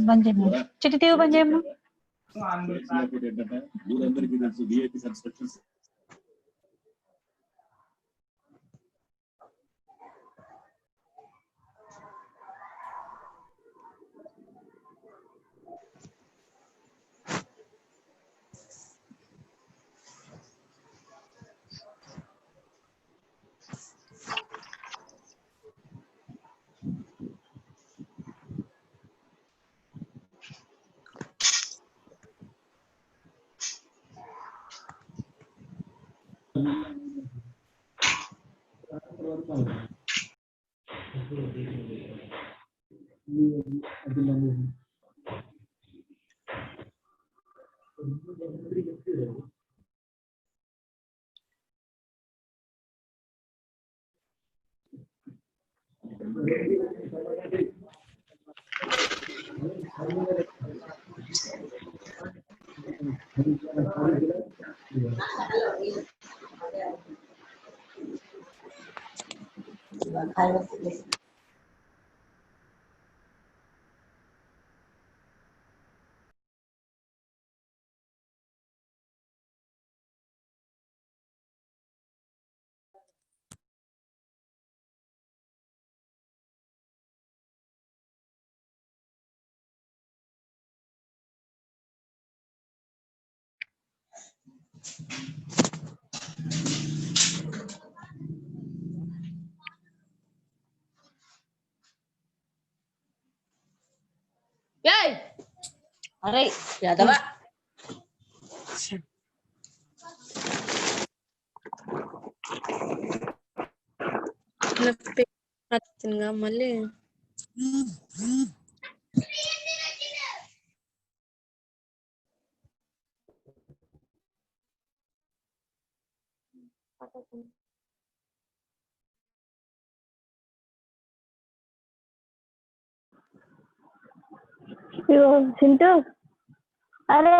బంద్ చేయమ్మా చిట్టి తీవు బంద్ చేయమ్మా अरे यादवा మళ్ళీ చింటూ అరే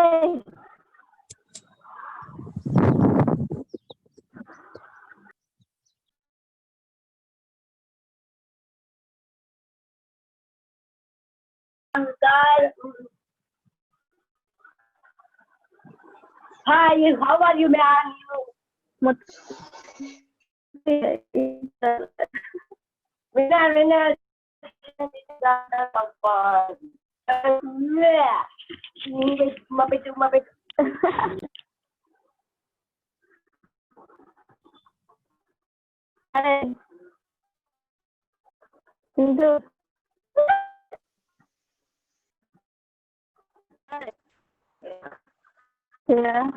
Hi, how are you, man? Winner. Mapit. Yeah.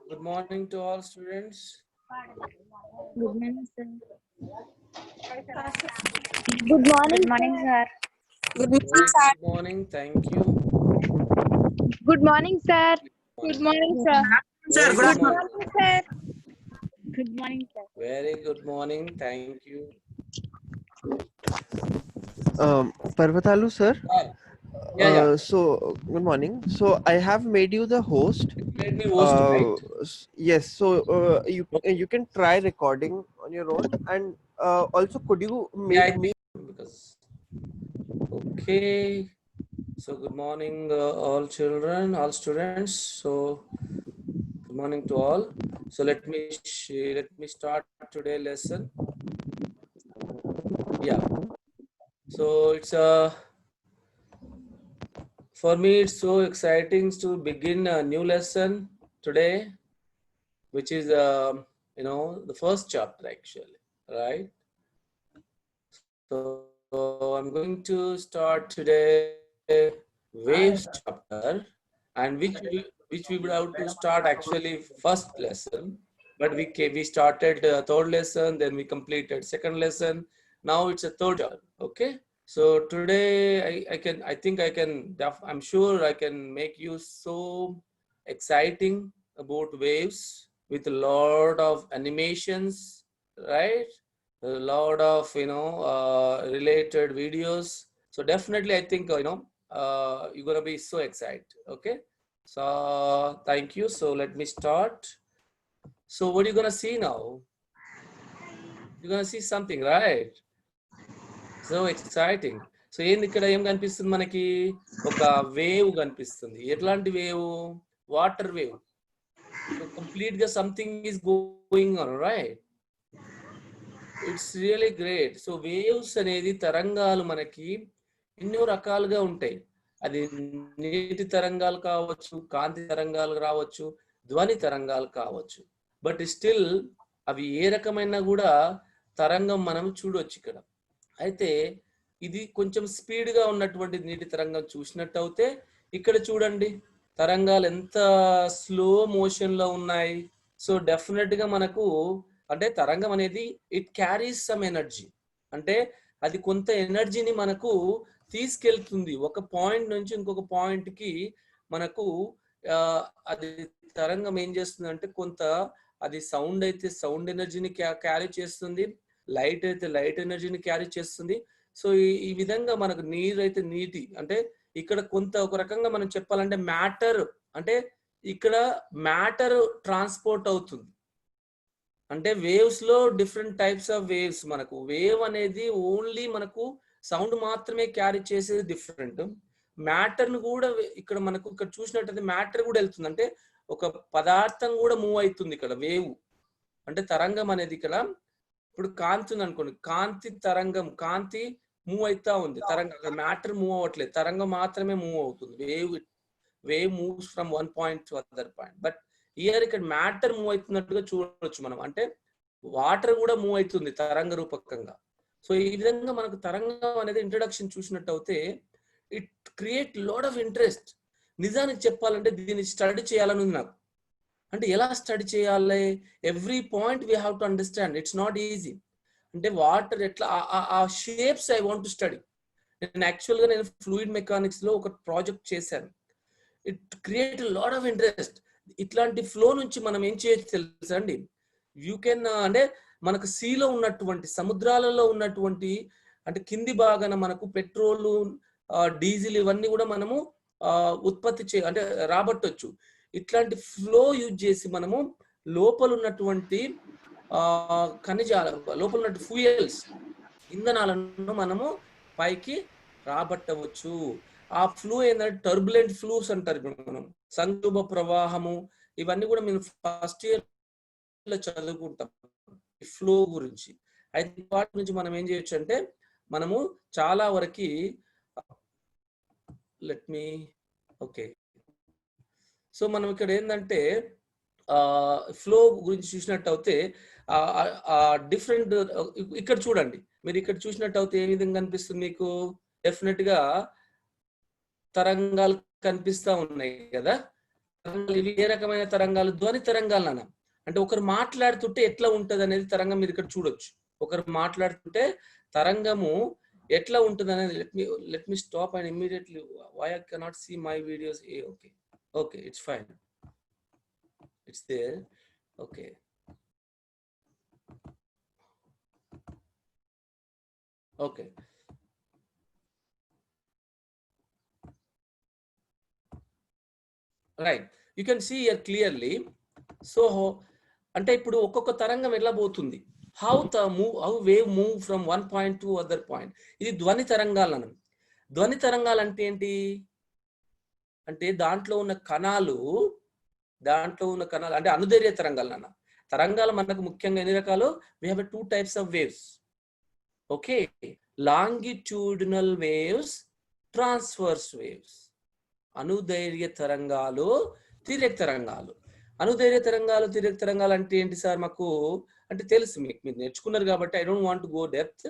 Good morning to all students. Good morning sir Good morning. Good morning sir Good morning. Thank you. Good morning sir Good morning sir Very good morning. Sir good morning sir Very good morning. Thank you. Parvatalu sir. Yeah. So good morning. So I have made you the host made me host, right? Yes. So you can try recording on your own, and also could you Yeah, make me? because okay. So good morning, all children, all students. So good morning to all. So let me start today lesson. Yeah. So it's for me it's so exciting to begin a new lesson today, which is the first chapter actually, right? So I'm going to start today waves chapter, and which we would have to start actually first lesson, but we started third lesson, then we completed second lesson. Now it's a third chapter. Okay. So today I think I can I'm sure I can make you so exciting about waves with a lot of animations, right? A lot of related videos. So definitely I think you're gonna be so excited. Okay, so thank you. So let me start. So what are you gonna see now? You're gonna see something, right? So exciting. So ఏంది ఇక్కడ ఏం కనిపిస్తుంది మనకి? ఒక wave కనిపిస్తుంది. ఎట్లాంటి వేవ్? Water wave. So complete గా something is going on, right? It's really great. So waves అనేది తరంగాలు మనకి ఎన్నో రకాలుగా ఉంటాయి. అది నీటి తరంగాలు కావచ్చు, కాంతి తరంగాలు రావచ్చు, ధ్వని తరంగాలు కావచ్చు. బట్ స్టిల్ అవి ఏ రకమైన కూడా తరంగం మనం చూడొచ్చు ఇక్కడ. అయితే ఇది కొంచెం స్పీడ్ గా ఉన్నటువంటి నీటి తరంగం చూసినట్టు అయితే ఇక్కడ చూడండి తరంగాలు ఎంత స్లో మోషన్ లో ఉన్నాయి. సో డెఫినెట్ గా మనకు అంటే తరంగం అనేది ఇట్ క్యారీస్ సమ్ ఎనర్జీ, అంటే అది కొంత ఎనర్జీని మనకు తీసుకెళ్తుంది ఒక పాయింట్ నుంచి ఇంకొక పాయింట్ కి. మనకు అది తరంగం ఏం చేస్తుంది అంటే కొంత అది సౌండ్ అయితే సౌండ్ ఎనర్జీని క్యారీ చేస్తుంది, లైట్ అయితే లైట్ ఎనర్జీని క్యారీ చేస్తుంది. సో ఈ విధంగా మనకు నీరు అయితే నీటి అంటే ఇక్కడ కొంత ఒక రకంగా మనం చెప్పాలంటే మ్యాటర్ అంటే ఇక్కడ మ్యాటర్ ట్రాన్స్పోర్ట్ అవుతుంది. అంటే వేవ్స్ లో డిఫరెంట్ టైప్స్ ఆఫ్ వేవ్స్. మనకు వేవ్ అనేది ఓన్లీ మనకు సౌండ్ మాత్రమే క్యారీ చేసేది డిఫరెంట్. మ్యాటర్ ను కూడా ఇక్కడ మనకు ఇక్కడ చూసినట్టయితే మ్యాటర్ కూడా వెళ్తుంది, అంటే ఒక పదార్థం కూడా మూవ్ అవుతుంది ఇక్కడ. వేవ్ అంటే తరంగం అనేది ఇక్కడ ఇప్పుడు కాంతి ఉంది అనుకోండి, కాంతి తరంగం, కాంతి మూవ్ అవుతా ఉంది, తరంగం మ్యాటర్ మూవ్ అవ్వట్లేదు, తరంగం మాత్రమే మూవ్ అవుతుంది. Wave moves from one point to other point. But year ఇక్కడ మ్యాటర్ మూవ్ అవుతున్నట్టుగా చూడవచ్చు మనం, అంటే వాటర్ కూడా మూవ్ అవుతుంది తరంగ రూపకంగా. సో ఈ విధంగా మనకు తరంగం అనేది ఇంట్రడక్షన్ చూసినట్టు అయితే it create lot of interest. నిజానికి చెప్పాలంటే దీన్ని స్టడీ చేయాలని ఉంది నాకు. అంటే ఎలా స్టడీ చేయాలి? Every point we have to understand. It's not easy. అంటే వాటర్ ఎట్లా ఆ shapes I want to study. నేను యాక్చువల్గా నేను ఫ్లూయిడ్ మెకానిక్స్ లో ఒక ప్రాజెక్ట్ చేశాను. It create lot of interest. ఇట్లాంటి ఫ్లో నుంచి మనం ఏం చేయొచ్చు తెలుసా అండి? యూ కెన్ అంటే మనకు సీలో ఉన్నటువంటి సముద్రాలలో ఉన్నటువంటి అంటే కింది భాగాన మనకు పెట్రోల్, డీజిల్ ఇవన్నీ కూడా మనము ఉత్పత్తి అంటే రాబట్టొచ్చు. ఇట్లాంటి ఫ్లో యూజ్ చేసి మనము లోపల ఉన్నటువంటి ఖనిజాల లోపల ఉన్న ఫ్యూయల్స్ ఇంధనాలను మనము పైకి రాబట్టవచ్చు. ఆ ఫ్లో ఏంటంటే టర్బులెంట్ ఫ్లూస్ అంటారు. ఇప్పుడు మనం సంక్షోభ ప్రవాహము ఇవన్నీ కూడా మేము ఫస్ట్ ఇయర్ లో చదువుకుంటాం ఈ ఫ్లో గురించి. అయితే వాటి గురించి మనం ఏం చేయొచ్చు అంటే మనము చాలా వరకు ఓకే. సో మనం ఇక్కడ ఏంటంటే ఫ్లో గురించి చూసినట్టు అయితే డిఫరెంట్ ఇక్కడ చూడండి, మీరు ఇక్కడ చూసినట్టు అయితే ఏ విధంగా కనిపిస్తుంది మీకు? డెఫినెట్ గా తరంగాలు కనిపిస్తా ఉన్నాయి కదా. ఇవి ఏ రకమైన తరంగాలు? ధ్వని తరంగాలు అన్న. అంటే ఒకరు మాట్లాడుతుంటే ఎట్లా ఉంటది అనేది తరంగం మీరు ఇక్కడ చూడొచ్చు. ఒకరు మాట్లాడుతుంటే తరంగము ఎట్లా ఉంటుంది అనేది. Let me stop and immediately why I cannot see my videos. Okay, it's fine, it's there. Okay, okay. Right. You can see here clearly. So అంటే ఇప్పుడు ఒక్కొక్క తరంగం ఎట్లా పోతుంది, how wave move from one point to other point. ఇది ధ్వని తరంగాలను. ధ్వని తరంగాలు అంటే ఏంటి అంటే దాంట్లో ఉన్న కణాలు అంటే అనుదైర్య తరంగాలు నాన్న. తరంగాలు మనకు ముఖ్యంగా ఎన్ని రకాలు? we have 2 types of waves. Okay, longitudinal waves, transverse waves. అనుదైర్య తరంగాలు, తిర్యక్ తరంగాలు. అనుదైర్య తరంగాలు, తిర్యక్ తరంగాలు అంటే ఏంటి సార్ మాకు అంటే తెలుసు, మీరు నేర్చుకున్నారు కాబట్టి I don't want to go depth.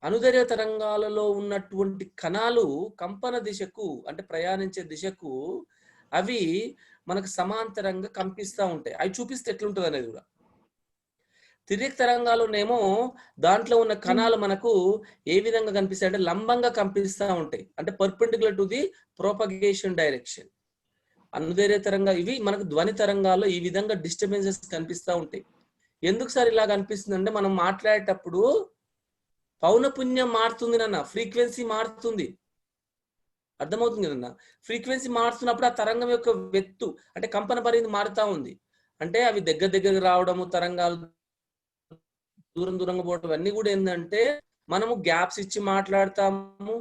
అనుదైర్య తరంగాలలో ఉన్నటువంటి కణాలు కంపన దిశకు అంటే ప్రయాణించే దిశకు అవి మనకు సమాంతరంగా కంపిస్తూ ఉంటాయి. అవి చూపిస్తే ఎట్లుంటుంది అనేది కూడా. తిర్యక్ తరంగాలునేమో దాంట్లో ఉన్న కణాలు మనకు ఏ విధంగా కనిపిస్తాయి అంటే లంబంగా కంపిస్తూ ఉంటాయి, అంటే perpendicular to the propagation direction. అనుదైర్య తరంగాలు ఇవి మనకు ధ్వని తరంగాల్లో ఈ విధంగా డిస్టర్బెన్సెస్ కనిపిస్తూ ఉంటాయి. ఎందుకు సార్ ఇలా కనిపిస్తుంది అంటే మనం మాట్లాడేటప్పుడు పౌనపున్యం మారుతుంది నాన్న, ఫ్రీక్వెన్సీ మారుతుంది. అర్థమవుతుంది కదన్నా? ఫ్రీక్వెన్సీ మారుతున్నప్పుడు ఆ తరంగం యొక్క వెత్తు అంటే కంపన పరిధి మారుతా ఉంది. అంటే అవి దగ్గరకు రావడము, తరంగాలు దూరంగా పోవడం, అన్ని కూడా ఏంటంటే మనము గ్యాప్స్ ఇచ్చి మాట్లాడతాము.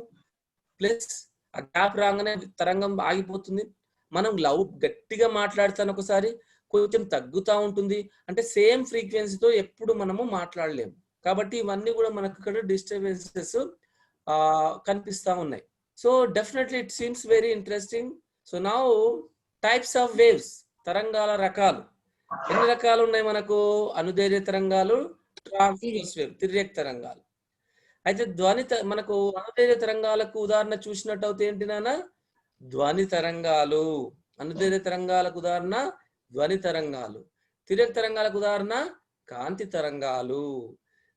ప్లస్ ఆ గ్యాప్ రాగానే తరంగం ఆగిపోతుంది. మనం గట్టిగా మాట్లాడతాను, ఒకసారి కొంచెం తగ్గుతూ ఉంటుంది. అంటే సేమ్ ఫ్రీక్వెన్సీతో ఎప్పుడు మనము మాట్లాడలేము. కాబట్టి ఇవన్నీ కూడా మనకు ఇక్కడ డిస్టర్బెన్సెస్ కనిపిస్తూ ఉన్నాయి. So definitely it seems very interesting. So now types of waves, తరంగాల రకాలు ఎన్ని రకాలు ఉన్నాయి మనకు? అనుదైర్య తరంగాలు, ట్రాన్స్వర్స్ వేవ్, తిర్యక్ తరంగాలు. అయితే మనకు అనుదైర్య తరంగాలకు ఉదాహరణ చూసినట్టు అయితే ఏంటి నాన్న? ధ్వని తరంగాలు. అనుదైర్య తరంగాలకు ఉదాహరణ ధ్వని తరంగాలు, తిర్యక్ తరంగాలకు ఉదాహరణ కాంతి తరంగాలు.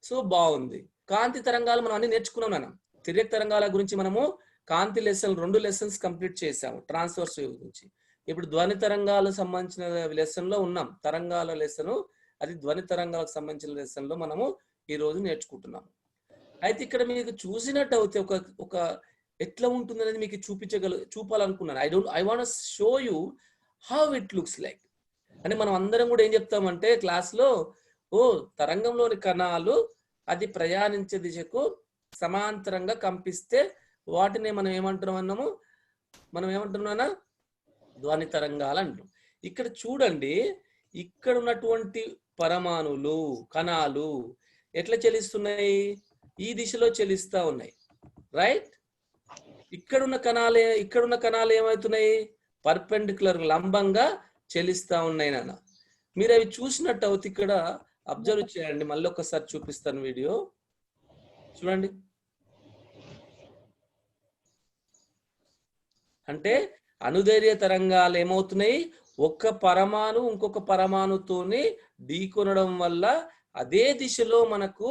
సో బాగుంది. కాంతి తరంగాలు మనం అన్ని నేర్చుకున్నాం నాన్న. తిర్యక్ తరంగాల గురించి మనము కాంతి లెసన్ 2 లెసన్స్ కంప్లీట్ చేసాము ట్రాన్స్వర్స్ వేవ్ గురించి. ఇప్పుడు ధ్వని తరంగాలకు సంబంధించిన లెసన్ లో ఉన్నాం. తరంగాల లెసన్ అది ధ్వని తరంగాలకు సంబంధించిన లెసన్ లో మనము ఈ రోజు నేర్చుకుంటున్నాము. అయితే ఇక్కడ మీకు చూసినట్టు అయితే ఒక ఎట్లా ఉంటుంది అనేది మీకు చూపాలనుకున్నాను. I want show you how it looks like. అంటే మనం అందరం కూడా ఏం చెప్తామంటే క్లాస్ లో, తరంగంలోని కణాలు అది ప్రయాణించే దిశకు సమాంతరంగా కంపిస్తే వాటిని మనం ఏమంటున్నామా? ధ్వని తరంగాలు అంటాం. ఇక్కడ చూడండి, ఇక్కడ ఉన్నటువంటి పరమాణువులు, కణాలు ఎట్లా చలిస్తున్నాయి? ఈ దిశలో చలిస్తా ఉన్నాయి, రైట్? ఇక్కడున్న కణాలు ఏమవుతున్నాయి? పర్పెండిక్యులర్, లంబంగా చలిస్తా ఉన్నాయి నాన్న. మీరు అవి చూసినట్టు అవుతే ఇక్కడ అబ్జర్వ్ చేయండి. మళ్ళీ ఒకసారి చూపిస్తాను వీడియో చూడండి. అంటే అనుదైర్య తరంగాలు ఏమవుతున్నాయి? ఒక్క పరమాణు ఇంకొక పరమాణుతోని ఢీకొనడం వల్ల అదే దిశలో మనకు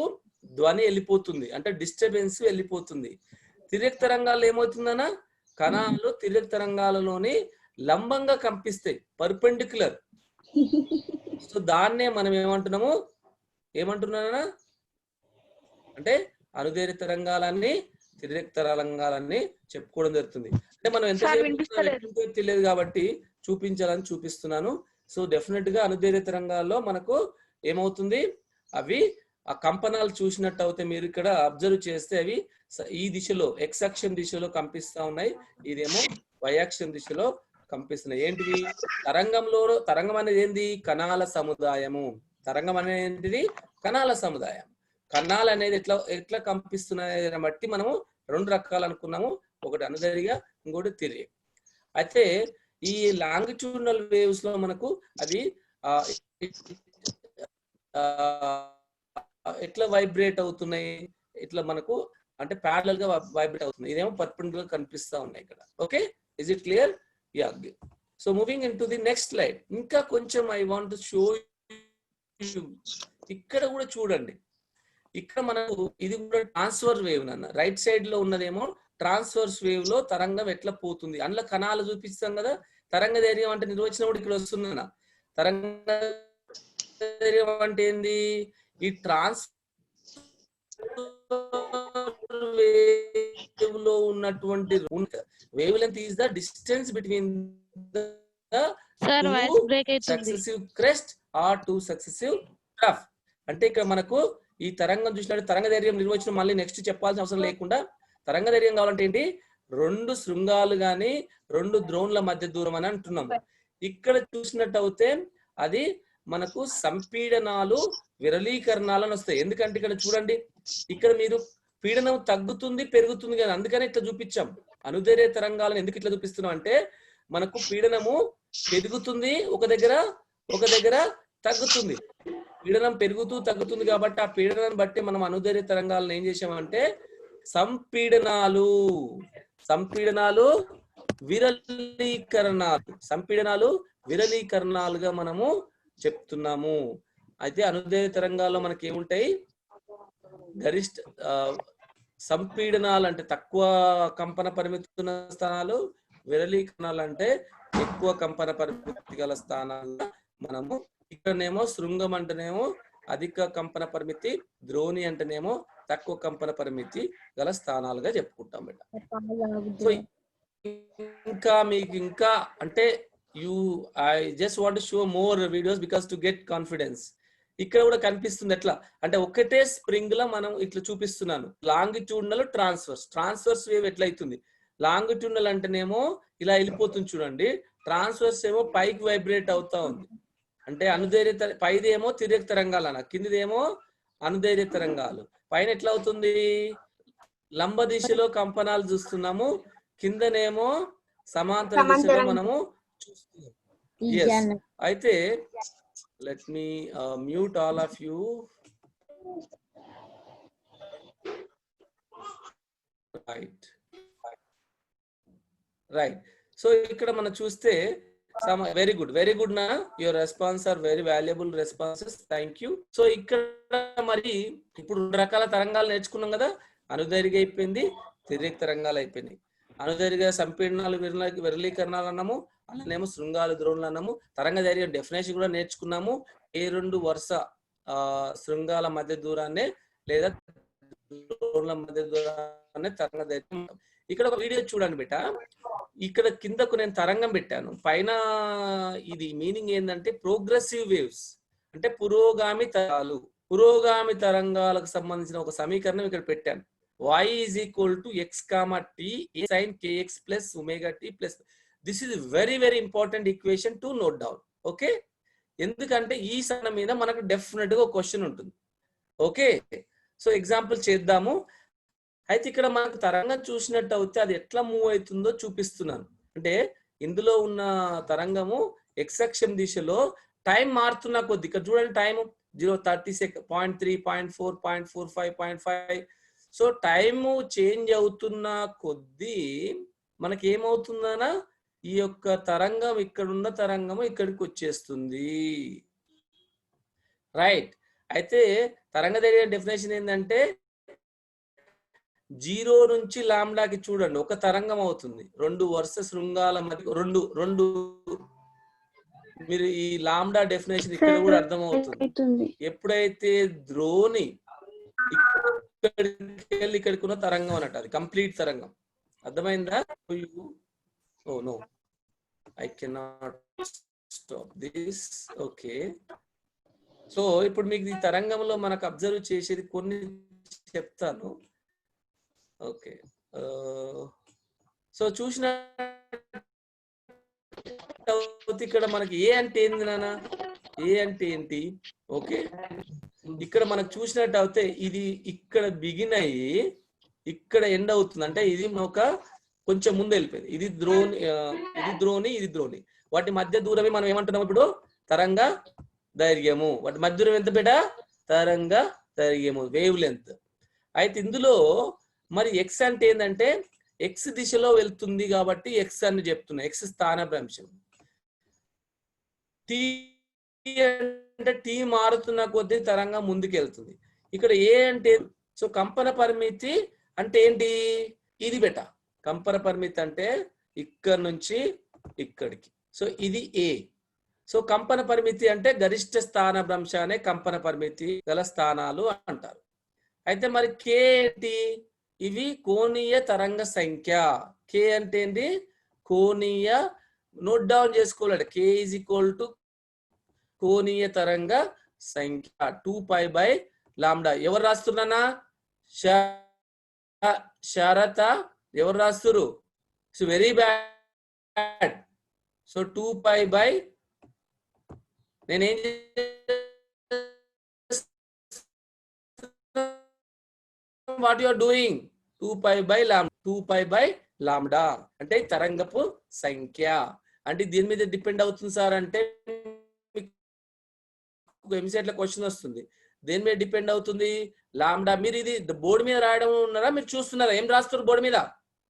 ధ్వని వెళ్ళిపోతుంది, అంటే డిస్టర్బెన్స్ వెళ్ళిపోతుంది. తిర్యక్ తరంగాలు ఏమవుతుందన్నా? కణాలు తిర్యక్ తరంగాలలోని లంబంగా కంపిస్తాయి, పర్పెండిక్యులర్. సో దాన్నే మనం ఏమంటున్నానా అంటే అనుదైర్య తరంగాలన్నీ, తిర్యక్ తరంగాలన్నీ చెప్పుకోవడం జరుగుతుంది. అంటే మనం ఎంతసేపు తెలియదు కాబట్టి చూపిస్తున్నాను. సో డెఫినెట్ గా అనుదైర్య తరంగాల్లో మనకు ఏమవుతుంది? అవి ఆ కంపనాలు చూసినట్టు అయితే మీరు ఇక్కడ అబ్జర్వ్ చేస్తే అవి ఈ దిశలో ఎక్స్ అక్షం దిశలో కంపిస్తా ఉన్నాయి, ఇదేమో వై అక్షం దిశలో కంపిస్తున్నాయి. ఏంటిది? తరంగం అనేది ఏంది? కణాల సముదాయము. తరంగం అనేది ఏంటిది? కణాల సముదాయం. కణాలు అనేది ఎట్లా కంపిస్తున్నాయి బట్టి మనము 2 రకాలు అనుకున్నాము, ఒకటి అనుదైర్య, ఇంకోటి తిర్యక్. అయితే ఈ లాంగిట్యూడినల్ వేవ్స్ లో మనకు అది ఎట్లా వైబ్రేట్ అవుతున్నాయి, ఇట్లా మనకు అంటే ప్యారలల్ గా వైబ్రేట్ అవుతుంది. ఇదేమో పర్పెండిక్యులర్ కనిపిస్తా ఉన్నాయి ఇక్కడ. Okay, is it clear? Yeah. So moving in to the next slide. ఇంకా కొంచెం I want to show you. ఇక్కడ కూడా చూడండి, ఇక్కడ మనకు ఇది కూడా ట్రాన్స్ఫర్ వేవ్ నాన్న. రైట్ సైడ్ లో ఉన్నదేమో ట్రాన్స్ఫర్స్ వేవ్ లో తరంగం ఎట్లా పోతుంది. అందులో కణాలు చూపిస్తాం కదా. తరంగ ధైర్యం అంటే నిర్వచనం కూడా ఇక్కడ వస్తుందన్న. తరంగ ధైర్యం అంటే ఏంది? ఈ వేవ్ లో ఉన్నటువంటి wave length is the distance between the sir two voice break అవుతుంది. successive crest or two successive trough. అంటే ఇక్కడ మనకు ఈ తరంగం చూసినట్టు తరంగ ధైర్యం నిర్వచనం మళ్ళీ నెక్స్ట్ చెప్పాల్సిన అవసరం లేకుండా తరంగ ధైర్యం కావాలంటే ఏంటి, రెండు శృంగాలు గాని రెండు ద్రోణుల మధ్య దూరం అని అంటున్నాము. ఇక్కడ చూసినట్టు అయితే అది మనకు సంపీడనాలు విరళీకరణాలను వస్తాయి. ఎందుకంటే ఇక్కడ చూడండి, ఇక్కడ మీరు పీడనం తగ్గుతుంది పెరుగుతుంది కదా, అందుకనే ఇట్లా చూపించాం. అనుదైర్య తరంగాలను ఎందుకు ఇట్లా చూపిస్తున్నాం అంటే మనకు పీడనము పెరుగుతుంది ఒక దగ్గర తగ్గుతుంది. పీడనం పెరుగుతూ తగ్గుతుంది కాబట్టి ఆ పీడనాన్ని బట్టి మనం అనుదైర్య తరంగాలను ఏం చేసామంటే సంపీడనాలు విరళీకరణాలుగా మనము చెప్తున్నాము. అయితే అనుదైర్య తరంగాల్లో మనకి ఏముంటాయి, గరిష్ట సంపీడనాలు అంటే తక్కువ కంపన పరిమితి ఉన్న స్థానాలు, విరళీకరణాలు అంటే ఎక్కువ కంపన పరిమితి గల స్థానాలుగా మనము, ఇక్కడనేమో శృంగం అంటేనేమో అధిక కంపన పరిమితి, ద్రోణి అంటేనేమో తక్కువ కంపన పరిమితి గల స్థానాలుగా చెప్పుకుంటాం బిడ్డ. సో ఇంకా అంటే I just want to show more videos because to get confidence. ఇక్కడ కూడా కనిపిస్తుంది ఎట్లా అంటే ఒకటే స్ప్రింగ్ లో మనం ఇట్లా చూపిస్తున్నాను. లాంగిట్యూడినల్ ట్రాన్స్వర్స్ వేవ్ ఎట్లా అవుతుంది, లాంగిట్యూడినల్ అంటేనేమో ఇలా వెళ్ళిపోతుంది చూడండి, ట్రాన్స్వర్స్ ఏమో పైకి వైబ్రేట్ అవుతా ఉంది. అంటే అనుదైర్య పైది ఏమో తిర్యక తరంగాలు అన్న, కిందిదేమో అనుదైర్య తరంగాలు. పైన ఎట్లా అవుతుంది, లంబ దిశలో కంపనాలు చూస్తున్నాము, కిందనేమో సమాంతర దిశలో మనము చూస్తున్నాం. అయితే let me mute all of you. Right. So ఇక్కడ మనం చూస్తే వెరీ గుడ్ నా your response are very valuable responses, thank you. So ఇక్కడ మరి ఇప్పుడు 2 రకాల తరంగాలు నేర్చుకున్నాం కదా, అనుదైర్ఘ్య అయిపోయింది, తిర్యక తరంగాలు అయిపోయినాయి. అనుదైర్ఘ్య సంపీడనాలు విరళీకరణాలు అన్నాము, అలానేమో శృంగాలు ద్రోణులు అన్నాము. తరంగ ధైర్యం డెఫినేషన్ కూడా నేర్చుకున్నాము. ఏ 2 వరుస శృంగాల మధ్య దూరాన్ని లేదా ద్రోణుల మధ్య దూరాన్ని తరంగ ధైర్యం. ఇక్కడ ఒక వీడియో చూడండి బిడ్డ, ఇక్కడ కిందకు నేను తరంగం పెట్టాను, పైన ఇది మీనింగ్ ఏంటంటే ప్రోగ్రెసివ్ వేవ్స్ అంటే పురోగామి తరంగాలకు సంబంధించిన ఒక సమీకరణం ఇక్కడ పెట్టాను. y is equal to x comma t a sin kx plus omega t plus. This is very important equation to note down. Okay, ఎందుకంటే ఈ సన్న మీద మనకు డెఫినెట్ గా ఒక క్వశ్చన్ ఉంటుంది. ఓకే, సో ఎగ్జాంపుల్ చేద్దాము. అయితే ఇక్కడ మనకు తరంగం చూసినట్టు అయితే అది ఎట్లా మూవ్ అవుతుందో చూపిస్తున్నాను. అంటే ఇందులో ఉన్న తరంగము x అక్షం దిశలో టైం మారుతున్న కొద్ది, ఇక్కడ చూడండి time 0:30 second, 0.3, 0.4, 0.45, 0.5. So time change అవుతున్న కొద్దీ మనకి ఏమవుతుందనా ఈ యొక్క తరంగం, ఇక్కడున్న తరంగము ఇక్కడికి వచ్చేస్తుంది. రైట్. అయితే తరంగ ధైర్య డెఫినేషన్ ఏంటంటే 0 నుంచి లాంబ్డాకి చూడండి ఒక తరంగం అవుతుంది. 2 వరుస శృంగాల మధ్య రెండు మీరు ఈ లాంబ్డా డెఫినేషన్ ఇక్కడ కూడా అర్థమవుతుంది. ఎప్పుడైతే ద్రోణి ఇక్కడికి ఉన్న తరంగం అన్నట్టు, అది కంప్లీట్ తరంగం. అర్థమైందా? Oh no, I cannot stop this. Okay, so ఇప్పుడు మీకు ఈ తరంగంలో మనకు అబ్జర్వ్ చేసేది కొన్ని చెప్తాను. ఓకే, సో చూసిన ఇక్కడ మనకి ఏ అంటే ఏంది నాన్న, ఏ అంటే ఏంటి? ఓకే, ఇక్కడ మనకు చూసినట్టు అయితే ఇది ఇక్కడ బిగిన్ అయ్యి ఇక్కడ ఎండ్ అవుతుంది. అంటే ఇది ఒక కొంచెం ముందు వెళ్ళిపోయింది. ఇది ద్రోణి, వాటి మధ్య దూరమే మనం ఏమంటున్నాం ఇప్పుడు తరంగ దైర్ఘ్యము. వాటి మధ్య దూరం ఎంత బిడ్డ? తరంగ దైర్ఘ్యము, వేవ్ లెంత్. అయితే ఇందులో మరి ఎక్స్ అంటే ఏంటంటే ఎక్స్ దిశలో వెళ్తుంది కాబట్టి ఎక్స్ అని చెప్తున్నా, ఎక్స్ స్థానభ్రంశం. టీ అంటే టీ మారుతున్న కొద్దీ తరంగం ముందుకెళ్తుంది. ఇక్కడ ఏ అంటే, సో కంపన పరిమితి అంటే ఏంటి? ఇది బెట. కంపన పరిమితి అంటే ఇక్కడ నుంచి ఇక్కడికి, సో ఇది ఏ. సో కంపన పరిమితి అంటే గరిష్ట స్థాన భ్రంశాన్ని కంపన పరిమితి గల స్థానాలు అంటారు. అయితే మరి కే ఏంటి? ఇవి కోణీయ తరంగ సంఖ్య. కే అంటే ఏంటి? కోణీయ నోట్ డౌన్ చేసుకోవాలి. k is equal to కోణీయ తరంగ సంఖ్య 2π/λ. ఎవరు రాస్తున్నానా? శరత ఎవరు రాస్తురు? So very bad. సో 2π/ నేనేం వాట్ యు ఆర్ డూయింగ్ 2π/λ. 2π/λ అంటే తరంగపు సంఖ్య. అంటే దీని మీద డిపెండ్ అవుతుంది సార్ అంటే ఎంసెట్ లో క్వశ్చన్ వస్తుంది. దేని మీద డిపెండ్ అవుతుంది? లాంబ్డా. మీరు ఇది బోర్డు మీద రాయడం ఉన్నారా? మీరు చూస్తున్నారా? ఏం రాస్తారు బోర్డు మీద?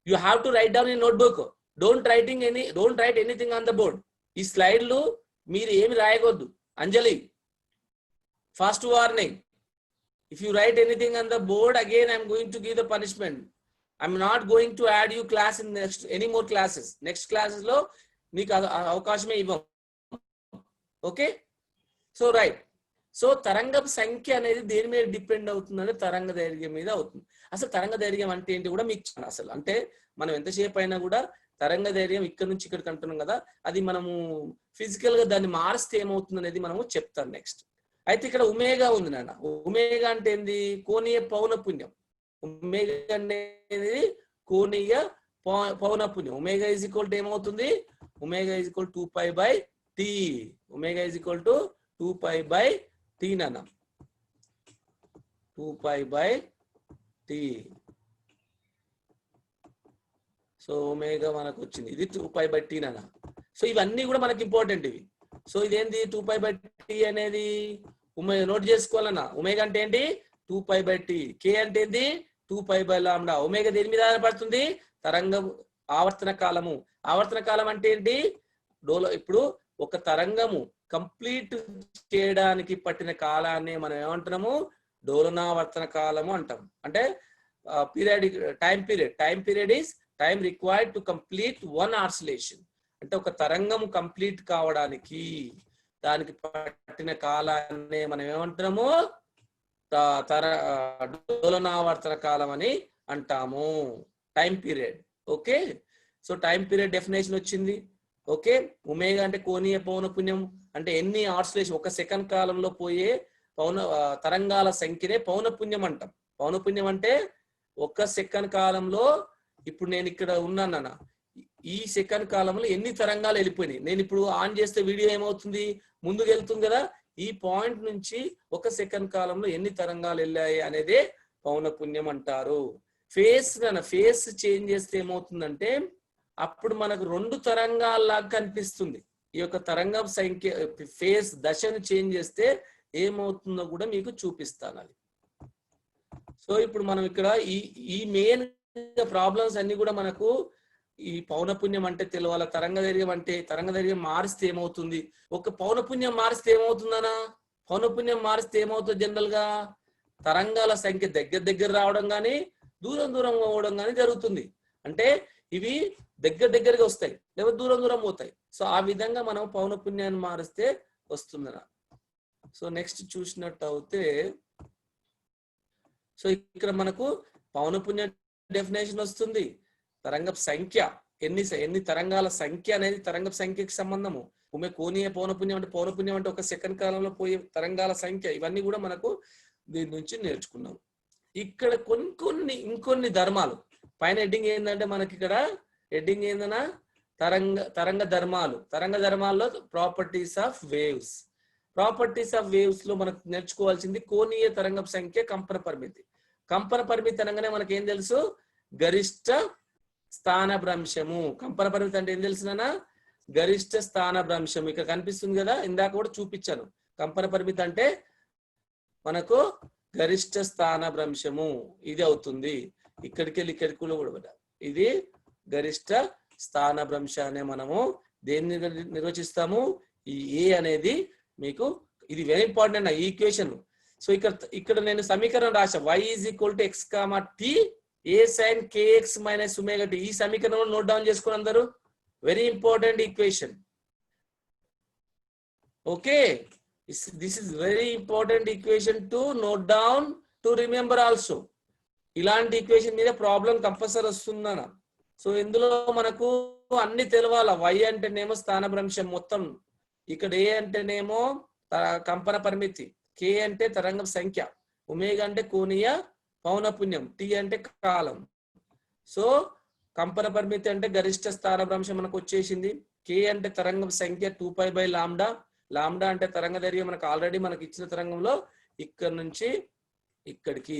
You have to write down in notebook. Don't write anything on the board. ఈ స్లైడ్లు మీరు ఏమి రాయకూడదు. Anjali, first warning, if you write anything on the board again I'm going to give the punishment. I'm not going to add you class in next any more classes. Next classes లో నీకు అవకాశమే ఇవ్వం. Okay, so right. So తరంగపు సంఖ్య అనేది దేని మీద depend అవుతుందంటే తరంగ దైర్ఘ్యం మీద అవుతుంది. అసలు తరంగ దైర్ఘ్యం అంటే ఏంటి కూడా మీకు అసలు అంటే మనం ఎంతసేపు అయినా కూడా తరంగ దైర్ఘ్యం ఇక్కడ నుంచి ఇక్కడికి అంటున్నాం కదా, అది మనము ఫిజికల్ గా దాన్ని మారిస్తే ఏమవుతుంది అనేది మనము చెప్తాం నెక్స్ట్. అయితే ఇక్కడ ఒమేగా ఉంది నాన్న. ఒమేగా అంటే ఏంది? కోణీయ పౌనపున్యం. ఒమేగా అనేది కోణీయ పౌనపున్యం. ఒమేగా ఈజ్ ఈక్వల్ టు ఏమవుతుంది? Omega is equal 2π/t. Omega is equal to 2π/t నాన్న. 2π/t. సో ఒమేగా మనకు వచ్చింది. ఇది 2π/t నాన్న. సో ఇవన్నీ కూడా మనకి ఇంపార్టెంట్ ఇవి. సో ఇదేంటి 2π/t అనేది? నోట్ చేసుకోవాలన్నా. ఒమేగా అంటే ఏంటి? 2π/t. k అంటే ఏంటి? 2π/λ. ఒమేగా దేని మీద ఆధారపడుతుంది? తరంగం ఆవర్తన కాలము. ఆవర్తన కాలం అంటే ఏంటి? ఇప్పుడు ఒక తరంగము కంప్లీట్ చేయడానికి పట్టిన కాలాన్ని మనం ఏమంటున్నాము? డోలనావర్తన కాలము అంటాం. అంటే periodic time period is time required to complete one oscillation. అంటే ఒక తరంగము కంప్లీట్ కావడానికి దానికి పట్టిన కాలాన్ని మనం ఏమంటున్నాము? డోలనావర్తన కాలం అని అంటాము. Time period. Okay, so time period definition వచ్చింది. ఓకే, ఒమేగా అంటే కోణీయ పౌనపున్యం. అంటే ఎన్ని ఆసిలేషన్ ఒక సెకండ్ కాలంలో పోయే తరంగాల సంఖ్యనే పౌనపున్యం అంటాం. పౌనపున్యం అంటే ఒక సెకండ్ కాలంలో, ఇప్పుడు నేను ఇక్కడ ఉన్నానన్న, ఈ సెకండ్ కాలంలో ఎన్ని తరంగాలు వెళ్ళిపోయినాయి. నేను ఇప్పుడు ఆన్ చేస్తే వీడియో ఏమవుతుంది? ముందుకు వెళ్తుంది కదా. ఈ పాయింట్ నుంచి ఒక సెకండ్ కాలంలో ఎన్ని తరంగాలు వెళ్ళాయి అనేదే పౌనపున్యం అంటారు. ఫేస్ చేంజ్ చేస్తే ఏమవుతుందంటే అప్పుడు మనకు రెండు తరంగాల్లాగా కనిపిస్తుంది. ఈ యొక్క తరంగం సంఖ్య ఫేస్ దశను చేంజ్ చేస్తే ఏమవుతుందో కూడా మీకు చూపిస్తాను అది. సో ఇప్పుడు మనం ఇక్కడ ఈ మెయిన్ ప్రాబ్లమ్స్ అన్ని కూడా మనకు ఈ పౌనపున్యం అంటే తెలవాల. తరంగ దైర్ఘ్యం అంటే తరంగ దైర్ఘ్యం మారిస్తే ఏమవుతుంది? ఒక పౌనపున్యం మారిస్తే ఏమవుతుందనా? పౌనపున్యం మారిస్తే ఏమవుతుంది? జనరల్ గా తరంగాల సంఖ్య దగ్గర రావడం కానీ దూరం పోవడం కానీ జరుగుతుంది. అంటే ఇవి దగ్గరగా వస్తాయి, లేకపోతే దూరం పోతాయి. సో ఆ విధంగా మనం పౌనపున్యాన్ని మారిస్తే వస్తుందనా. సో నెక్స్ట్ చూసినట్టు అయితే, సో ఇక్కడ మనకు పౌనపున్య డెఫినేషన్ వస్తుంది. తరంగపు సంఖ్య ఎన్ని తరంగాల సంఖ్య అనేది తరంగపు సంఖ్యకి సంబంధము. కోణీయ పౌనపున్యం అంటే ఒక సెకండ్ కాలంలో పోయే తరంగాల సంఖ్య. ఇవన్నీ కూడా మనకు దీని నుంచి నేర్చుకున్నాం. ఇక్కడ ఇంకొన్ని ధర్మాలు పైన హెడ్డింగ్ ఏంటంటే మనకి ఇక్కడ హెడ్డింగ్ ఏందన్నా తరంగ ధర్మాలు. తరంగ ధర్మాల్లో properties of waves. Properties of waves లో మనకు నేర్చుకోవాల్సింది కోణీయ తరంగపు సంఖ్య, కంపన పరిమితి. కంపన పరిమితి అనగానే మనకి ఏం తెలుసు? గరిష్ట స్థానభ్రంశము. కంపన పరిమితి అంటే ఏం తెలుసునా? గరిష్ట స్థానభ్రంశం. ఇక్కడ కనిపిస్తుంది కదా, ఇందాక కూడా చూపించాను. కంపన పరిమితి అంటే మనకు గరిష్ట స్థానభ్రంశము ఇది అవుతుంది. ఇక్కడికి కూడా ఇది గరిష్ట స్థానభ్రంశాన్ని మనము దేన్ని నిర్వచిస్తాము? ఈ ఏ అనేది మీకు ఇది వెరీ ఇంపార్టెంట్ ఈక్వేషన్. సో ఇక్కడ నేను సమీకరణం రాశా. y is equal to x comma t a sine kx minus omega t. ఈ సమీకరణం నోట్ డౌన్ చేసుకుని అందరూ. Very important equation. Okay, this is very important equation to note down, to remember also. ఇలాంటి equation మీద problem compulsory వస్తుందన్న. So ఇందులో మనకు అన్ని తెలవాల. y అంటేనేమో స్థానభ్రంశం మొత్తం, ఇక్కడ a అంటేనేమో కంపన పరిమితి, k అంటే తరంగం సంఖ్య, ఒమేగా అంటే కోణీయ పౌనపున్యం, t అంటే కాలం. సో కంపన పరిమితి అంటే గరిష్ట స్థానభ్రంశం మనకు వచ్చేసింది. k అంటే తరంగం సంఖ్య 2π/λ. లాంబ్డా అంటే తరంగ దైర్ఘ్యం మనకు ఆల్రెడీ మనకి ఇచ్చిన తరంగంలో ఇక్కడ నుంచి ఇక్కడికి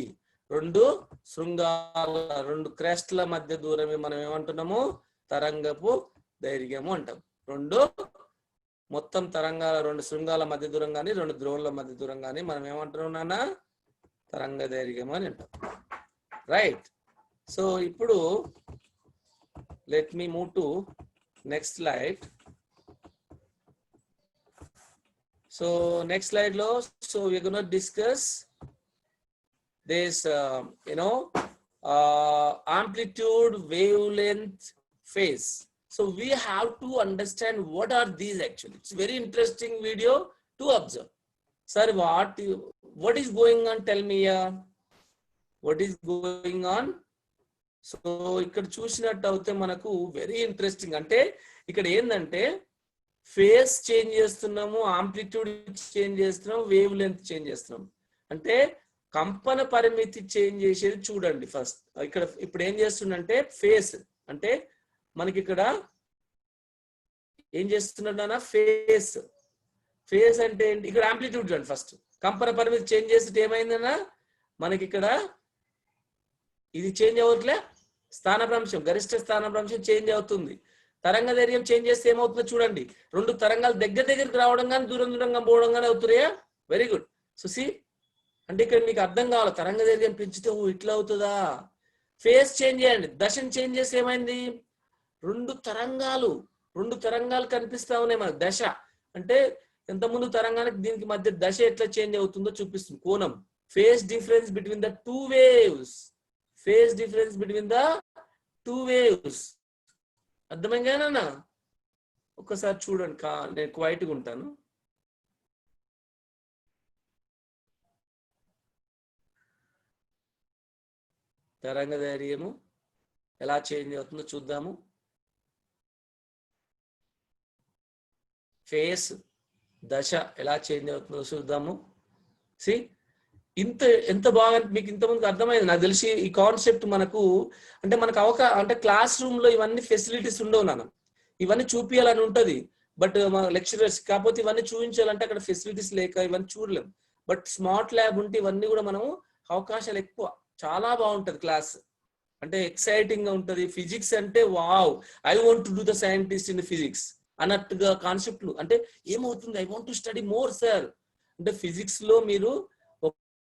రెండు శృంగాల, రెండు క్రెస్ట్ల మధ్య దూరమే మనం ఏమంటున్నాము, తరంగపు దైర్ఘ్యము అంటాం. రెండు మొత్తం తరంగాల, రెండు శృంగాల మధ్య దూరం కానీ రెండు ధ్రువుల మధ్య దూరం కానీ మనం ఏమంటున్నానా, తరంగ దైర్ఘ్యం అని అంటాం. రైట్. సో ఇప్పుడు let me move to next slide. So next slide lo, so we're going to discuss this amplitude, wavelength, phase. So we have to understand what are these actually. It's very interesting video to observe. Sir, what is going on? Tell me here. What is going on? So ఇక్కడ చూసినట్టు అయితే మనకు very interesting. అంటే ఇక్కడ ఏంటంటే phase change చేస్తున్నాము, amplitude change చేస్తున్నాం, wave length change చేస్తున్నాం. అంటే కంపన పరిమితి చేంజ్ చేసేది చూడండి ఫస్ట్. ఇక్కడ ఇప్పుడు ఏం చేస్తుందంటే ఫేస్ అంటే మనకి ఇక్కడ ఏం చేస్తున్నాడు, ఫేస్. ఫేస్ అంటే ఏంటి, ఇక్కడ ఆంప్లిట్యూడ్ చూడండి ఫస్ట్. కంపన పరిమితి చేంజ్ చేస్తే ఏమైందన్నా మనకి ఇక్కడ ఇది చేంజ్ అవ్వట్లే, స్థానభ్రంశం, గరిష్ట స్థానభ్రంశం చేంజ్ అవుతుంది. తరంగ దైర్ఘ్యం చేంజ్ చేస్తే ఏమవుతుందో చూడండి, రెండు తరంగాలు దగ్గరికి రావడం కానీ దూరం దూరంగా పోవడం కానీ అవుతున్నాయా. Very good. సో సి అంటే ఇక్కడ మీకు అర్థం కావాలి, తరంగ దైర్ఘ్యం పెంచితే ఇట్లా అవుతుందా. ఫేస్ చేంజ్ చేయండి, దశను చేంజ్ చేస్తే ఏమైంది, రెండు తరంగాలు కనిపిస్తా ఉన్నాయి మనకు. దశ అంటే ఎంతముందు తరంగానికి దీనికి మధ్య దశ ఎట్లా చేంజ్ అవుతుందో చూపిస్తుంది, కోణం. Phase difference between the two waves, phase difference between the two waves. అర్థమైందేనా? ఒక్కసారి చూడండి, నేను క్వైట్గా ఉంటాను. తరంగ దైర్ఘ్యము ఎలా చేంజ్ అవుతుందో చూద్దాము. ఫేస్ దశ ఎలా చేంజ్ అవుతుందో చూద్దాము. సి ఎంత బాగా మీకు ఇంతమందికి అర్థమైంది నాకు తెలిసి. ఈ కాన్సెప్ట్ మనకు అంటే మనకు అంటే క్లాస్ రూమ్ లో ఇవన్నీ ఫెసిలిటీస్ ఉండవు నాన్న, ఇవన్నీ చూపించాలని ఉంటది. బట్ మన లెక్చరర్స్ కాకపోతే ఇవన్నీ చూపించాలంటే అక్కడ ఫెసిలిటీస్ లేక ఇవన్నీ చూడలేం. బట్ స్మార్ట్ ల్యాబ్ ఉంటే ఇవన్నీ కూడా మనము అవకాశాలు ఎక్కువ, చాలా బాగుంటది క్లాస్. అంటే ఎక్సైటింగ్ గా ఉంటది. ఫిజిక్స్ అంటే wow, I want to do the scientist in physics అన్నట్టుగా కాన్సెప్ట్లు. అంటే ఏమవుతుంది, I want to study more sir. అంటే ఫిజిక్స్ లో మీరు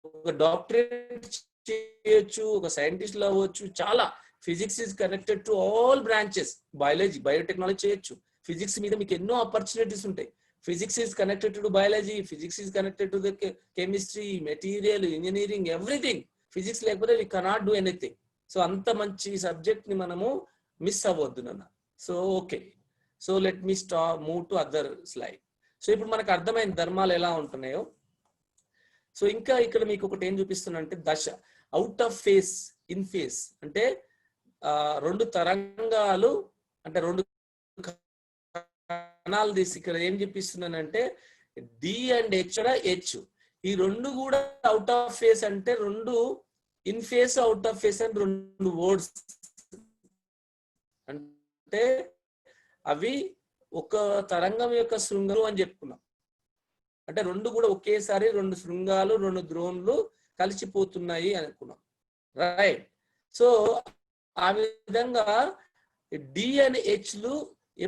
ఒక డాక్టరేట్ చేయొచ్చు, ఒక సైంటిస్ట్ లో అవ్వచ్చు. చాలా physics is connected to all branches. Biology, biotechnology చేయొచ్చు. ఫిజిక్స్ మీద మీకు ఎన్నో ఆపర్చునిటీస్ ఉంటాయి. Physics is connected to biology, physics is connected to the chemistry, material, engineering, everything. Physics లేకపోతే we cannot do anything. So అంత మంచి సబ్జెక్ట్ ని మనము మిస్ అవ్వద్దు నాన్న. So okay, so let me move to other slide. So ఇప్పుడు మనకు అర్థమైన ధర్మాలు ఎలా ఉంటున్నాయో. సో ఇంకా ఇక్కడ మీకు ఒకటి ఏం చూపిస్తున్నా అంటే దశ, out of face, in phase. అంటే రెండు తరంగాలు, అంటే రెండు కణాలు తీసి ఇక్కడ ఏం చూపిస్తున్నానంటే డి అండ్ హెచ్, ఈ రెండు కూడా అవుట్ ఆఫ్ ఫేస్. అంటే రెండు in phase, out of face అని రెండు వర్డ్స్. అంటే అవి ఒక తరంగం యొక్క శృంగం అని చెప్పుకున్నాం. అంటే రెండు కూడా ఒకేసారి రెండు శృంగాలు, రెండు ద్రోణులు కలిసిపోతున్నాయి అనుకున్నాం. రైట్. సో ఆ విధంగా డి అండ్ హెచ్లు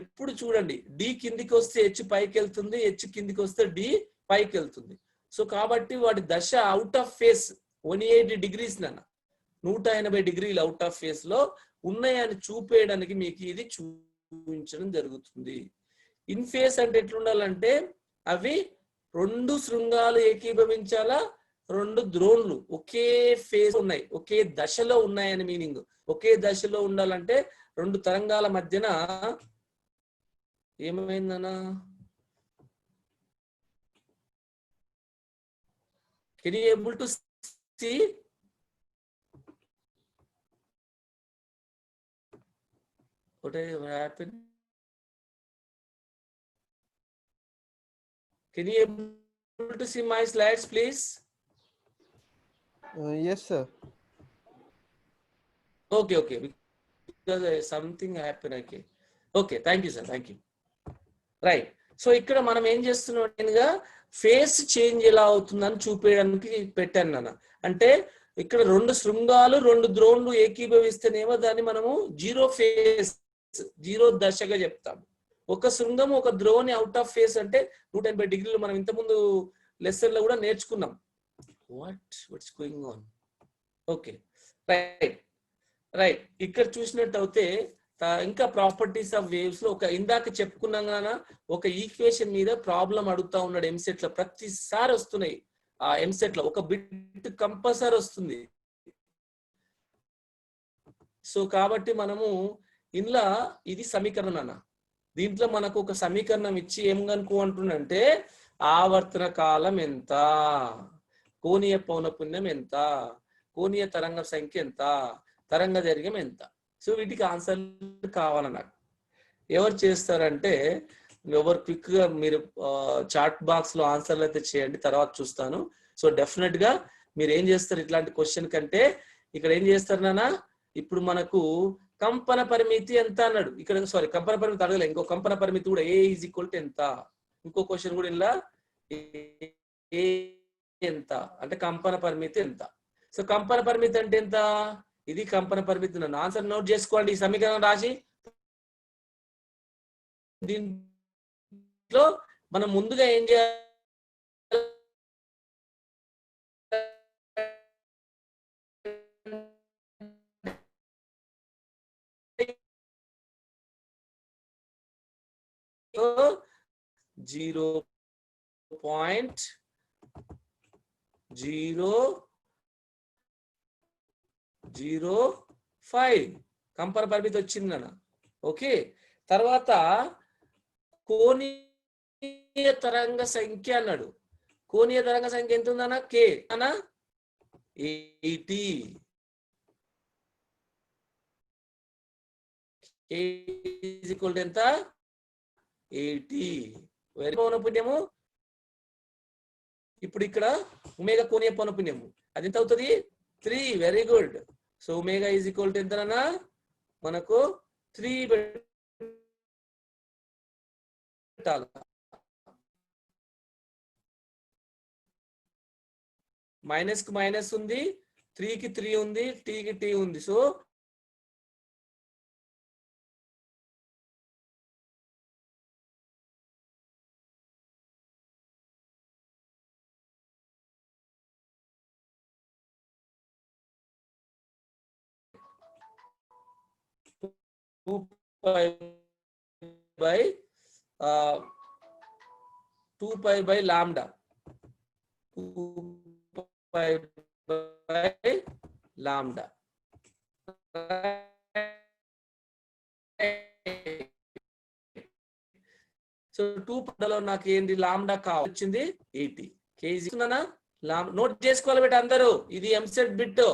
ఎప్పుడు చూడండి, డి కిందికి వస్తే హెచ్ పైకి వెళ్తుంది, హెచ్ కిందికి వస్తే డి పైకి వెళ్తుంది. సో కాబట్టి వాటి దశ అవుట్ ఆఫ్ ఫేస్ 180 degrees నాన్న, 180 degrees అవుట్ ఆఫ్ ఫేస్ లో ఉన్నాయని చూపేయడానికి మీకు ఇది చూపించడం జరుగుతుంది. ఇన్ ఫేస్ అంటే ఎట్లుండాలంటే అవి రెండు శృంగాలు ఏకీభవించాలా, రెండు ద్రోణులు ఒకే ఫేజ్ ఉన్నాయి, ఒకే దశలో ఉన్నాయని మీనింగ్. ఒకే దశలో ఉండాలంటే రెండు తరంగాల మధ్యన ఏమైందనా, can you able to see? What happened? Can you able to see my slides, please? Yes, sir. Okay. Because something happened. Okay. Thank you, sir. Thank you. Right. So ఇక్కడ మనం ఏం చేస్తున్నాం నేనుగా ఫేస్ చేంజ్ ఎలా అవుతుందని చూపించడానికి పెట్టాను నాన్న. అంటే ఇక్కడ 2 శృంగాలు 2 ద్రోణులు ఏకీభవిస్తేనేమో దాన్ని మనము జీరో దశగా చెప్తాము. ఒక శృంగం ఒక ద్రోణి అవుట్ ఆఫ్ ఫేస్ అంటే 180 డిగ్రీలు మనం ఇంతకుముందు లెసన్ లో కూడా నేర్చుకున్నాం. What's going on? Okay, right. ఇక్కడ చూసినట్టు అయితే ఇంకా ప్రాపర్టీస్ ఆఫ్ వేవ్స్ లో ఒక ఇందాక చెప్పుకున్నాం కదా, ఒక ఈక్వేషన్ మీద ప్రాబ్లం అడుగుతా ఉన్నాడు ఎంసెట్ లో. ప్రతిసారి వస్తున్నాయి ఆ ఎంసెట్ లో, ఒక బిట్ కంపల్సరీ వస్తుంది. సో కాబట్టి మనము ఇంట్లో ఇది సమీకరణం అన్న, దీంట్లో మనకు ఒక సమీకరణం ఇచ్చి ఏం కనుక్కో అంటుండంటే ఆవర్తన కాలం ఎంత, కోణీయ పౌనపున్యం ఎంత, కోణీయ తరంగ సంఖ్య ఎంత, తరంగ దైర్ఘ్యం ఎంత. సో వీటికి ఆన్సర్ కావాలి నాకు. ఎవరు చేస్తారంటే ఎవరు క్విక్ గా మీరు చాట్ బాక్స్ లో ఆన్సర్లు అయితే చేయండి, తర్వాత చూస్తాను. సో డెఫినెట్ గా మీరు ఏం చేస్తారు ఇట్లాంటి క్వశ్చన్ కంటే, ఇక్కడ ఏం చేస్తారు నాన్న, ఇప్పుడు మనకు కంపన పరిమితి ఎంత అన్నాడు ఇక్కడ. సారీ, కంపన పరిమితి అడగలే, ఇంకో కంపన పరిమితి కూడా ఏ ఈజ్ ఈక్వల్ టు ఎంత. ఇంకో క్వశ్చన్ కూడా ఇలా ఏ ఎంత అంటే కంపన పరిమితి ఎంత. సో కంపన పరిమితి అంటే ఎంత, ఇది కంపన పరిమితి. నన్ను ఆన్సర్ నోట్ చేసుకోండి, ఈ సమీకరణం రాసి. దీంట్లో మనం ముందుగా ఏం చేయాలి, 0.005 కంపన పరిమితి వచ్చిందన్న. ఓకే, తర్వాత కోణీయ తరంగ సంఖ్య అన్నాడు. కోణీయ తరంగ సంఖ్య ఎంత ఉందన్న, కే అన్న 80. ఎంత, 80. వెరీ పౌనపున్యము. ఇప్పుడు ఇక్కడ ఒమేగా కోణీయ పౌనపున్యము అది ఎంత అవుతుంది, 3. Very good. So omega is equal to ఎంతనా మనకు 3 పెట్టాలి. మైనస్ కి మైనస్ ఉంది, 3 కి 3 ఉంది, టీ కి టీ ఉంది. So by 2π by lambda. 2π by lambda. So 2 లో నాకు ఏంటి లాంబ్డా వచ్చింది 80 కేజీ. నోట్ చేసుకోవాలి బేట అందరూ, ఇది EAMCET bit.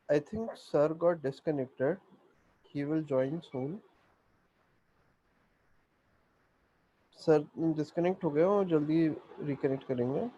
I think sir got disconnected. He will join soon. Sir disconnect हो गए और जल्दी रिकनेक्ट करेंगे.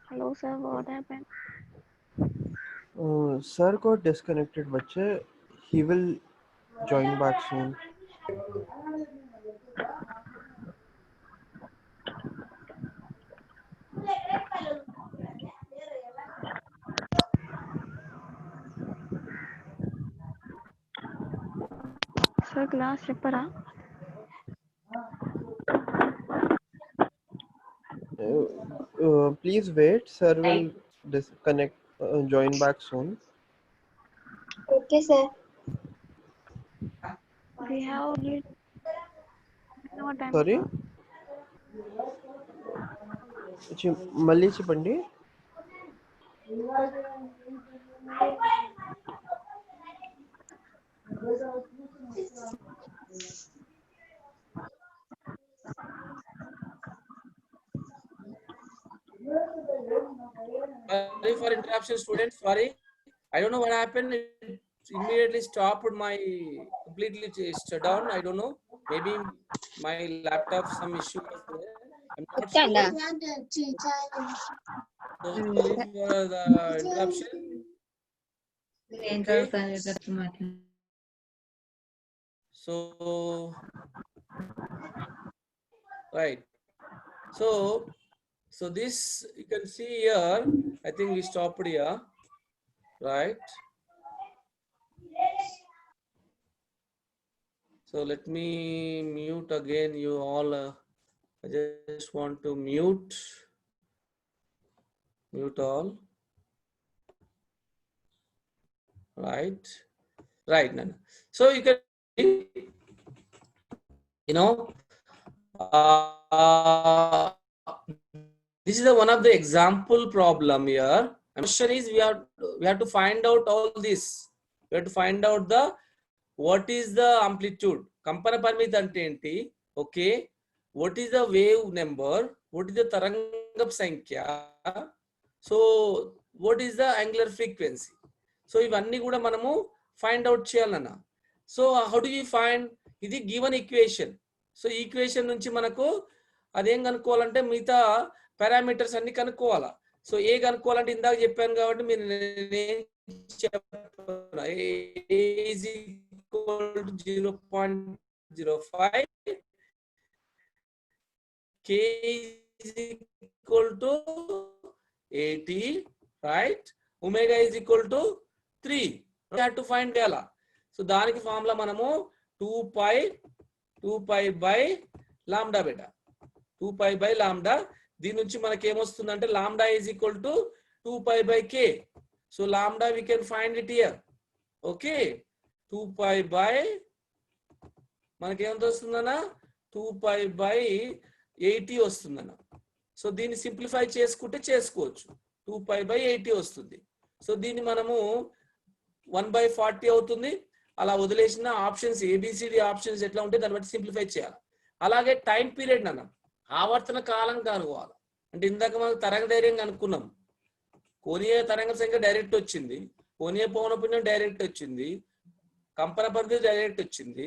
Hello, sir. What happened? Sir got disconnected बच्चे. He will join back soon. Sir class చెప్పరా? Please wait. Sir will disconnect. Join back soon. Okay, sir. We have only no time. Sorry. మళ్ళీ చెప్పండి. Sorry for interruption, students. Sorry, I don't know what happened. It immediately stopped my completely shut down. I don't know. Maybe my laptop some issue was there. I'm not sure. So sorry for the interruption. Okay. So right. So this you can see here. I think we stopped here, right? So let me mute again. You all. I just want to mute all. Right. Nana. So you can, this is one of the example problem here. The question is we have to find out all this. We have to find out what is the amplitude. Kampana paramita ante enti. Okay. What is the wave number? What is the tarangap sankhya? So what is the angular frequency? So ivanni kuda manamu find out cheyalana. So how do you find? This given equation. So equation nunchi manaku adem kanukovalante mita parameters anni kanukovala. So a kanukovalante indaga cheppanu kabatti meer a is equal to 0.05, k is equal to 80, right? Omega is equal to 3. We have to find gala. So daniki formula manamu 2 pi by lambda beta. 2 pi by lambda. Deen nunchi manaki em ostundante lambda is equal to 2 pi by k. So lambda we can find it here. Okay. 2 pi by manaki em ostundana 2 pi by 80 ostundana. So దీన్ని simplify చేసుకుంటే చేసుకోవచ్చు. 2 pi by 80 వస్తుంది. So దీన్ని మనము 1/40 అవుతుంది. అలా వదిలేసిన options ABCD options ఎట్లా ఉంటే దాన్ని బట్టి సింప్లిఫై చేయాలి. అలాగే టైం పీరియడ్ అన్న ఆవర్తన కాలం కనుగొనాలి. అంటే ఇందాక మనం తరంగదైర్ఘ్యం కనుక్కున్నాం. కోణీయ తరంగ సంఖ్య డైరెక్ట్ వచ్చింది. కోణీయ పౌనఃపున్యం డైరెక్ట్ వచ్చింది. కంపన పరిధి డైరెక్ట్ వచ్చింది.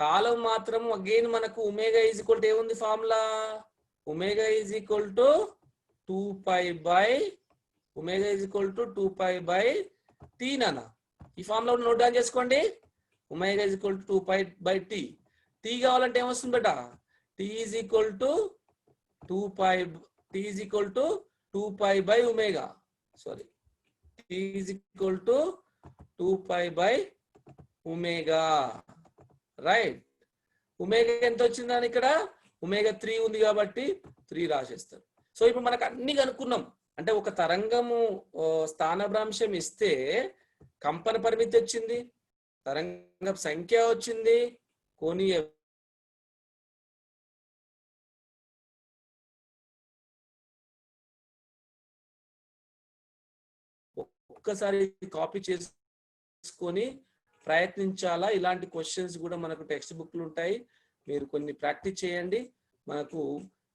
కాలం మాత్రం అగైన్ మనకు ఒమేగా ఈజ్ ఈక్వల్ టు ఏముంది formula? Omega is equal to 2 pi by t nana. ఈ ఫార్ములా నోట్ డౌన్ చేసుకోండి. Omega is equal to 2 pi by t. t కావాలంటే ఏమొస్తుంది బేట? t is equal to 2 pi by omega. Sorry. t is equal to 2 pi by omega. Right. Omega ఎంత వచ్చిందని ఇక్కడ omega 3 ఉంది కాబట్టి 3 రాసేస్తారు. సో ఇప్పుడు మనకు అన్ని కనుక్కున్నాం. అంటే ఒక తరంగము స్థానభ్రంశం ఇస్తే కంపన పరిమితి వచ్చింది, తరంగ సంఖ్య వచ్చింది, కోణీయ ఒక్కసారి కాపీ చేసుకొని ప్రయత్నించాలా. ఇలాంటి క్వశ్చన్స్ కూడా మనకు టెక్స్ట్ బుక్లు ఉంటాయి. మీరు కొన్ని ప్రాక్టీస్ చేయండి, మనకు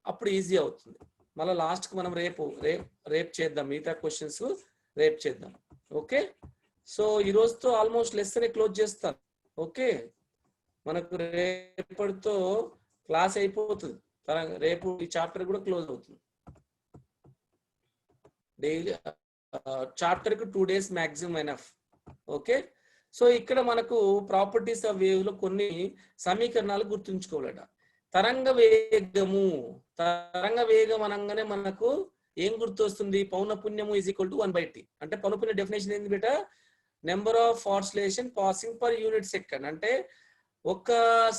అప్పుడు ఈజీ అవుతుంది. మళ్ళీ లాస్ట్కి మనం రేపు చేద్దాం. మిగతా క్వశ్చన్స్ రేపు చేద్దాం. ఓకే. సో ఈ రోజుతో ఆల్మోస్ట్ లెసన్ క్లోజ్ చేస్తాను. ఓకే. మనకు రేపటితో క్లాస్ అయిపోతుంది. రేపు ఈ చాప్టర్ కూడా క్లోజ్ అవుతుంది. డైలీ చాప్టర్ కు 2 days maximum enough. Okay, so ఇక్కడ మనకు ప్రాపర్టీస్ ఆఫ్ వేవ్ లో కొన్ని సమీకరణాలు గుర్తుంచుకోవాలట. తరంగ వేగము, తరంగ వేగం అనగానే మనకు ఏం గుర్తొస్తుంది? పౌనపున్యము ఈజ్ ఈక్వల్ టు 1/t. అంటే పౌనపున్య డెఫినేషన్ ఏంది బేట? Number of oscillation passing per unit second. అంటే ఒక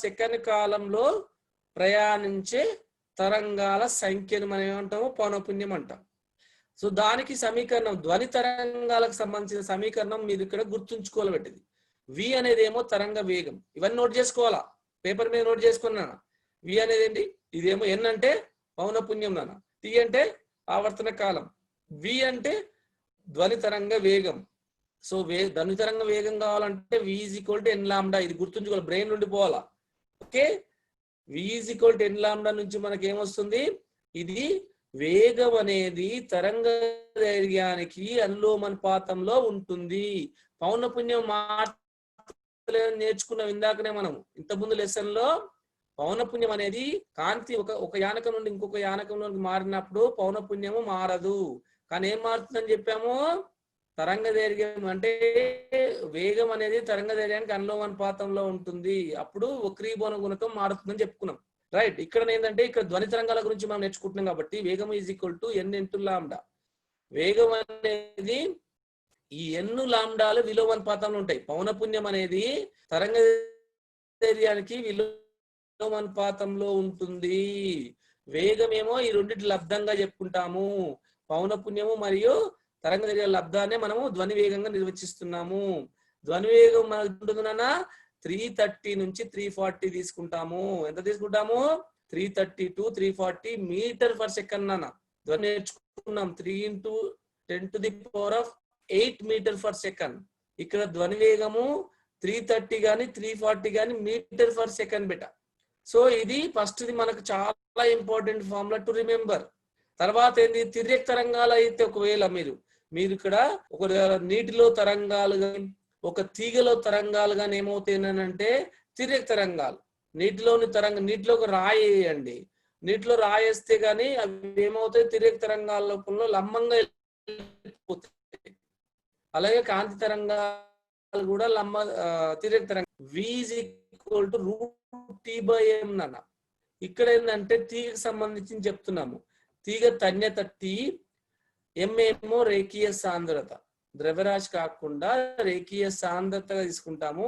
సెకండ్ కాలంలో ప్రయాణించే తరంగాల సంఖ్యను మనం ఏమంటాము? పౌనపున్యం అంటాం. సో దానికి సమీకరణం, ధ్వని తరంగాలకు సంబంధించిన సమీకరణం మీరు ఇక్కడ గుర్తుంచుకోవాలి పెట్టింది. వి అనేది ఏమో తరంగ వేగం. ఇవన్నీ నోట్ చేసుకోవాలా, పేపర్ మీద నోట్ చేసుకున్నా. వి అనేది ఏంటి? ఇదేమో ఎన్ అంటే పౌనపున్యం నాన్న, టి అంటే ఆవర్తన కాలం, వి అంటే ధ్వని తరంగ వేగం. సో ధ్వని తరంగ వేగం కావాలంటే V is equal to N lambda. ఇది గుర్తుంచుకోవాలి, బ్రెయిన్ నుండి పోవాలా. Okay, V is equal to N lambda నుంచి మనకి ఏమొస్తుంది? ఇది వేగం అనేది తరంగ దైర్ఘ్యానికి అనులోమానుపాతంలో ఉంటుంది. పౌనపున్యం నేర్చుకున్నాం ఇందాకనే మనం ఇంతకుముందు లెసన్ లో. పౌనపున్యం అనేది కాంతి ఒక యానకం నుండి ఇంకొక యానకంలోకి మారినప్పుడు పౌనపున్యము మారదు. కానీ ఏం మారుతుందని చెప్పాము? తరంగ దైర్ఘ్యం అంటే వేగం అనేది తరంగ దైర్ఘ్యానికి అనులోమానుపాతంలో ఉంటుంది. అప్పుడు వక్రీభవన గుణకం మారుతుందని చెప్పుకున్నాం. రైట్, ఇక్కడ ఏంటంటే ఇక్కడ ధ్వని తరంగాల గురించి మనం నేర్చుకుంటున్నాం కాబట్టి వేగం is equal to n into lambda. వేగం అనేది ఈ ఎన్ను లాంబ్డాలు విలోమానుపాతంలో ఉంటాయి. పౌనపున్యం అనేది తరంగ దైర్ఘ్యానికి విలోమానుపాతంలో ఉంటుంది. వేగం ఏమో ఈ రెండింటి లబ్ధంగా చెప్పుకుంటాము. పౌనపున్యము మరియు తరంగ దైర్ఘ్య లబ్ధాన్ని మనము ధ్వని వేగంగా నిర్వచిస్తున్నాము. ధ్వని వేగం మనకు ఉంటుందన్న 330 నుంచి 340 తీసుకుంటాము. ఎంత తీసుకుంటాము? 330 to 340 మీటర్ పర్ సెకండ్ నాన్న. ధ్వని నేర్చుకున్నాం 3 into 10⁸ మీటర్ పర్ సెకండ్. ఇక్కడ ధ్వని వేగము 330 గాని 340 గాని మీటర్ పర్ సెకండ్ బెట. సో ఇది ఫస్ట్ ది మనకు చాలా ఇంపార్టెంట్ ఫార్ములా టు రిమెంబర్. తర్వాత ఏంది? తిర్యక్ తరంగాలు అయితే ఒకవేళ మీరు ఇక్కడ ఒక నీటిలో తరంగాలు కానీ ఒక తీగలో తరంగాలు కానీ ఏమవుతాయనంటే తిర్యక్ తరంగాలు. నీటిలో ఒక రాయి వేయండి, నీటిలో రాయేస్తే గానీ అవి ఏమవుతాయి? తిర్యక్ తరంగాల రూపంలో లంబంగా వెళ్ళిపోతాయి. అలాగే కాంతి తరంగాలు కూడా తిర్యక్ తరంగం. V is equal to √T/m నాన్న. ఇక్కడ ఏంటంటే తీగకు సంబంధించి చెప్తున్నాము. తీగ తన్యత T, m ఏమో రేఖీయ సాంద్రత. ద్రవ్యరాశి కాకుండా రేఖీయ సాంద్రతగా తీసుకుంటాము.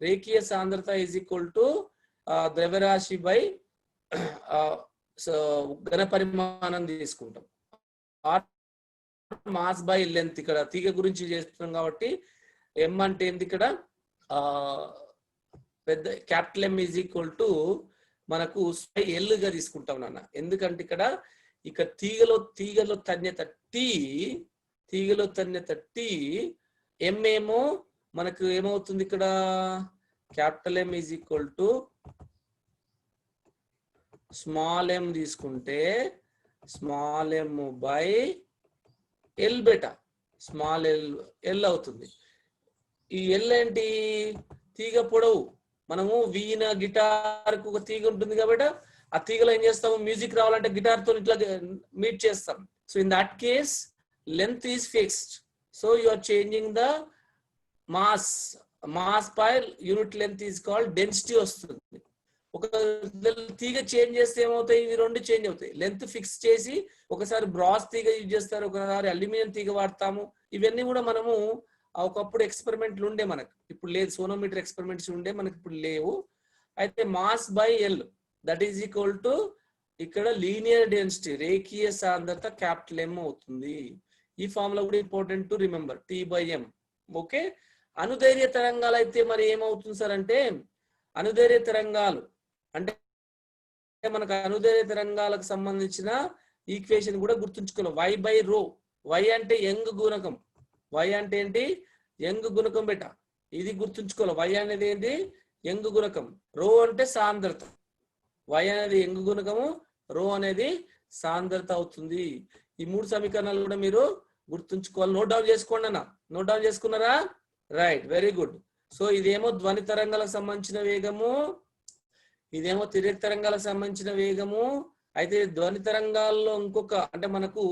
రేఖీయ సాంద్రత ఈజ్ ఈక్వల్ టు ద్రవ్యరాశి బై ఘన పరిమాణం తీసుకుంటాం. Mass by length. ఇక్కడ తీగ గురించి చేస్తున్నాం కాబట్టి ఎం అంటే ఏంది? ఇక్కడ పెద్ద capital M is equal to మనకు ఎల్ గా తీసుకుంటాం నాన్న. ఎందుకంటే ఇక్కడ తీగలో తన్యత T, M ఏమో మనకు ఏమవుతుంది? ఇక్కడ capital M is equal to small m తీసుకుంటే small m by L beta. Small L అవుతుంది. ఈ L ఏంటి? తీగ పొడవు. మనము వీణ గిటార్ కు ఒక తీగ ఉంటుంది కాబట్టి ఆ తీగలో ఏం చేస్తాము? మ్యూజిక్ రావాలంటే గిటార్ తో ఇట్లా మీట్ చేస్తాం. So in that case length is fixed. So you are changing the mass by unit length is called density వస్తుంది. ఒక తీగ చేంజ్ చేస్తే ఏమవుతాయి? ఇవి రెండు చేంజ్ అవుతాయి. లెంత్ ఫిక్స్ చేసి ఒకసారి బ్రాస్ తీగ యూజ్ చేస్తారు, ఒకసారి అల్యూమినియం తీగ వాడతాము. ఇవన్నీ కూడా మనము ఒకప్పుడు ఎక్స్పెరిమెంట్లు ఉండే, మనకు ఇప్పుడు లేదు. సోనోమీటర్ ఎక్స్పెరిమెంట్స్ ఉండే, మనకి ఇప్పుడు లేవు. అయితే mass by L that is equal to ఇక్కడ లీనియర్ డెన్సిటీ రేఖీయ సాంద్రత క్యాపిటల్ M అవుతుంది. ఈ ఫార్ములా కూడా important to remember, T/m. Okay, అనుదైర్య తరంగాలు అయితే మరి ఏమవుతుంది సార్ అంటే, అనుదైర్య తరంగాలు అంటే మనకు అనుదైర్య తరంగాలకు సంబంధించిన ఈక్వేషన్ కూడా గుర్తుంచుకోవాలి. y/ρ. y అంటే యంగ్ గుణకం. y అంటే ఏంటి? యంగ్ గుణకం బెట. ఇది గుర్తుంచుకోవాలి. y అనేది ఏంటి? యంగ్ గుణకం. ρ అంటే సాంద్రత. y అనేది యంగ్ గుణకము, ρ అనేది సాంద్రత అవుతుంది. ఈ మూడు సమీకరణాలు కూడా మీరు గుర్తుంచుకోవాలి. నోట్ డౌన్ చేసుకోండి అన్న. నోట్ డౌన్ చేసుకున్నారా? Right, very good. సో ఇదేమో ధ్వని తరంగాలకు సంబంధించిన వేగము, ఇదేమో తిర్యక్ తరంగాలకు సంబంధించిన వేగము. అయితే ధ్వని తరంగాల్లో ఇంకొక అంటే మనకు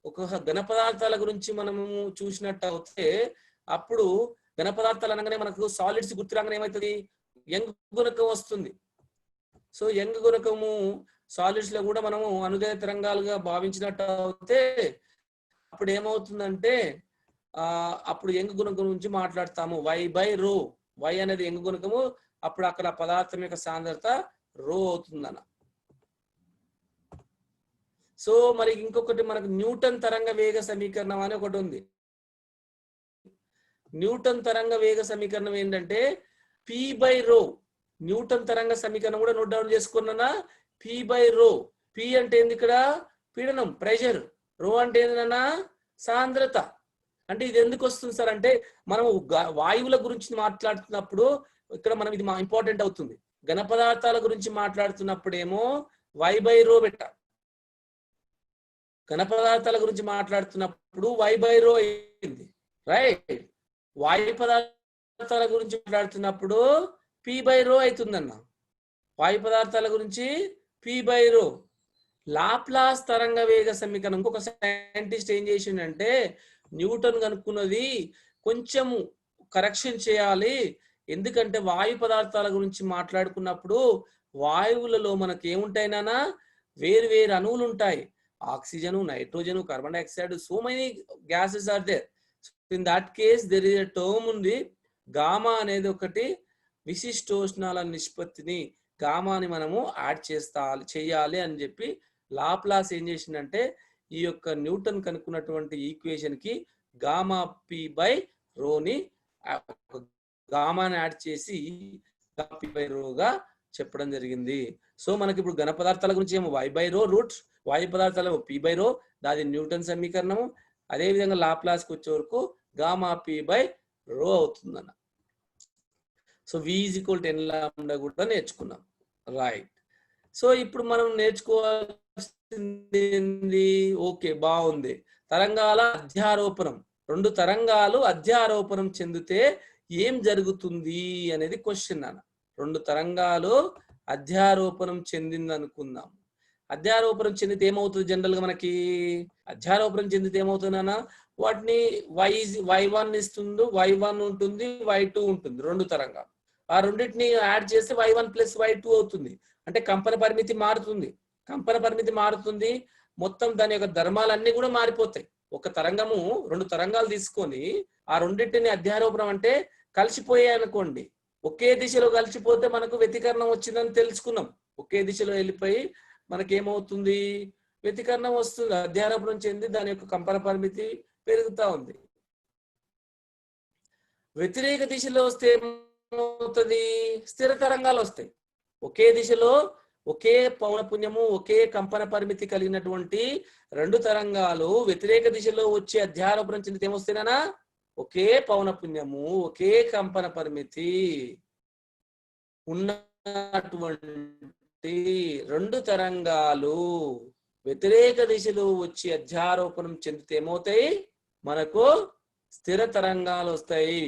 ఒక ఘన పదార్థాల గురించి మనము చూసినట్టు అయితే అప్పుడు ఘన పదార్థాలు అనగానే మనకు సాలిడ్స్ గుర్తు రాగానే ఏమవుతుంది, యంగ్ గుణకం వస్తుంది. సో యంగ్ గుణకము సాలిడ్స్ లో కూడా మనము అనుదయ తరంగాలుగా భావించినట్టు అయితే అప్పుడు ఏమవుతుందంటే అప్పుడు యంగ్ గుణకం గురించి మాట్లాడతాము. y/ρ, y అనేది యంగ్ గుణకము, అప్పుడు అక్కడ పదార్థం యొక్క సాంద్రత ρ అవుతుందన్న. సో మరి ఇంకొకటి మనకు న్యూటన్ తరంగ వేగ సమీకరణం అని ఒకటి ఉంది. న్యూటన్ తరంగ వేగ సమీకరణం ఏంటంటే p/ρ. న్యూటన్ తరంగ సమీకరణం కూడా నోట్ డౌన్ చేసుకున్నా. p/ρ. p అంటే ఏంది ఇక్కడ పీడనం, ప్రెషర్. ρ అంటే ఏంటన్నా సాంద్రత. అంటే ఇది ఎందుకు వస్తుంది సార్ అంటే మనం వాయువుల గురించి మాట్లాడుతున్నప్పుడు ఇక్కడ మనం ఇది ఇంపార్టెంట్ అవుతుంది. ఘన పదార్థాల గురించి మాట్లాడుతున్నప్పుడేమో y/ρ పెట్టాలి. ఘన పదార్థాల గురించి మాట్లాడుతున్నప్పుడు y/ρ అయింది, రైట్. వాయు పదార్థాల గురించి మాట్లాడుతున్నప్పుడు p/ρ అవుతుందన్న. వాయు పదార్థాల గురించి p/ρ. లాప్లాస్ తరంగ వేగ సమీకరణం ఇంకొక సైంటిస్ట్ ఏం చేసిండంటే న్యూటన్ కనుక్కున్నది కొంచెం కరెక్షన్ చేయాలి. ఎందుకంటే వాయు పదార్థాల గురించి మాట్లాడుకున్నప్పుడు వాయువులలో మనకి ఏముంటాయినా వేరు వేరు అణువులు ఉంటాయి. Oxygen, nitrogen, carbon dioxide, so many gases are there. In that case there is a term ఉంది, గామా అనేది ఒకటి. విశిష్టోష్ణాల నిష్పత్తిని గామాని మనము యాడ్ చేయాలి అని చెప్పి లాప్లాస్ ఏం చేసిందంటే ఈ యొక్క న్యూటన్ కనుక్కున్నటువంటి ఈక్వేషన్ కి గామా p/ρ ని గామాని యాడ్ చేసి p/ρ గా చెప్పడం జరిగింది. సో మనకి ఇప్పుడు ఘన పదార్థాల గురించి ఏమో y/ρ రూట్, వాయు పదార్థాలు p/ρ, దాది న్యూటన్ సమీకరణము. అదే విధంగా లాప్లాస్కి వచ్చే వరకు గామా p/ρ అవుతుందన్న. సో v = 10 లాంబ్డా కూడా నేర్చుకున్నాం, రైట్. సో ఇప్పుడు మనం నేర్చుకోవాల్సింది ఓకే బాగుంది, తరంగాల అధ్యారోపణం. రెండు తరంగాలు అధ్యారోపణం చెందితే ఏం జరుగుతుంది అనేది క్వశ్చన్ అన్న. రెండు తరంగాలు అధ్యారోపణం చెందింది అనుకుందాం. అధ్యారోపణం చెందితే ఏమవుతుంది, జనరల్ గా మనకి అధ్యారోపణం చెందితే ఏమవుతుందన్నా వాటిని y1 ఇస్తుంది, y1 ఉంటుంది, y2 ఉంటుంది. రెండు తరంగాలు ఆ రెండింటిని యాడ్ చేస్తే y1 + y2 అవుతుంది. అంటే కంపన పరిమితి మారుతుంది. కంపన పరిమితి మారుతుంది, మొత్తం దాని యొక్క ధర్మాలన్నీ కూడా మారిపోతాయి. ఒక తరంగము రెండు తరంగాలు తీసుకొని ఆ రెండింటిని అధ్యారోపణం అంటే కలిసిపోయాయి అనుకోండి. ఒకే దిశలో కలిసిపోతే మనకు వ్యతికరణం వచ్చిందని తెలుసుకున్నాం. ఒకే దిశలో వెళ్ళిపోయి మనకేమవుతుంది, వ్యతికరణం వస్తుంది. అధ్యారోపణం చెంది దాని యొక్క కంపన పరిమితి పెరుగుతా ఉంది. వ్యతిరేక దిశలో వస్తే ఏమవుతుంది, స్థిర తరంగాలు వస్తాయి. ఒకే దిశలో ఒకే పౌనపున్యము ఒకే కంపన పరిమితి కలిగినటువంటి రెండు తరంగాలు వ్యతిరేక దిశలో వచ్చే అధ్యారోపణం చెందితే ఏమొస్తాయినా ఒకే పౌనపున్యము ఒకే కంపన పరిమితి ఉన్నటువంటి రెండు తరంగాలు వ్యతిరేక దిశలో వచ్చి అధ్యారోపణం చెందితే ఏమవుతాయి, మనకు స్థిర తరంగాలు వస్తాయి.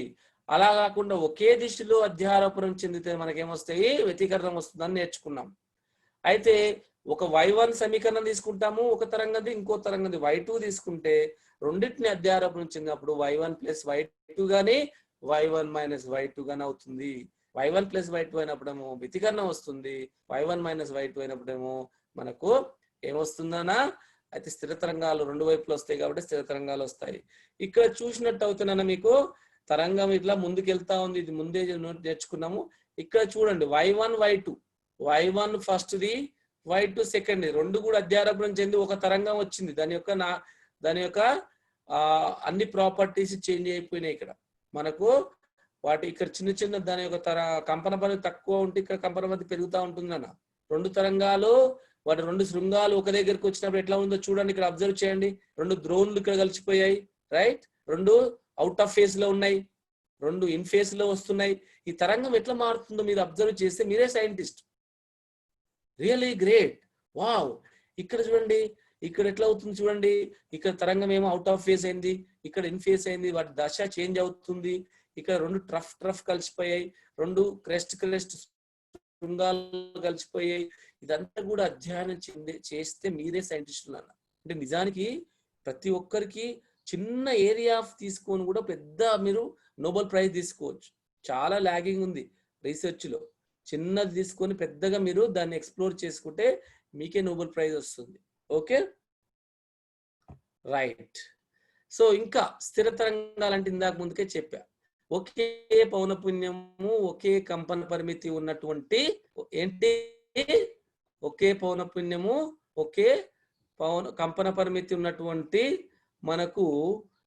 అలా కాకుండా ఒకే దిశలో అధ్యారోపణం చెందితే మనకేమొస్తాయి, వ్యతికరణం వస్తుందని నేర్చుకున్నాం. అయితే ఒక y1 సమీకరణం తీసుకుంటాము, ఒక తరంగంది, ఇంకో తరంగంది y2 తీసుకుంటే రెండింటిని అధ్యారోపణం చెందినప్పుడు y1 + y2 గానీ y1 - y2 గానీ అవుతుంది. y1 + y2 అయినప్పుడేమో వ్యతికరణం వస్తుంది, y1 - y2 అయినప్పుడేమో మనకు ఏమొస్తుందనా అయితే స్థిర తరంగాలు రెండు వైపులు వస్తాయి కాబట్టి స్థిర తరంగాలు వస్తాయి. ఇక్కడ చూసినట్టు అవుతున్నా మీకు తరంగం ఇట్లా ముందుకెళ్తా ఉంది, ఇది ముందే నేర్చుకున్నాము. ఇక్కడ చూడండి y1 y2, y1 ఫస్ట్ది y2 సెకండ్ది, రెండు కూడా అధ్యారోపణం చెంది ఒక తరంగం వచ్చింది. దాని యొక్క అన్ని ప్రాపర్టీస్ చేంజ్ అయిపోయినాయి. ఇక్కడ మనకు వాటి ఇక్కడ చిన్న చిన్న దాని యొక్క కంపన పరిధి తక్కువ ఉంటే ఇక్కడ కంపన పరిధి పెరుగుతూ ఉంటుందన్న. రెండు తరంగాలు వాటి రెండు శృంగాలు ఒక దగ్గరికి వచ్చినప్పుడు ఎట్లా ఉందో చూడండి, ఇక్కడ అబ్జర్వ్ చేయండి. రెండు ద్రోణులు ఇక్కడ కలిసిపోయాయి, రైట్. రెండు అవుట్ ఆఫ్ ఫేజ్ లో ఉన్నాయి, రెండు ఇన్ ఫేజ్ లో వస్తున్నాయి. ఈ తరంగం ఎట్లా మారుతుందో మీరు అబ్జర్వ్ చేస్తే మీరే సైంటిస్ట్, రియల్లీ గ్రేట్, వావ్. ఇక్కడ చూడండి, ఇక్కడ ఎట్లా అవుతుంది చూడండి. ఇక్కడ తరంగం ఏమో అవుట్ ఆఫ్ ఫేజ్ అయింది, ఇక్కడ ఇన్ ఫేజ్ అయింది, వాటి దశ చేంజ్ అవుతుంది. ఇక్కడ రెండు ట్రఫ్ కలిసిపోయాయి, రెండు క్రెస్ట్ శృంగాలు కలిసిపోయాయి. ఇదంతా కూడా అధ్యయనం చేస్తే మీరే సైంటిస్టులు అన్న. అంటే నిజానికి ప్రతి ఒక్కరికి చిన్న ఏరియా తీసుకొని కూడా పెద్ద మీరు నోబెల్ ప్రైజ్ తీసుకోవచ్చు. చాలా లాగింగ్ ఉంది రీసెర్చ్లో. చిన్నది తీసుకొని పెద్దగా మీరు దాన్ని ఎక్స్ప్లోర్ చేసుకుంటే మీకే నోబెల్ ప్రైజ్ వస్తుంది. Okay, right. సో ఇంకా స్థిర తరంగాలంటే ఇందాక ముందుకే చెప్పా, ఒకే పౌనపున్యము ఒకే కంపన పరిమితి ఉన్నటువంటి ఏంటి, ఒకే పౌనపున్యము ఒకే కంపన పరిమితి ఉన్నటువంటి మనకు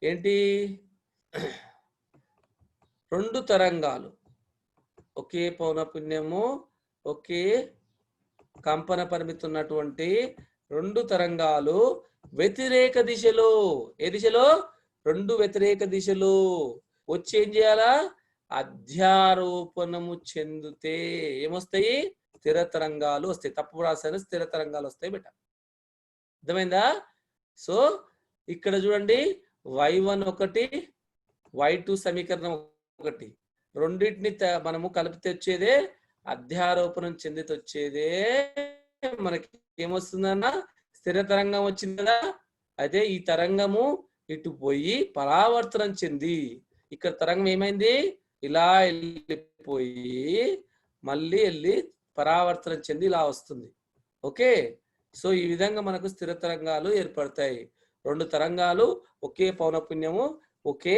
ఏంటి రెండు తరంగాలు, ఒకే పౌనపున్యము ఒకే కంపన పరిమితి ఉన్నటువంటి రెండు తరంగాలు వ్యతిరేక దిశలో, ఏ దిశలో, రెండు వ్యతిరేక దిశలో వచ్చి ఏం చేయాలా, అధ్యారోపణము చెందితే ఏమొస్తాయి, స్థిర తరంగాలు వస్తాయి. తప్పు రాశాను, స్థిర తరంగాలు వస్తాయి బెట. అర్థమైందా? సో ఇక్కడ చూడండి, y1 ఒకటి y2 సమీకరణం ఒకటి, రెండింటిని మనము కలిపితే వచ్చేదే అధ్యారోపణం చెందితే వచ్చేదే మనకి ఏమొస్తుందన్న స్థిర తరంగం వచ్చింది కదా. అయితే ఈ తరంగము ఇటు పోయి పరావర్తనం చెంది ఇక్కడ తరంగం ఏమైంది, ఇలా వెళ్ళిపోయి మళ్ళీ వెళ్ళి పరావర్తనం చెంది ఇలా వస్తుంది. ఓకే, సో ఈ విధంగా మనకు స్థిర తరంగాలు ఏర్పడతాయి. రెండు తరంగాలు ఒకే పౌనపున్యము ఒకే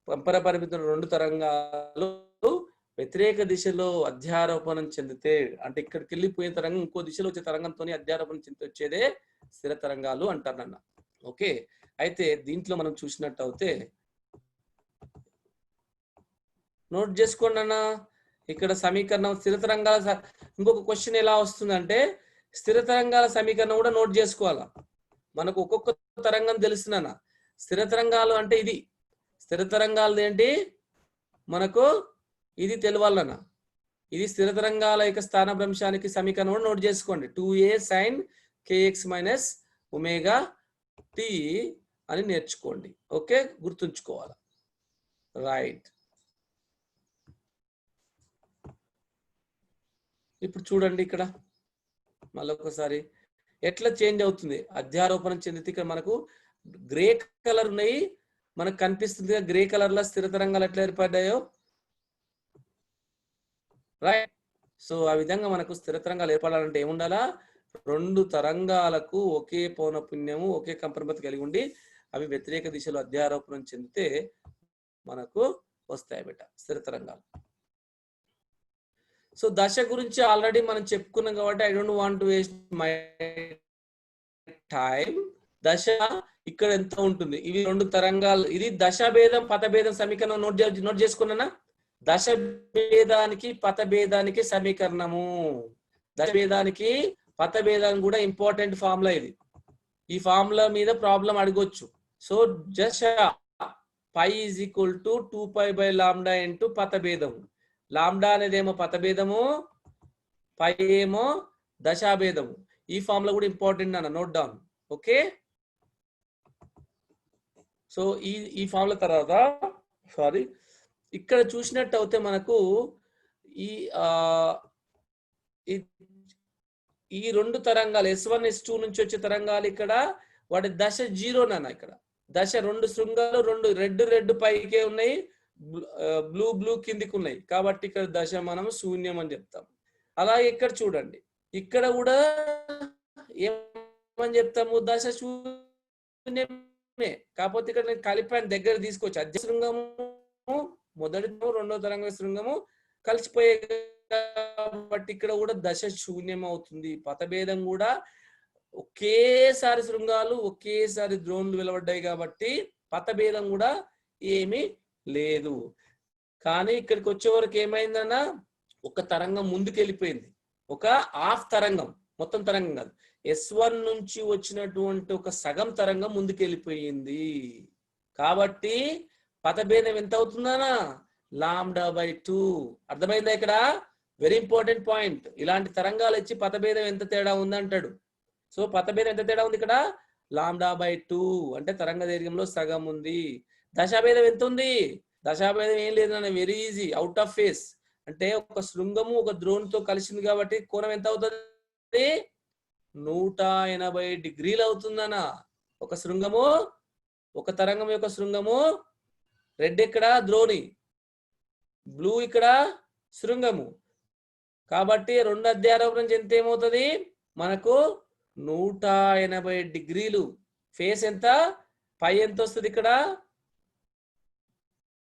కంపన పరిమితి రెండు తరంగాలు వ్యతిరేక దిశలో అధ్యారోపణం చెందితే, అంటే ఇక్కడికి వెళ్ళిపోయిన తరంగం ఇంకో దిశలో వచ్చే తరంగంతో అధ్యారోపణం చెంది వచ్చేదే స్థిర తరంగాలు అంటారన్న. ఓకే, అయితే దీంట్లో మనం చూసినట్టు అయితే నోట్ చేసుకోండి అన్న. ఇక్కడ సమీకరణం స్థిర తరంగాల ఇంకొక క్వశ్చన్ ఎలా వస్తుందంటే, స్థిర తరంగాల సమీకరణం కూడా నోట్ చేసుకోవాలా. మనకు ఒక్కొక్క తరంగం తెలుసునన్న. స్థిర తరంగాలు అంటే ఇది, స్థిర తరంగాలు ఏంటి మనకు ఇది తెలియాలన్న. ఇది స్థిర తరంగాల యొక్క స్థానభ్రంశానికి సమీకరణం కూడా నోట్ చేసుకోండి. 2a sin kx minus omega t అని నేర్చుకోండి. ఓకే, గుర్తుంచుకోవాలి. రైట్, ఇప్పుడు చూడండి ఇక్కడ మళ్ళొకసారి ఎట్లా చేంజ్ అవుతుంది అధ్యారోపణం చెందితే. ఇక్కడ మనకు గ్రే కలర్ ఉన్నాయి, మనకు కనిపిస్తుంది గ్రే కలర్ లో స్థిర తరంగాలు ఎట్లా ఏర్పడ్డాయో. రైట్, సో ఆ విధంగా మనకు స్థిర తరంగాలు ఏర్పడాలంటే ఏముండాలా, రెండు తరంగాలకు ఒకే పౌనపున్యము ఒకే కంపనపరిమితి కలిగి ఉండి అవి వ్యతిరేక దిశలో అధ్యారోపణం చెందితే మనకు వస్తాయి బెట స్థిర తరంగాలు. సో దశ గురించి ఆల్రెడీ మనం చెప్పుకున్నాం కాబట్టి I don't want to waste my time. దశ ఇక్కడ ఎంత ఉంటుంది, ఇవి రెండు తరంగాలు, ఇది దశభేదం పథభేదం సమీకరణం నోట్ చేసుకున్నానా. దశ భేదానికి పథభేదానికి సమీకరణము, దశభేదానికి పథభేదానికి కూడా ఇంపార్టెంట్ ఫార్ములా ఇది. ఈ ఫార్ములా మీద ప్రాబ్లం అడగొచ్చు. సో దశ pi is equal to 2π/λ into పథభేదము. లాంబ్డా అనేది ఏమో పథభేదము, పై ఏమో దశాభేదము. ఈ ఫార్ములా కూడా ఇంపార్టెంట్ అన్న, నోట్ డౌన్. ఓకే, సో ఈ ఫార్ములా తర్వాత సారీ ఇక్కడ చూసినట్టు అయితే మనకు ఈ రెండు తరంగాలు S1 S2 నుంచి వచ్చే తరంగాలు ఇక్కడ వాటి దశ 0 నాన్న. ఇక్కడ దశ రెండు శృంగాలు, రెండు రెడ్ పైకే ఉన్నాయి, బ్లూ కిందికి ఉన్నాయి, కాబట్టి ఇక్కడ దశ మనం శూన్యం అని చెప్తాం. అలాగే ఇక్కడ చూడండి, ఇక్కడ కూడా ఏమని చెప్తాము, దశ శూన్యమే. కాకపోతే ఇక్కడ నేను కలిపాను, దగ్గర తీసుకొచ్చి అధ్య శృంగము మొదటి రెండో తరంగ శృంగము కలిసిపోయే కాబట్టి ఇక్కడ కూడా దశ శూన్యం అవుతుంది. పథభేదం కూడా ఒకేసారి శృంగాలు ఒకేసారి ద్రోణులు వెలువడ్డాయి కాబట్టి పథభేదం కూడా ఏమీ లేదు. కానీ ఇక్కడికి వచ్చే వరకు ఏమైందన్నా, ఒక తరంగం ముందుకు వెళ్ళిపోయింది, ఒక హాఫ్ తరంగం, మొత్తం తరంగం కాదు. S1 నుంచి వచ్చినటువంటి ఒక సగం తరంగం ముందుకు వెళ్ళిపోయింది. కాబట్టి పథభేదం ఎంత అవుతుందనా, λ/2. అర్థమైందా? ఇక్కడ వెరీ ఇంపార్టెంట్ పాయింట్. ఇలాంటి తరంగాలు ఇచ్చి పథభేదం ఎంత తేడా ఉందంటాడు. సో పథభేదం ఎంత తేడా ఉంది ఇక్కడ, λ/2 అంటే తరంగ దీర్ఘంలో సగం ఉంది. దశాభేదం ఎంత ఉంది, దశాభేదం ఏం లేదన్న, very easy, out of face. అంటే ఒక శృంగము ఒక ద్రోణితో కలిసింది కాబట్టి కోణం ఎంత అవుతుంది, 180 డిగ్రీలు అవుతుందన్న. ఒక శృంగము ఒక తరంగం యొక్క శృంగము రెడ్ ఇక్కడ ద్రోణి, బ్లూ ఇక్కడ శృంగము. కాబట్టి రెండు అధ్యారోపణం చెందితే ఏమవుతుంది మనకు 180 డిగ్రీలు. ఫేస్ ఎంత పై ఎంత వస్తుంది, ఇక్కడ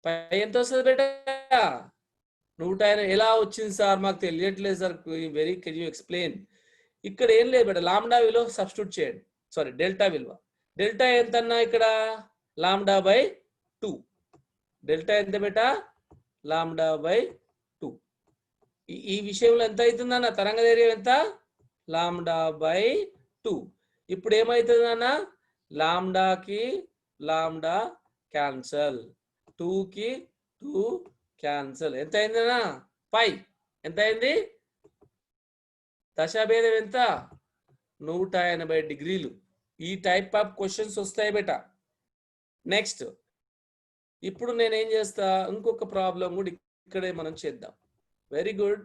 పై ఎంత వస్తుంది బేటా 180. ఎలా వచ్చింది సార్ మాకు తెలియట్లేదు sir, very can you explain. ఇక్కడ ఏం లేదు బేటా, లాంబ్డా విలువ సబ్స్టిట్యూట్ చేయండి, సారీ డెల్టా విలువ. డెల్టా ఎంత అన్నా ఇక్కడ λ/2. డెల్టా ఎంత బేటా λ/2. ఈ విషయంలో ఎంత అవుతుందన్న తరంగ ధైర్యం ఎంత λ/2. ఇప్పుడు ఏమవుతుంది అన్న లాంబ్డాకి లాంబ్డా క్యాన్సల్, 2కి 2 క్యాన్సల్. ఎంత అయిందన్నా పై ఎంత అయింది, దశాభేదం ఎంత 180 డిగ్రీలు. ఈ టైప్ ఆఫ్ క్వశ్చన్స్ వస్తాయి బేటా. నెక్స్ట్ ఇప్పుడు నేనేం చేస్తా, ఇంకొక ప్రాబ్లం కూడా ఇక్కడే మనం చేద్దాం. వెరీ గుడ్,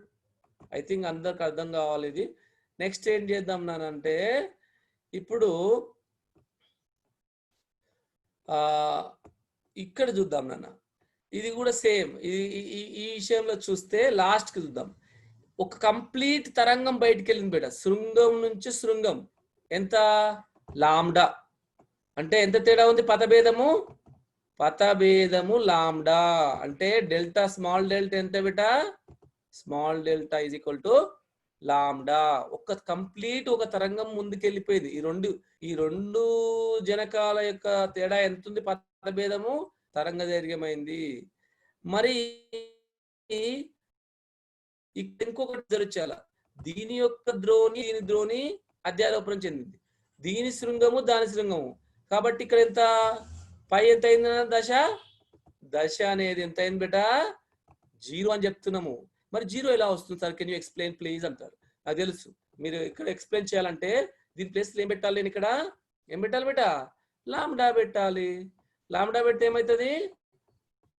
ఐ థింక్ అందరికి అర్థం కావాలి ఇది. నెక్స్ట్ ఏం చేద్దాం నానంటే ఇప్పుడు ఇక్కడ చూద్దాం నాన్న, ఇది కూడా సేమ్. ఈ విషయంలో చూస్తే లాస్ట్కి చూద్దాం. ఒక కంప్లీట్ తరంగం బయటికి వెళ్ళింది బేట, శృంగం నుంచి శృంగం ఎంత లాంబ్డా. అంటే ఎంత తేడా ఉంది, పతభేదము లాంబ్డా. అంటే డెల్టా స్మాల్ డెల్టా ఎంత బేట, small delta is equal to lambda. ఒక కంప్లీట్ ఒక తరంగం ముందుకెళ్ళిపోయింది. ఈ రెండు జనకాల యొక్క తేడా ఎంత ఉంది, పతభేదము తరంగ దైర్ఘ్యమైంది. మరి ఇంకొకటి జరగాల, దీని యొక్క ద్రోణి దీని ద్రోణి అధ్యారోపణం చెందింది, దీని శృంగము దాని శృంగము. కాబట్టి ఇక్కడ ఎంత పై ఎంత అయింది దశ అనేది ఎంత అయింది బేటా 0 అని చెప్తున్నాము. మరి 0 ఎలా వస్తుంది sir, can you explain please అంటారు. నాకు తెలుసు మీరు ఇక్కడ ఎక్స్ప్లెయిన్ చేయాలంటే దీని ప్లేస్లో ఏం పెట్టాలి, నేను ఇక్కడ ఏం పెట్టాలి బేటా లాంబ్డా పెట్టాలి. లాంబ్డా పెడితే ఏమవుతుంది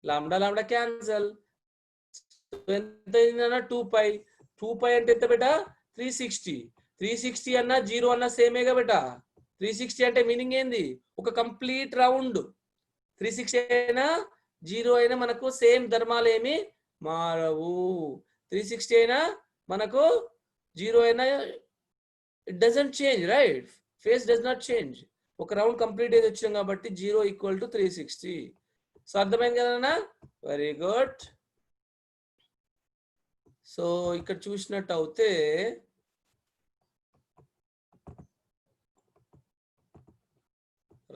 లాంబ్డా క్యాన్సల్. ఎంత అయిందన్నా 2π అంటే ఎంత బేటా 360 అన్నా 0 అన్నా సేమేగా బేటా. 360 అంటే మీనింగ్ ఏంది, ఒక కంప్లీట్ రౌండ్. 360 అయినా 0 అయినా మనకు సేమ్ ధర్మాలు ఏమి మారవు. 360 అయినా మనకు 0 అయినా it doesn't change, right? Face does not change. ఒక రౌండ్ కంప్లీట్ అయితే వచ్చాం కాబట్టి 0 = 360. సో అర్థమైంది కదన్నా, వెరీ గుడ్. సో ఇక్కడ చూసినట్టు అయితే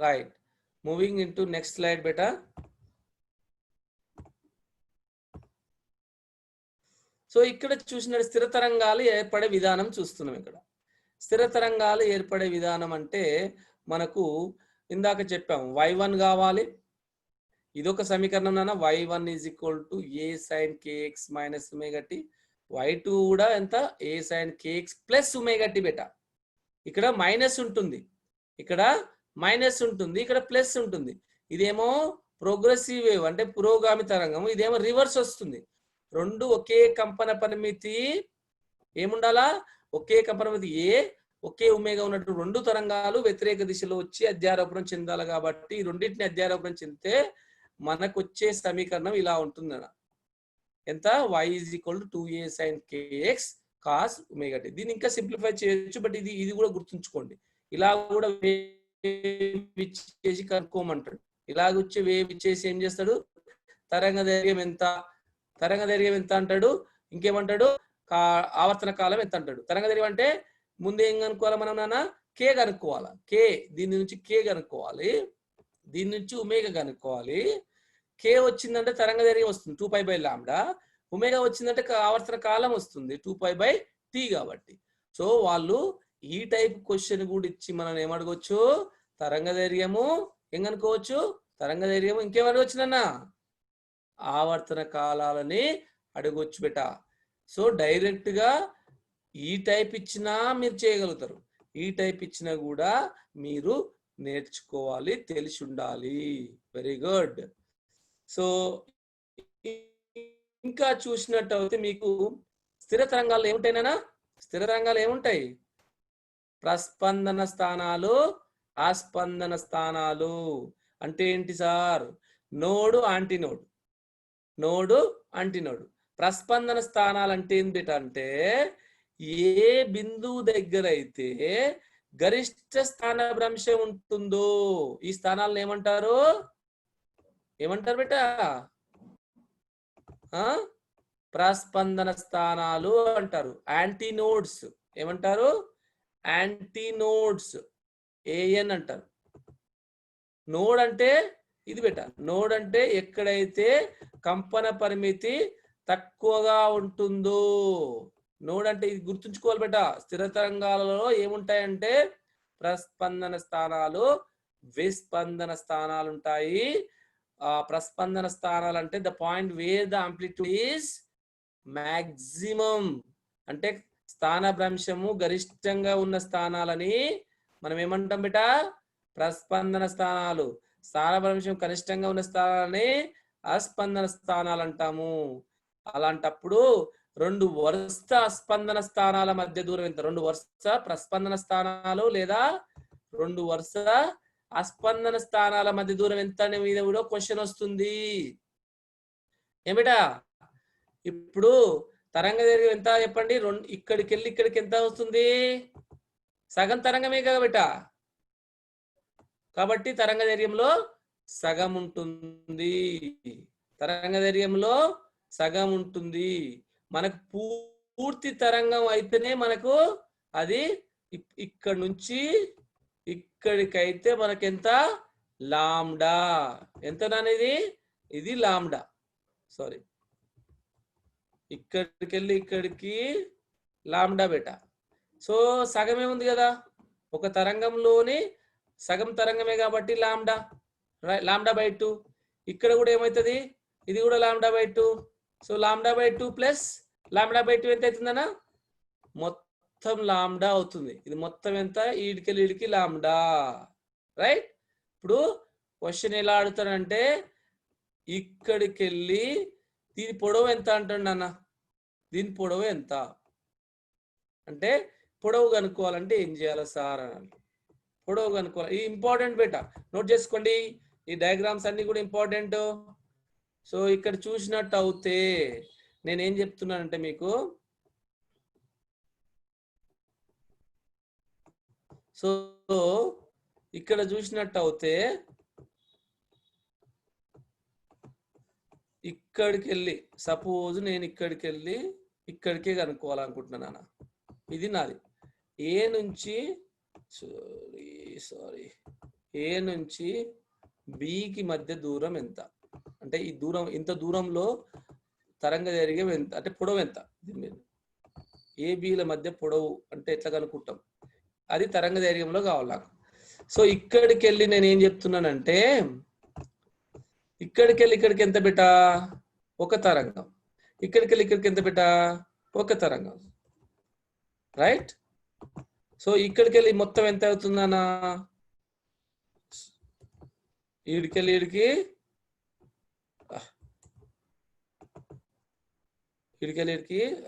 right, moving in to next slide beta. So ఇక్కడ చూసిన స్థిర తరంగాలు ఏర్పడే విధానం చూస్తున్నాం. ఇక్కడ స్థిర తరంగాలు ఏర్పడే విధానం అంటే మనకు ఇందాక చెప్పాము y1 కావాలి. ఇదొక సమీకరణం నాన్న, y1 = a sin kx - ωt. y2 కూడా ఎంత a sin kx + ωt బేటా. ఇక్కడ మైనస్ ఉంటుంది, ఇక్కడ మైనస్ ఉంటుంది, ఇక్కడ ప్లస్ ఉంటుంది. ఇదేమో ప్రోగ్రెసివ్ వేవ్ అంటే పురోగామి తరంగం, ఇదేమో రివర్స్ వస్తుంది. రెండు ఒకే కంపన పరిమితి ఏముండాలా, ఒకే కంపన పరిమితి ఏ ఒకే ఒమేగా ఉన్నట్టు రెండు తరంగాలు వ్యతిరేక దిశలో వచ్చి అధ్యారోపణం చెందాలి. కాబట్టి ఈ రెండింటిని అధ్యారోపణం చెందితే మనకు వచ్చే సమీకరణం ఇలా ఉంటుందన్న, ఎంత y = 2a sin kx cos ωt. దీన్ని ఇంకా సింప్లిఫై చేయొచ్చు, బట్ ఇది కూడా గుర్తుంచుకోండి. ఇలా కూడా చేసి కనుక్కోమంటాడు. ఇలాగ వచ్చి వేవ్ ఇచ్చేసి ఏం చేస్తాడు, తరంగ దైర్ఘ్యం ఎంత అంటాడు, ఇంకేమంటాడు ఆవర్తన కాలం ఎంత అంటాడు. తరంగ దైర్ఘ్యం అంటే ముందు ఏం కనుక్కోవాలి మనం నాన్న, కే కనుక్కోవాలి. కే దీని నుంచి కే కనుక్కోవాలి, దీని నుంచి ఒమేగా కనుక్కోవాలి. కే వచ్చిందంటే తరంగ దైర్ఘ్యం వస్తుంది 2π/λ. ఒమేగా వచ్చిందంటే ఆవర్తన కాలం వస్తుంది 2π/t. కాబట్టి సో వాళ్ళు ఈ టైప్ క్వశ్చన్ కూడా ఇచ్చి మనం ఏమడగొచ్చు, తరంగ దైర్ఘ్యము ఏం కనుక్కోవచ్చు, తరంగ దైర్ఘ్యము ఇంకేమడగొచ్చునన్న ఆవర్తన కాలాలని అడగొచ్చు బేట. సో డైరెక్ట్ గా ఈ టైప్ ఇచ్చినా మీరు చేయగలుగుతారు, ఈ టైప్ ఇచ్చినా కూడా మీరు నేర్చుకోవాలి, తెలిసి ఉండాలి. Very good. సో ఇంకా చూసినట్టు అయితే మీకు స్థిర తరంగాలు ఏముంటాయినా, స్థిర తరంగాలు ఏముంటాయి, ప్రస్పందన స్థానాలు, ఆస్పందన స్థానాలు. అంటే ఏంటి sir? Node antinode, node antinode. ప్రస్పందన స్థానాలు అంటే ఏంటంటే ఏ బిందువు దగ్గర అయితే గరిష్ట స్థాన భ్రంశం ఉంటుందో ఈ స్థానాలను ఏమంటారు? ఏమంటారు బేటా? ప్రస్పందన స్థానాలు అంటారు. యాంటీనోడ్స్ ఏమంటారు? యాంటీనోడ్స్, ఏఎన్ అంటారు. నోడ్ అంటే ఇది బేటా. నోడ్ అంటే ఎక్కడైతే కంపన పరిమితి తక్కువగా ఉంటుందో. నోడ్ అంటే ఇది గుర్తుంచుకోవాలి బేటా. స్థిర తరంగాలలో ఏముంటాయంటే ప్రస్పందన స్థానాలు, విస్పందన స్థానాలు ఉంటాయి. ప్రస్పందన స్థానాలు అంటే the point where the amplitude is maximum, అంటే స్థాన భ్రంశము గరిష్టంగా ఉన్న స్థానాలని మనం ఏమంటాం బేటా? ప్రస్పందన స్థానాలు. స్థాన భ్రంశం కనిష్టంగా ఉన్న స్థానాలని అస్పందన స్థానాలు అంటాము. అలాంటప్పుడు రెండు వరుస స్పందన స్థానాల మధ్య దూరం ఎంత? రెండు వరుస ప్రస్పందన స్థానాలు లేదా రెండు వరుస అస్పందన స్థానాల మధ్య దూరం ఎంత అనే మీద కూడా క్వశ్చన్ వస్తుంది. ఏమిటా? ఇప్పుడు తరంగ దైర్ఘ్యం ఎంత చెప్పండి? రెండు ఇక్కడికి వెళ్ళి ఇక్కడికి ఎంత వస్తుంది? సగం తరంగమే కదా బేటా. కాబట్టి తరంగ దైర్ఘ్యంలో సగం ఉంటుంది. తరంగ దైర్ఘ్యంలో సగం ఉంటుంది. మనకు పూర్తి తరంగం అయితేనే మనకు అది ఇక్కడ నుంచి ఇక్కడికైతే మనకెంత? లాంబ్డా. ఎంత అనేది? ఇది లాంబ్డా. సారీ, ఇక్కడికి వెళ్ళి ఇక్కడికి లాంబ్డా బేటా. సో సగమే ఉంది కదా, ఒక తరంగంలోని సగం తరంగమే కాబట్టి లాంబ్డా, లాంబ్డా బై 2. ఇక్కడ కూడా ఏమవుతుంది? ఇది కూడా lambda by 2. So lambda by 2 plus lambda by 2 ఎంత అవుతుందన్నా? మొత్తం లాంబ్డా అవుతుంది. ఇది మొత్తం ఎంత? ఈడికి లాంబ్డా. రైట్. ఇప్పుడు క్వశ్చన్ ఎలా అడుగుతానంటే ఇక్కడికి వెళ్ళి దీని పొడవు ఎంత అంటాడు నాన్న? దీని పొడవు ఎంత అంటే పొడవు కనుక్కోవాలంటే ఏం చేయాలి సార్ అని. పొడవు కనుక్కోవాలి. ఇది ఇంపార్టెంట్ బేటా, నోట్ చేసుకోండి. ఈ డయాగ్రామ్స్ అన్ని కూడా ఇంపార్టెంట్. సో ఇక్కడ చూసినట్టు అవుతే నేనేం చెప్తున్నానంటే మీకు, సో ఇక్కడ చూసినట్టు అవుతే ఇక్కడికి వెళ్ళి సపోజ్ నేను ఇక్కడికి వెళ్ళి ఇక్కడికే కనుక్కోవాలనుకుంటున్నాను. ఇది నాది. ఏ నుంచి ఏ నుంచి బికి మధ్య దూరం ఎంత అంటే ఈ దూరం, ఇంత దూరంలో తరంగ దైర్ఘ్యం ఎంత అంటే పొడవు ఎంత? దీని మీద ఏబిల మధ్య పొడవు అంటే ఎట్లా కనుక్కుంటాం? అది తరంగ దైర్ఘ్యంలో కావాలి నాకు. సో ఇక్కడికి వెళ్ళి నేను ఏం చెప్తున్నానంటే ఇక్కడికి వెళ్ళి ఇక్కడికి ఎంత బేటా? ఒక తరంగం. ఇక్కడికి వెళ్ళి ఇక్కడికి ఎంత బేటా? ఒక తరంగం. రైట్. సో ఇక్కడికి వెళ్ళి మొత్తం ఎంత అవుతుందన్నా? ఈడికెళ్ళి ఈడికి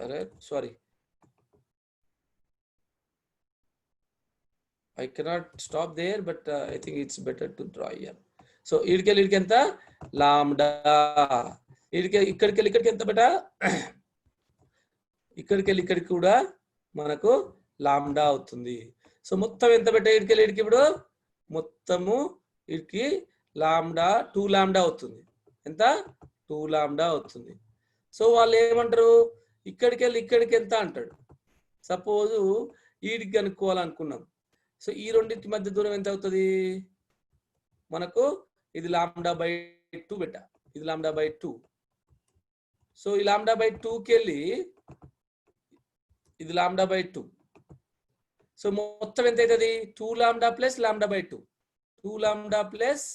అరే sorry, I cannot stop there, but I think it's better to draw here. So ఇక్కడికి ఎంత? లాంబ్డా. ఇక్కడికి ఎంత బేటా? ఇక్కడికి ఇక్కడికి కూడా మనకు లాంబ్డా అవుతుంది. సో మొత్తం ఎంత బేటా? ఇక్కడికి ఇప్పుడు మొత్తము ఇక్కడికి లాంబ్డా 2 లాంబ్డా అవుతుంది. ఎంత? 2 లాంబ్డా అవుతుంది. సో వాళ్ళు ఏమంటారు? ఇక్కడికి ఇక్కడికి ఎంత అంటాడు? సపోజు ఈడికి కనుక్కోవాలనుకున్నాం. సో ఈ రెండింటి మధ్య దూరం ఎంత అవుతుంది మనకు? ఇది లాంబ్డా బై 2 బేటా, ఇది లాంబ్డా బై 2. సో ఈ లాంబ్డా బై 2కి వెళ్ళి ఇది లాంబ్డా బై 2. సో మొత్తం ఎంత అవుతుంది? 2 lambda plus lambda by 2. 2 lambda plus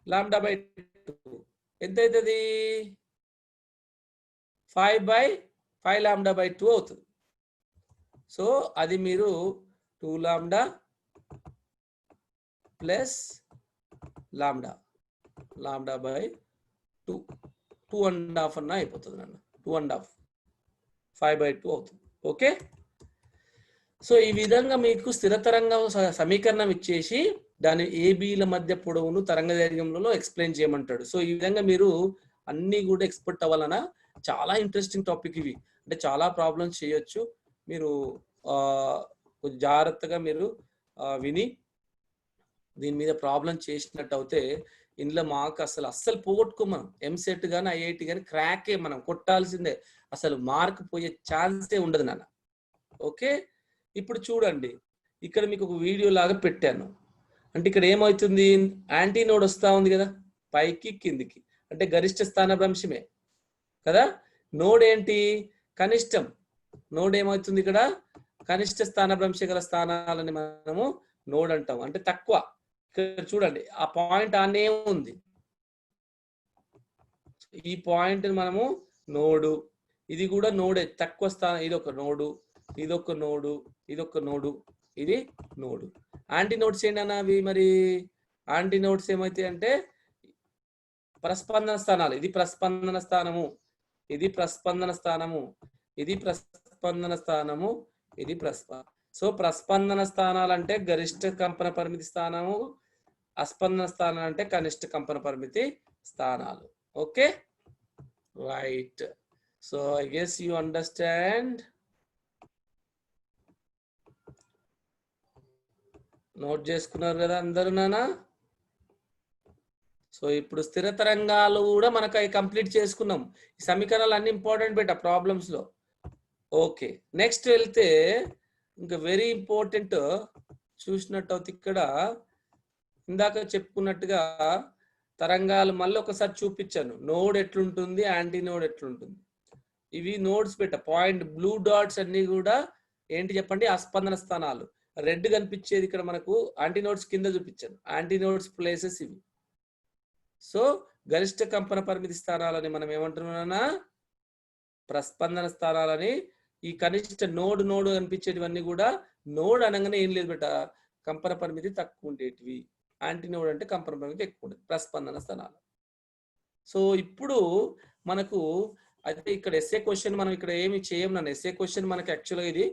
lambda by 2 ఎంత అవుతుంది? 5 లాంబ్డా బై 2 అవుతుంది. సో అది మీరు 2 లాంబ్డా ప్లస్ లాంబ్డా బై 2, 2.5 అన్న అయిపోతుంది నన్ను. 2.5 5/2 అవుతుంది. ఓకే. సో ఈ విధంగా మీకు స్థిర తరంగం సమీకరణం ఇచ్చేసి దాని ఏబీల మధ్య పొడవును తరంగదైర్ఘ్యంలో ఎక్స్ప్లెయిన్ చేయమంటాడు. సో ఈ విధంగా మీరు అన్ని కూడా ఎక్స్పర్ట్ అవ్వాలన్నా చాలా ఇంట్రెస్టింగ్ టాపిక్ ఇవి. అంటే చాలా ప్రాబ్లమ్స్ చేయొచ్చు. మీరు కొంచెం జాగ్రత్తగా మీరు విని దీని మీద ప్రాబ్లం చేసినట్టు అయితే ఇందులో మాకు అస్సలు పోగొట్టుకో మనం. ఎంసెట్ కానీ ఐఐటి కానీ క్రాకే మనం కొట్టాల్సిందే. అసలు మార్క్ పోయే ఛాన్సే ఉండదు నాన్న. ఓకే, ఇప్పుడు చూడండి ఇక్కడ మీకు ఒక వీడియో లాగా పెట్టాను. అంటే ఇక్కడ ఏమవుతుంది, యాంటీ నోడ్ వస్తూ ఉంది కదా పైకి కిందికి, అంటే గరిష్ట స్థానభ్రంశమే కదా. నోడ్ ఏంటి, కనిష్టం. నోడ్ ఏమవుతుంది ఇక్కడ, కనిష్ట స్థానభ్రంశ గల స్థానాలని మనము నోడ్ అంటాం, అంటే తక్కువ. ఇక్కడ చూడండి ఆ పాయింట్ ఆనే ఉంది, ఈ పాయింట్ మనము నోడు, ఇది కూడా నోడే, తక్కువ స్థానం. ఇది ఒక నోడు, ఇదొక నోడు, ఇదొక నోడు, ఇది నోడు. యాంటీ నోడ్స్ ఏంటన్నా అవి, మరి యాంటీ నోడ్స్ ఏమైతాయి అంటే ప్రస్పందన స్థానాలు. ఇది ప్రస్పందన స్థానము, ఇది ప్రస్పందన స్థానము, ఇది ప్రస్పందన స్థానము, ఇది సో ప్రస్పందన స్థానాలు అంటే గరిష్ట కంపన పరిమితి స్థానము, అస్పందన స్థానాలు అంటే కనిష్ట కంపన పరిమితి స్థానాలు. Okay right. So I guess you understand. Note చేసుకున్నారు కదా అందరూ నానా. సో ఇప్పుడు స్థిర తరంగాలు కూడా మనకు అవి కంప్లీట్ చేసుకున్నాం. ఈ సమీకరణాలు అన్ని ఇంపార్టెంట్ బెట ప్రాబ్లమ్స్ లో. ఓకే, నెక్స్ట్ వెళ్తే ఇంకా వెరీ ఇంపార్టెంట్ చూసినట్టు అవుతుంది. ఇక్కడ ఇందాక చెప్పుకున్నట్టుగా తరంగాలు మళ్ళీ ఒకసారి చూపించాను. నోడ్ ఎట్లుంటుంది, యాంటీ నోడ్ ఎట్లుంటుంది. ఇవి నోడ్స్ బెట. పాయింట్ బ్లూ డాట్స్ అన్ని కూడా ఏంటి చెప్పండి, అస్పందన స్థానాలు. రెడ్ కనిపించేది ఇక్కడ మనకు యాంటీ నోడ్స్ కింద చూపించాను, యాంటీ నోడ్స్ ప్లేసెస్ ఇవి. సో గరిష్ట కంపన పరిమితి స్థానాలని మనం ఏమంటున్నా, ప్రస్పందన స్థానాలని. ఈ కనిష్ట నోడ్ నోడ్ కనిపించేటివన్నీ కూడా నోడ్ అనగానే ఏం లేదు బెట, కంపన పరిమితి తక్కువ ఉండేటివి. యాంటీ నోడ్ అంటే కంపన పరిమితి ఎక్కువ ఉండేది, ప్రస్పందన స్థానాలు. సో ఇప్పుడు మనకు అయితే ఇక్కడ ఎస్ఏ క్వశ్చన్ మనం ఇక్కడ ఏమి చేయము నన్ను. ఎస్ఏ క్వశ్చన్ మనకి యాక్చువల్గా ఇది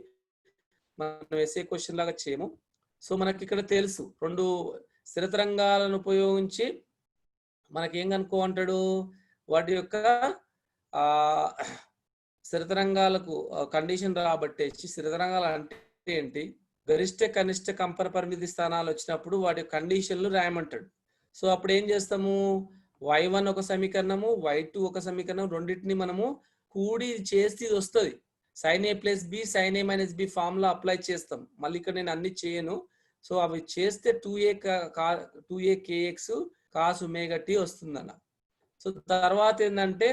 మనం ఎస్ఏ క్వశ్చన్ లాగా చేయము. సో మనకి ఇక్కడ తెలుసు రెండు స్థిర తరంగాలను ఉపయోగించి మనకి ఏం కనుక్కోమంటాడు, వాటి యొక్క స్థిర తరంగాలకు కండిషన్ రాబట్టేసి, స్థిర తరంగాలు అంటే ఏంటి, గరిష్ట కనిష్ట కంపన పరిమితి స్థానాలు వచ్చినప్పుడు వాటి కండిషన్లు రాయమంటాడు. సో అప్పుడు ఏం చేస్తాము, y1 ఒక సమీకరణము, y2 ఒక సమీకరణం, రెండింటిని మనము కూడి చేస్తే ఇది వస్తుంది. sin a plus b, sin a minus b formula apply చేస్తాం. మళ్ళీ ఇక్కడ నేను అన్ని చేయను. సో అవి చేస్తే 2a kx cos omega t వస్తుందన్న. సో తర్వాత ఏంటంటే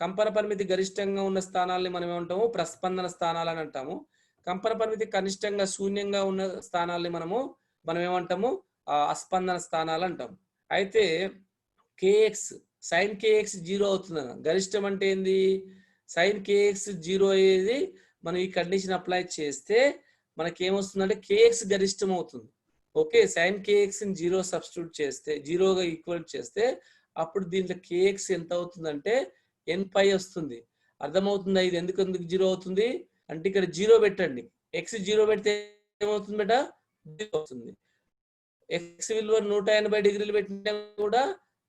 కంపన పరిమితి గరిష్టంగా ఉన్న స్థానాలని మనం ఏమంటాము, ప్రస్పందన స్థానాలు అని అంటాము. కంపన పరిమితి కనిష్టంగా శూన్యంగా ఉన్న స్థానాలని మనం ఏమంటాము, అస్పందన స్థానాలు అంటాము. అయితే కేఎక్స్ సైన్ కేఎక్స్ 0 అవుతుందన్న. గరిష్టం అంటే ఏంది, సైన్ కేఎక్స్ 0 అయ్యేది. మనం ఈ కండిషన్ అప్లై చేస్తే మనకి ఏమొస్తుందంటే కేఎక్స్ గరిష్టం అవుతుంది. ఓకే, సైన్ కేఎక్స్ 0 సబ్స్టిట్యూట్ చేస్తే, 0గా ఈక్వల్ చేస్తే అప్పుడు దీంట్లో కేఎక్స్ ఎంత అవుతుందంటే n పై వస్తుంది. అర్థమవుతుందా ఇది ఎందుకు 0 అవుతుంది అంటే, ఇక్కడ 0 పెట్టండి, x 0 పెడితే ఏమవుతుంది బేట, 0 వస్తుంది. x విలువ 180 డిగ్రీలు పెట్టినా కూడా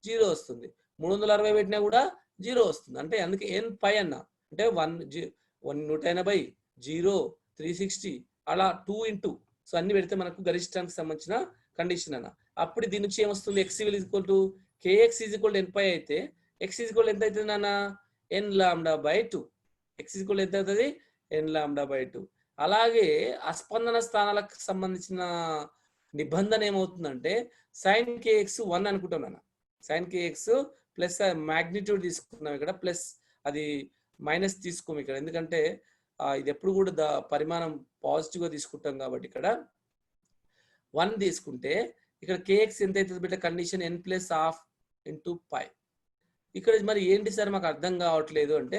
0 వస్తుంది, 360 పెట్టినా కూడా 0 వస్తుంది. అంటే అందుకే n పై అన్న, అంటే 180 0 360 అలా 2 ఇంటూ. సో అన్ని పెడితే మనకు గరిష్టానికి సంబంధించిన కండిషన్ అన్న. అప్పుడు దీని నుంచి ఏమొస్తుంది, x will equal to kx n పై అయితే x ఎంత అవుతుంది నాన్న, n లాంబ్డా బై 2. x ఎంత అవుతుంది, n లాంబ్డా బై 2. అలాగే అస్పందన స్థానాలకు సంబంధించిన నిబంధన ఏమవుతుందంటే సైన్ కేఎక్స్ 1 అనుకుంటాం నాన్న. సైన్ కేఎక్స్ ప్లస్ మ్యాగ్నిట్యూడ్ తీసుకున్నాం ఇక్కడ, ప్లస్ అది మైనస్ తీసుకోము ఇక్కడ, ఎందుకంటే ఇది ఎప్పుడు కూడా పరిమాణం పాజిటివ్ గా తీసుకుంటాం కాబట్టి ఇక్కడ 1 తీసుకుంటే ఇక్కడ కేఎక్స్ ఎంత అవుతుంది బిడ్డ, condition n plus half into pi. ఇక్కడ మరి ఏంటి సార్ మాకు అర్థం కావట్లేదు అంటే,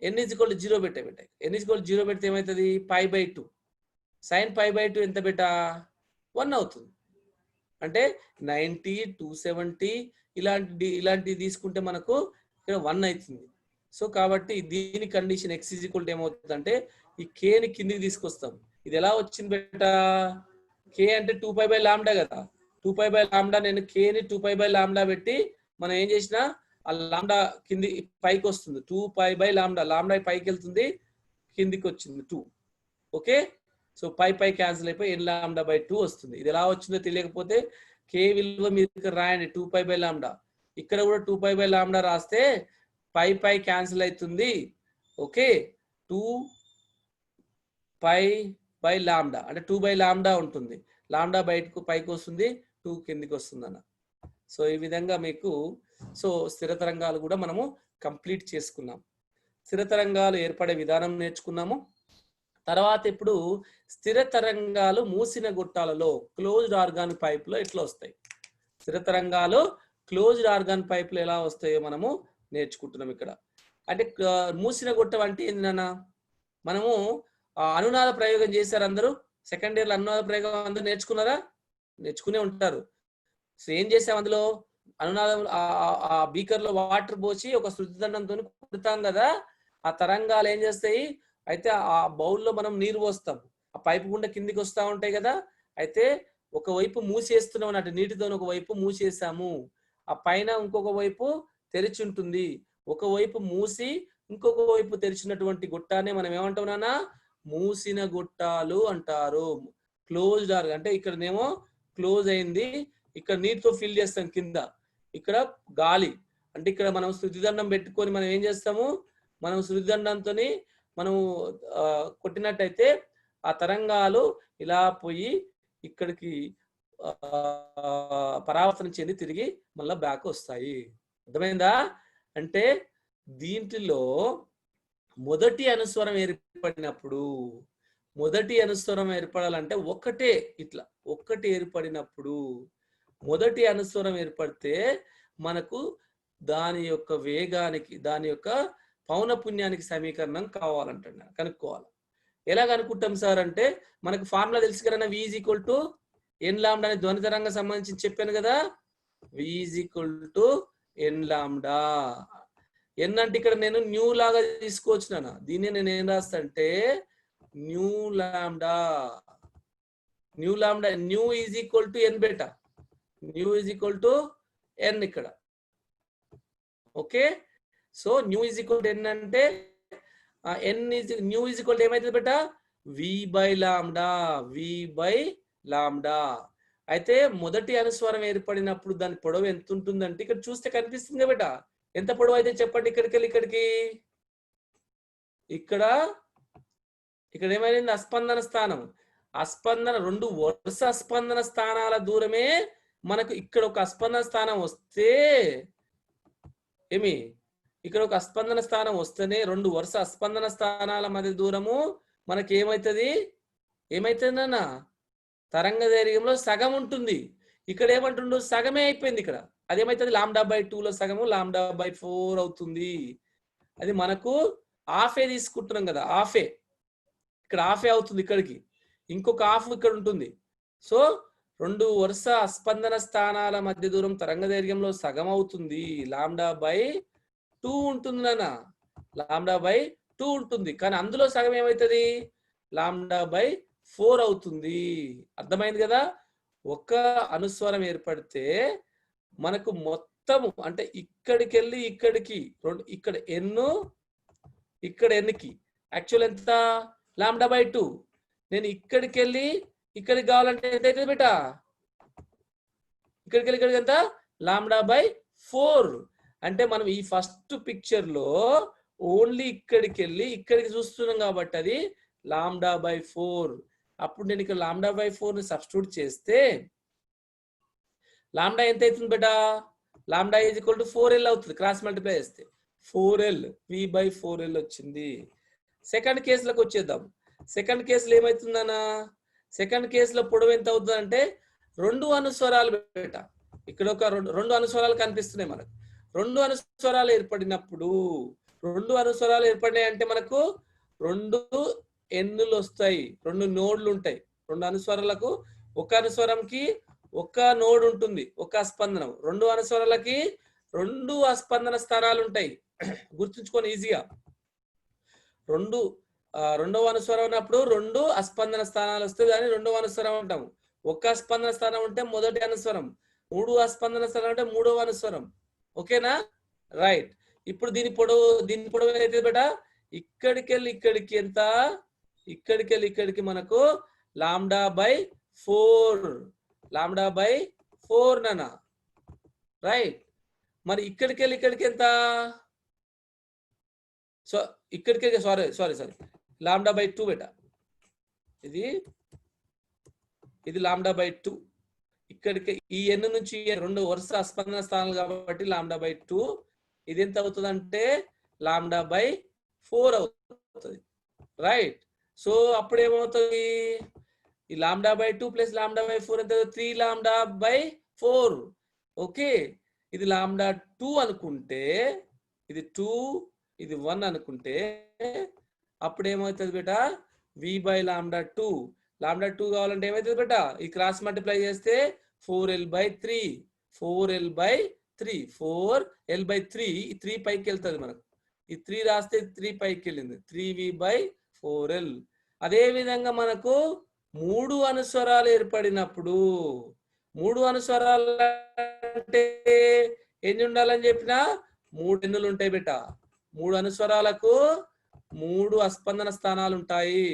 n = 0 పెట్టే n = 0 పెడితే ఏమవుతుంది, pi by 2. Sine pi by 2 ఎంత బెట, 1 అవుతుంది. అంటే 90 270 ఇలాంటి తీసుకుంటే మనకు ఇక్కడ 1 అవుతుంది. సో కాబట్టి దీని కండిషన్ x = ఏమవుతుంది అంటే, ఈ k ని కిందికి తీసుకొస్తాం. ఇది ఎలా వచ్చింది బెట, k అంటే 2π/λ కదా, 2π/λ నేను k ని 2π/λ పెట్టి మనం ఏం చేసినా ఆ లాండా కింది పైకి వస్తుంది 2π/λ లాండా పైకి వెళ్తుంది కిందికి వచ్చింది 2 ఓకే సో పై క్యాన్సిల్ అయిపోయి n/2 వస్తుంది ఇది ఎలా వచ్చిందో తెలియకపోతే k విలువ మీరు ఇక్కడ రాయండి 2π/λ ఇక్కడ కూడా 2π/λ రాస్తే పై క్యాన్సిల్ అవుతుంది ఓకే 2π/λ అంటే 2/λ ఉంటుంది లాండా బయటకు పైకి వస్తుంది 2 కిందికి వస్తుంది అన్న సో ఈ విధంగా మీకు సో స్థిర తరంగాలు కూడా మనము కంప్లీట్ చేసుకున్నాం స్థిర తరంగాలు ఏర్పడే విధానం నేర్చుకున్నాము తర్వాత ఇప్పుడు స్థిర తరంగాలు మూసిన గొట్టాలలో క్లోజ్డ్ ఆర్గాన్ పైప్ లో ఎట్లా వస్తాయి స్థిర తరంగాలు క్లోజ్డ్ ఆర్గాన్ పైప్ లో ఎలా వస్తాయో మనము నేర్చుకుంటున్నాం ఇక్కడ అంటే మూసిన గొట్టం అంటే ఏంటన్నా మనము అనునాద ప్రయోగం చేశారు అందరూ సెకండ్ ఇయర్ లో అనునాద ప్రయోగం అందరూ నేర్చుకున్నారా నేర్చుకునే ఉంటారు సో ఏం చేసాం అందులో అనునాదం ఆ బీకర్ లో వాటర్ పోసి ఒక శృతి దండంతో కుడతాం కదా ఆ తరంగాలు ఏం చేస్తాయి అయితే ఆ బౌల్లో మనం నీరు పోస్తాం ఆ పైపు గుండా కిందికి వస్తా ఉంటాయి కదా అయితే ఒకవైపు మూసేస్తున్నాం అన్నట్టు నీటితో ఒక వైపు మూసేసాము ఆ పైన ఇంకొక వైపు తెరిచి ఉంటుంది ఒకవైపు మూసి ఇంకొక వైపు తెరిచినటువంటి గొట్టాన్ని మనం ఏమంటామన్నా మూసిన గొట్టాలు అంటారు క్లోజ్డ్ ఆర్గాన్ అంటే ఇక్కడనేమో క్లోజ్ అయింది ఇక్కడ నీటితో ఫిల్ చేస్తాం కింద ఇక్కడ గాలి అంటే ఇక్కడ మనం శృతిదండం పెట్టుకొని మనం ఏం చేస్తాము మనం శృతిదండంతో మనం కొట్టినట్టయితే ఆ తరంగాలు ఇలా పోయి ఇక్కడికి పరావర్తనం చెంది తిరిగి మళ్ళీ బ్యాక్ వస్తాయి అర్థమైందా అంటే దీంట్లో మొదటి అనుస్వరం ఏర్పడినప్పుడు మొదటి అనుస్వరం ఏర్పడాలంటే ఒక్కటి ఏర్పడినప్పుడు మొదటి అనుస్వరం ఏర్పడితే మనకు దాని యొక్క వేగానికి దాని యొక్క పౌనపున్యానికి సమీకరణం కావాలంటున్నారు కనుక్కోవాలి ఎలా కనుక్కుంటాం సార్ అంటే మనకు ఫార్ములా తెలుసు కదా v = n లాంబ్డా అని ధ్వని తరంగం సంబంధించి చెప్పాను కదా v = n లాంబ్డా n అంటే ఇక్కడ నేను న్యూ లాగా తీసుకోవచ్చునా దీన్ని నేను ఏం రాస్తా అంటే new lambda new is equal to n beta new is equal to n ఇక్కడ okay so new is equal to n అంటే న్యూ ఈజ్ ఈక్వల్ టు ఏమైతుంది బేటా v/λ అయితే మొదటి అనుస్వరం ఏర్పడినప్పుడు దాని పొడవు ఎంత ఉంటుందంటే ఇక్కడ చూస్తే కనిపిస్తుంది బేటా ఎంత పొడవు అయితే చెప్పండి ఇక్కడికి వెళ్ళి ఇక్కడ ఏమైంది అస్పందన స్థానం అస్పందన రెండు వరుస అస్పందన స్థానాల దూరమే మనకు ఇక్కడ ఒక అస్పందన స్థానం వస్తే ఇక్కడ ఒక అస్పందన స్థానం వస్తేనే రెండు వరుస అస్పందన స్థానాల మధ్య దూరము మనకి ఏమైతుందన్న తరంగ దైర్ఘ్యంలో సగం ఉంటుంది ఇక్కడ ఏమంటుండు సగమే అయిపోయింది ఇక్కడ అదేమైతుంది λ/2 లో సగము λ/4 అవుతుంది అది మనకు హాఫే తీసుకుంటున్నాం కదా హాఫే ఇక్కడ హాఫే అవుతుంది ఇక్కడికి ఇంకొక హాఫ్ ఇక్కడ ఉంటుంది సో రెండు వరుస అస్పందన స్థానాల మధ్య దూరం తరంగ దైర్ఘ్యంలో సగం అవుతుంది λ/2 ఉంటుంది నాన్న λ/2 ఉంటుంది కానీ అందులో సగం ఏమవుతుంది λ/4 అవుతుంది అర్థమైంది కదా ఒక అనుస్వరం ఏర్పడితే మనకు మొత్తం అంటే ఇక్కడికి వెళ్ళి ఇక్కడికి ఇక్కడ ఎన్కి యాక్చువల్ ఎంత λ/2 నేను ఇక్కడికి వెళ్ళి ఇక్కడికి కావాలంటే ఎంత అవుతుంది బేటా ఇక్కడికి వెళ్ళి ఇక్కడికి ఎంత λ/4 అంటే మనం ఈ ఫస్ట్ పిక్చర్ లో ఓన్లీ ఇక్కడికి వెళ్ళి ఇక్కడికి చూస్తున్నాం కాబట్టి అది λ/4 అప్పుడు నేను ఇక్కడ λ/4 ని సబ్స్టిట్యూట్ చేస్తే లాంబ్డా ఎంత అవుతుంది బేటా λ = 4l అవుతుంది క్రాస్ మల్టిప్లై చేస్తే 4l v/4l వచ్చింది సెకండ్ కేసులకు వచ్చేద్దాం సెకండ్ కేసులో ఏమవుతుందన్నా సెకండ్ కేసులో పొడవు ఎంత అవుతుంది అంటే రెండు అనుస్వరాలు బేట ఇక్కడ ఒక రెండు అనుస్వరాలు కనిపిస్తున్నాయి మనకు రెండు అనుస్వరాలు ఏర్పడినాయి అంటే మనకు రెండు ఎన్నులు వస్తాయి రెండు నోడ్లు ఉంటాయి రెండు అనుస్వరాలకు ఒక అనుస్వరంకి ఒక నోడ్ ఉంటుంది ఒక అస్పందనం రెండు అనుస్వరాలకి రెండు అస్పందన స్థానాలు ఉంటాయి గుర్తుంచుకొని ఈజీగా రెండవ అనుస్వరం ఉన్నప్పుడు రెండు అస్పందన స్థానాలు వస్తాయి దాన్ని రెండవ అనుస్వరం అంటాము ఒక స్పందన స్థానం ఉంటే మొదటి అనుస్వరం, 3 అస్పందన స్థానం అంటే 3వ అనుస్వరం. ఓకేనా? రైట్. ఇప్పుడు దీని పొడవు అయితే బేట ఇక్కడికి వెళ్ళి ఇక్కడికి ఎంత, ఇక్కడికి వెళ్ళి ఇక్కడికి మనకు λ/4 λ/4 నానా. రైట్. మరి ఇక్కడికి వెళ్ళి ఇక్కడికి ఎంత, సో ఇక్కడికి సారీ λ/2 బేట, ఇది λ/2. ఇక్కడికి ఈ n నుంచి 2 వరుస అస్పందన స్థానాలు కాబట్టి λ/2. ఇది ఎంత అవుతుంది అంటే λ/4 అవుతుంది. రైట్. సో అప్పుడు ఏమవుతుంది, ఈ λ/2 ప్లస్ λ/4 ఎంత, 3λ/4. ఓకే. ఇది λ2 అనుకుంటే, ఇది 2 ఇది 1 అనుకుంటే అప్పుడు ఏమవుతుంది బేట, v/λ2. λ2 కావాలంటే ఏమవుతుంది బేట, ఈ క్రాస్ మల్టిప్లై చేస్తే 4l/3 4l/3 4l/3. ఈ 3 పైకి వెళ్తుంది మనకు, ఈ 3 రాస్తే 3 పైకి వెళ్ళింది, 3v/4l. అదే విధంగా మనకు 3 అనుస్వరాలు ఏర్పడినప్పుడు, 3 అనుస్వరాలు అంటే ఎన్ని ఉండాలని చెప్పినా 3 ఎన్నులు ఉంటాయి బేట. 3 అనుస్వరాలకు 3 అస్పందన స్థానాలు ఉంటాయి,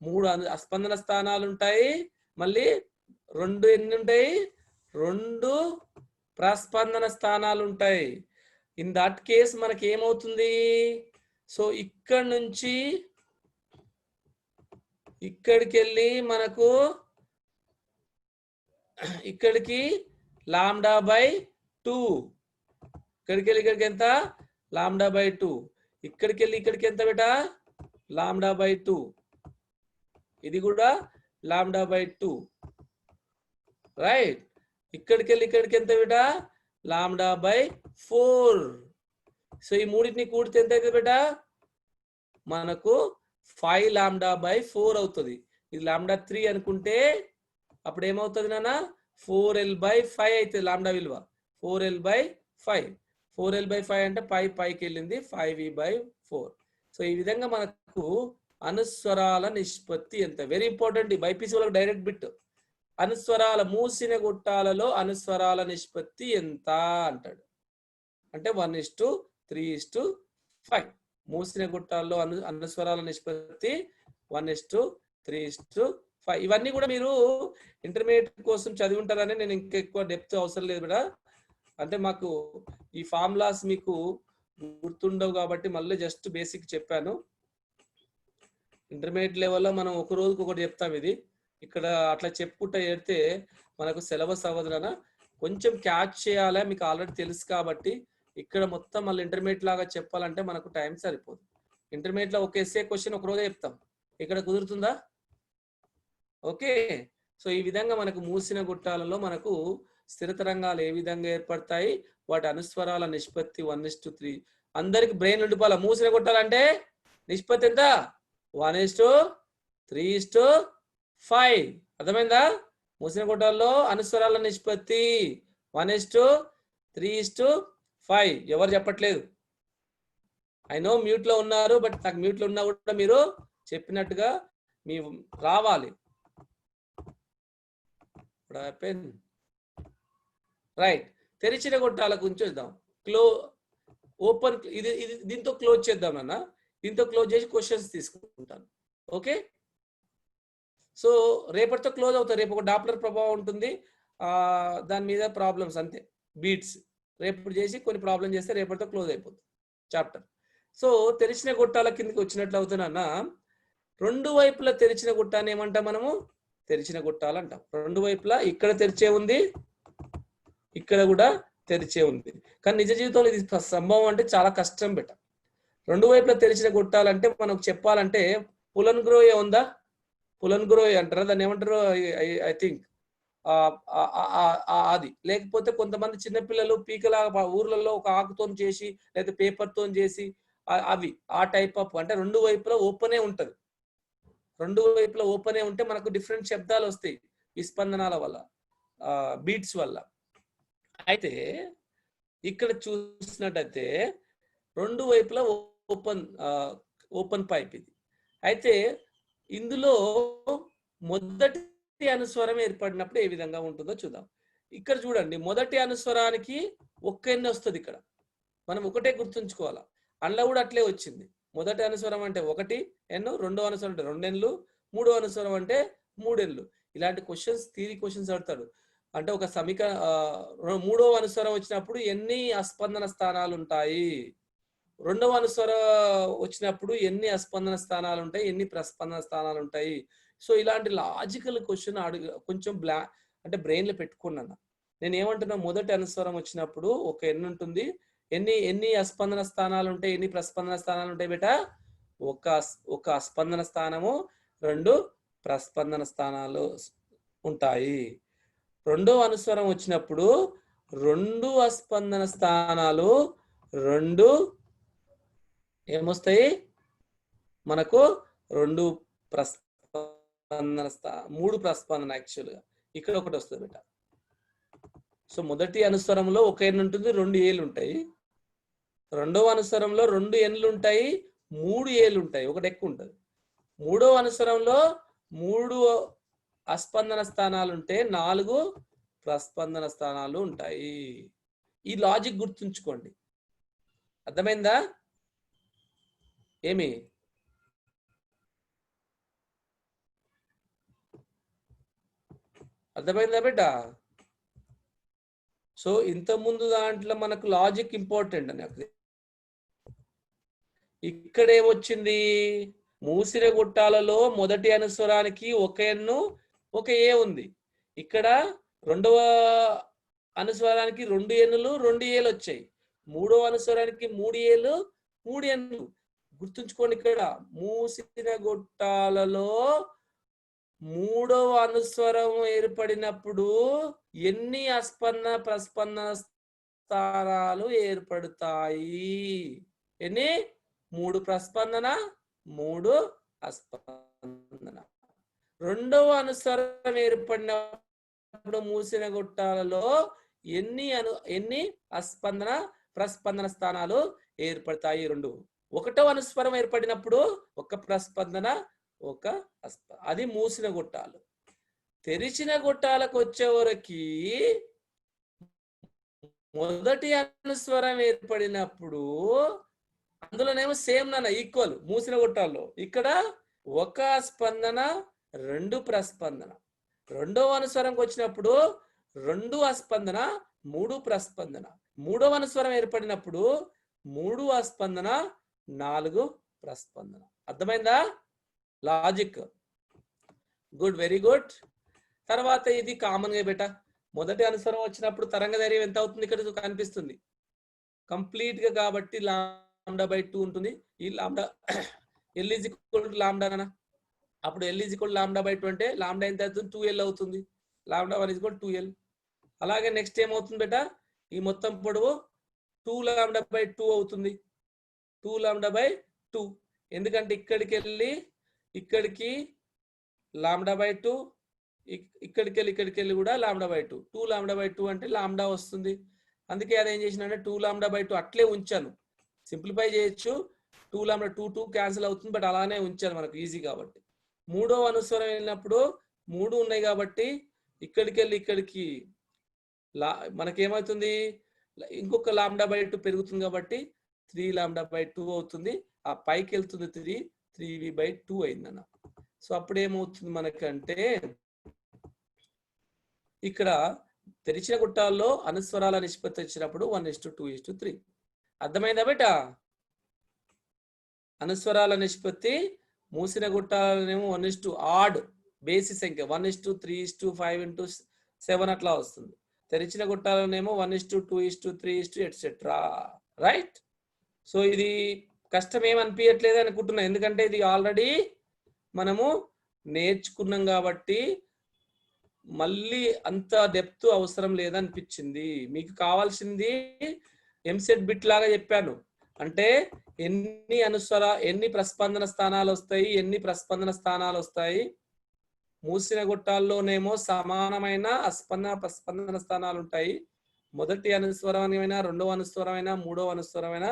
3 అస్పందన స్థానాలు ఉంటాయి. మళ్ళీ 2 ఎన్ని ఉంటాయి, 2 ప్రస్పందన స్థానాలు ఉంటాయి. ఇన్ దట్ కేస్ మనకి ఏమవుతుంది, సో ఇక్కడ నుంచి ఇక్కడికి వెళ్ళి మనకు ఇక్కడికి λ/2, ఇక్కడికి వెళ్ళి ఇక్కడికి ఎంత λ/2, ఇక్కడికి వెళ్ళి ఇక్కడికి ఎంత బేట λ/2, ఇది కూడా λ/2. రైట్. ఇక్కడికి వెళ్ళి ఇక్కడికి ఎంత బేట λ/4. సో ఈ మూడింటిని కూడితే ఎంత అవుతుంది బేట, మనకు 5λ/4 అవుతుంది. ఇది λ3 అనుకుంటే అప్పుడు ఏమవుతుంది నాన్న, 4l/5 అవుతుంది లాంబ్డా విలువ, 4l/5. 4l/5 అంటే పైకి వెళ్ళింది, 5v/4. సో ఈ విధంగా మనకు అనుస్వరాల నిష్పత్తి ఎంత, వెరీ ఇంపార్టెంట్. బైపీసీ వాళ్ళకి డైరెక్ట్ బిట్, అనుస్వరాల మూసిన గుట్టాలలో అనుస్వరాల నిష్పత్తి ఎంత అంటాడు. అంటే 1:3:5. మూసిన గుట్టాల్లో అనుస్వరాల నిష్పత్తి 1:3:5. ఇవన్నీ కూడా మీరు ఇంటర్మీడియట్ కోసం చదివి ఉంటారని నేను ఇంకా ఎక్కువ డెప్త్ అవసరం లేదు కూడా. అంటే మాకు ఈ ఫార్ములాస్ మీకు గుర్తుండవు కాబట్టి మళ్ళీ జస్ట్ బేసిక్ చెప్పాను. ఇంటర్మీడియట్ లెవెల్లో మనం ఒక రోజుకి ఒకటి చెప్తాం. ఇది ఇక్కడ అట్లా చెప్పుకుంటా చేస్తే మనకు సిలబస్ అవ్వదునా, కొంచెం క్యాచ్ చేయాలి. మీకు ఆల్రెడీ తెలుసు కాబట్టి ఇక్కడ మొత్తం మళ్ళీ ఇంటర్మీడియట్ లాగా చెప్పాలంటే మనకు టైం సరిపోదు. ఇంటర్మీడియట్ లో ఒక ఎస్ఏ క్వశ్చన్ ఒక రోజే చెప్తాం, ఇక్కడ కుదురుతుందా? ఓకే. సో ఈ విధంగా మనకు మూసిన గుట్టాలలో మనకు స్థిర తరంగాలు ఏ విధంగా ఏర్పడతాయి, వాటి అనుస్వరాల నిష్పత్తి 1:3. అందరికి బ్రెయిన్ ఉండిపోవాలి. మూసిన గుట్టాలంటే నిష్పత్తి ఎంత, 1:3:5. అర్థమైందా? మూసిన గుట్టాల్లో అనుస్వరాల నిష్పత్తి 1:3:5. ఎవరు చెప్పట్లేదు? ఐ నో మ్యూట్ లో ఉన్నారు, బట్ నాకు మ్యూట్ లో ఉన్నా కూడా మీరు చెప్పినట్టుగా మీ రావాలి. రైట్. తెరిచిన గుట్టాల గురించి చూద్దాం. ఓపెన్ ఇది దీంతో క్లోజ్ చేద్దాం అన్న. దీంతో క్లోజ్ చేసి క్వశ్చన్స్ తీసుకుంటాను. ఓకే. సో రేపటితో క్లోజ్ అవుతారు. రేపు ఒక డాప్లర్ ప్రభావం ఉంటుంది, దాని మీద ప్రాబ్లమ్స్ అంతే, బీట్స్ రేపు చేసి కొన్ని ప్రాబ్లం చేస్తే రేపటితో క్లోజ్ అయిపోతుంది చాప్టర్. సో తెరిచిన గుట్టాల కిందకి వచ్చినట్లు అవుతున్నా, రెండు వైపులా తెరిచిన గుట్టాన్ని ఏమంటాం మనము? తెరిచిన గుట్టాలు అంటాం. రెండు వైపులా ఇక్కడ తెరిచే ఉంది, ఇక్కడ కూడా తెరిచే ఉంది. కానీ నిజ జీవితంలో ఇది సంభవం అంటే చాలా కష్టం బెట. రెండు వైపులా తెరిచిన గుట్టాలంటే మనకు చెప్పాలంటే పులన్గ్రోయ్ ఉందా? పులన్గ్రోయ్ అంటారా దాన్ని, ఏమంటారు? ఐ థింక్ అది. లేకపోతే కొంతమంది చిన్నపిల్లలు పీకలాగా ఊర్లలో ఒక ఆకుతో చేసి లేదా పేపర్తో చేసి అవి ఆ టైప్ ఆఫ్, అంటే రెండు వైపులా ఓపెనే ఉంటది. రెండు వైపులా ఓపెనే ఉంటే మనకు డిఫరెంట్ శబ్దాలు వస్తాయి విస్పందనాల వల్ల, బీట్స్ వల్ల. అయితే ఇక్కడ చూసినట్టయితే రెండు వైపులా ఓపెన్ పైప్ ఇది. అయితే ఇందులో మొదటి అనుస్వరం ఏర్పడినప్పుడు ఏ విధంగా ఉంటుందో చూద్దాం. ఇక్కడ చూడండి, మొదటి అనుస్వరానికి ఒక్క ఎన్ వస్తుంది. ఇక్కడ మనం ఒకటే గుర్తుంచుకోవాలా. అందులో కూడా అట్లే వచ్చింది. మొదటి అనుస్వరం అంటే 1 ఎన్, రెండో అనుస్వరం అంటే 2 ఎన్లు, మూడో అనుస్వరం అంటే 3 ఎన్లు. ఇలాంటి క్వశ్చన్స్, థియరీ క్వశ్చన్స్ అడతాడు. అంటే ఒక మూడవ అనుస్వరం వచ్చినప్పుడు ఎన్ని అస్పందన స్థానాలు ఉంటాయి, రెండవ అనుస్వరం వచ్చినప్పుడు ఎన్ని అస్పందన స్థానాలు ఉంటాయి, ఎన్ని ప్రస్పందన స్థానాలు ఉంటాయి. సో ఇలాంటి లాజికల్ క్వశ్చన్ కొంచెం అంటే బ్రెయిన్ లో పెట్టుకున్నాను. నేను ఏమంటున్నా, మొదటి అనుస్వరం వచ్చినప్పుడు ఒక ఎన్ని ఉంటుంది, ఎన్ని అస్పందన స్థానాలు ఉంటాయి, ఎన్ని ప్రస్పందన స్థానాలు ఉంటాయి బేటా? ఒక అస్పందన స్థానము, 2 ప్రస్పందన స్థానాలు ఉంటాయి. రెండో అనుస్వరం వచ్చినప్పుడు 2 అస్పందన స్థానాలు, 2 ఏమొస్తాయి మనకు, 2 ప్రస్పందన 3 ప్రస్పందన. యాక్చువల్గా ఇక్కడ ఒకటి వస్తుంది బేట. సో మొదటి అనుస్వరంలో ఒక ఎన్ ఉంటుంది, 2 ఏలు ఉంటాయి. రెండవ అనుస్వరంలో 2 ఎన్లు ఉంటాయి, 3 ఏలు ఉంటాయి, ఒకటి ఎక్కువ ఉంటుంది. మూడవ అనుస్వరంలో 3 అస్పందన స్థానాలు ఉంటే 4 ప్రస్పందన స్థానాలు ఉంటాయి. ఈ లాజిక్ గుర్తుంచుకోండి. అర్థమైందా? ఏమి అర్థమైందా బిడ్డ? సో ఇంత ముందు దాంట్లో మనకు లాజిక్ ఇంపార్టెంట్ అని. ఇక్కడ ఏమొచ్చింది, మూసిన గుట్టాలలో మొదటి అనుస్వరానికి ఒక ఎన్ను, ఒక ఏ ఉంది. ఇక్కడ రెండవ అనుస్వరానికి 2 ఎన్నులు, 2 ఏలు వచ్చాయి. మూడవ అనుస్వరానికి 3 ఏలు, 3 ఎన్నులు. గుర్తుంచుకోండి, ఇక్కడ మూసిన గుట్టాలలో మూడవ అనుస్వరం ఏర్పడినప్పుడు ఎన్ని అస్పందన ప్రస్పందన స్థానాలు ఏర్పడతాయి? ఎన్ని? 3 ప్రస్పందన, 3 అస్పందన. రెండవ అనుస్వరం ఏర్పడినప్పుడు మూసిన గుట్టాలలో ఎన్ని అస్పందన ప్రస్పందన స్థానాలు ఏర్పడతాయి? 2. ఒకటవ అనుస్వరం ఏర్పడినప్పుడు 1 ప్రస్పందన, 1 అది మూసిన గుట్టాలు. తెరిచిన గుట్టాలకు వచ్చేవరకు మొదటి అనుస్వరం ఏర్పడినప్పుడు అందులోనేమో సేమ్ నాన్న, ఈక్వల్. మూసిన గుట్టాల్లో ఇక్కడ 1 స్పందన, 2 ప్రస్పందన. రెండవ అనుస్వరంకి వచ్చినప్పుడు 2 అస్పందన, 3 ప్రస్పందన. మూడవ అనుస్వరం ఏర్పడినప్పుడు 3 అస్పందన, 4 ప్రస్పందన. అర్థమైందా లాజిక్? Good, very good. తర్వాత ఇది కామన్ గా బేట, మొదటి అనుస్వరం వచ్చినప్పుడు తరంగ ధైర్యం ఎంత అవుతుంది ఇక్కడ కనిపిస్తుంది కంప్లీట్ గా. కాబట్టి λ/2 ఉంటుంది. ఈ లాంబ్డా L = λ. అప్పుడు L = λ/2 అంటే లాంబ్డా ఎంత అవుతుంది? 2L అవుతుంది. λ1 = 2L. అలాగే నెక్స్ట్ ఏమవుతుంది బేట, ఈ మొత్తం పొడవు 2λ/2 అవుతుంది. 2λ/2. ఎందుకంటే ఇక్కడికి వెళ్ళి ఇక్కడికి λ/2, ఇక్కడికి వెళ్ళి కూడా λ/2. 2λ/2 అంటే లాంబ్డా వస్తుంది. అందుకే అది ఏం చేసిన అంటే 2λ/2 అట్లే ఉంచాను. సింప్లిఫై చేయొచ్చు, 2λ/2 క్యాన్సిల్ అవుతుంది, బట్ అలానే ఉంచాను మనకు ఈజీ కాబట్టి. మూడో అనుస్వరం వెళ్ళినప్పుడు 3 ఉన్నాయి కాబట్టి ఇక్కడికి వెళ్ళి ఇక్కడికి మనకేమవుతుంది, ఇంకొక λ/2 పెరుగుతుంది కాబట్టి 3λ/2 అవుతుంది. ఆ పైకి వెళ్తుంది 3v/2 అయిందన్న. సో అప్పుడు ఏమవుతుంది మనకంటే, ఇక్కడ తెరిచిన గుట్టాల్లో అనుస్వరాల నిష్పత్తి వచ్చినప్పుడు 1:2:3. అర్థమైందా బేట? అనుస్వరాల నిష్పత్తి మూసిన గుట్టాలనేమో 1:, ఆడ్ బేసి సంఖ్య 1:3:5:7 అట్లా వస్తుంది. తెరిచిన గుట్టాలనేమో 1:2:3 ఎట్సెట్రా. రైట్? సో ఇది కష్టం ఏమనిపించట్లేదు అనుకుంటున్నా, ఎందుకంటే ఇది ఆల్రెడీ మనము నేర్చుకున్నాం కాబట్టి మళ్ళీ అంత డెప్త్ అవసరం లేదనిపించింది. మీకు కావాల్సింది ఎంసెట్ బిట్ లాగా చెప్పాను. అంటే ఎన్ని ప్రస్పందన స్థానాలు వస్తాయి, ఎన్ని ప్రస్పందన స్థానాలు వస్తాయి. మూసిన గుట్టాల్లోనేమో సమానమైన అస్పందన ప్రస్పందన స్థానాలు ఉంటాయి. మొదటి అనుస్వరమైనా, రెండవ అనుస్వరమైనా, మూడవ అనుస్వరమైనా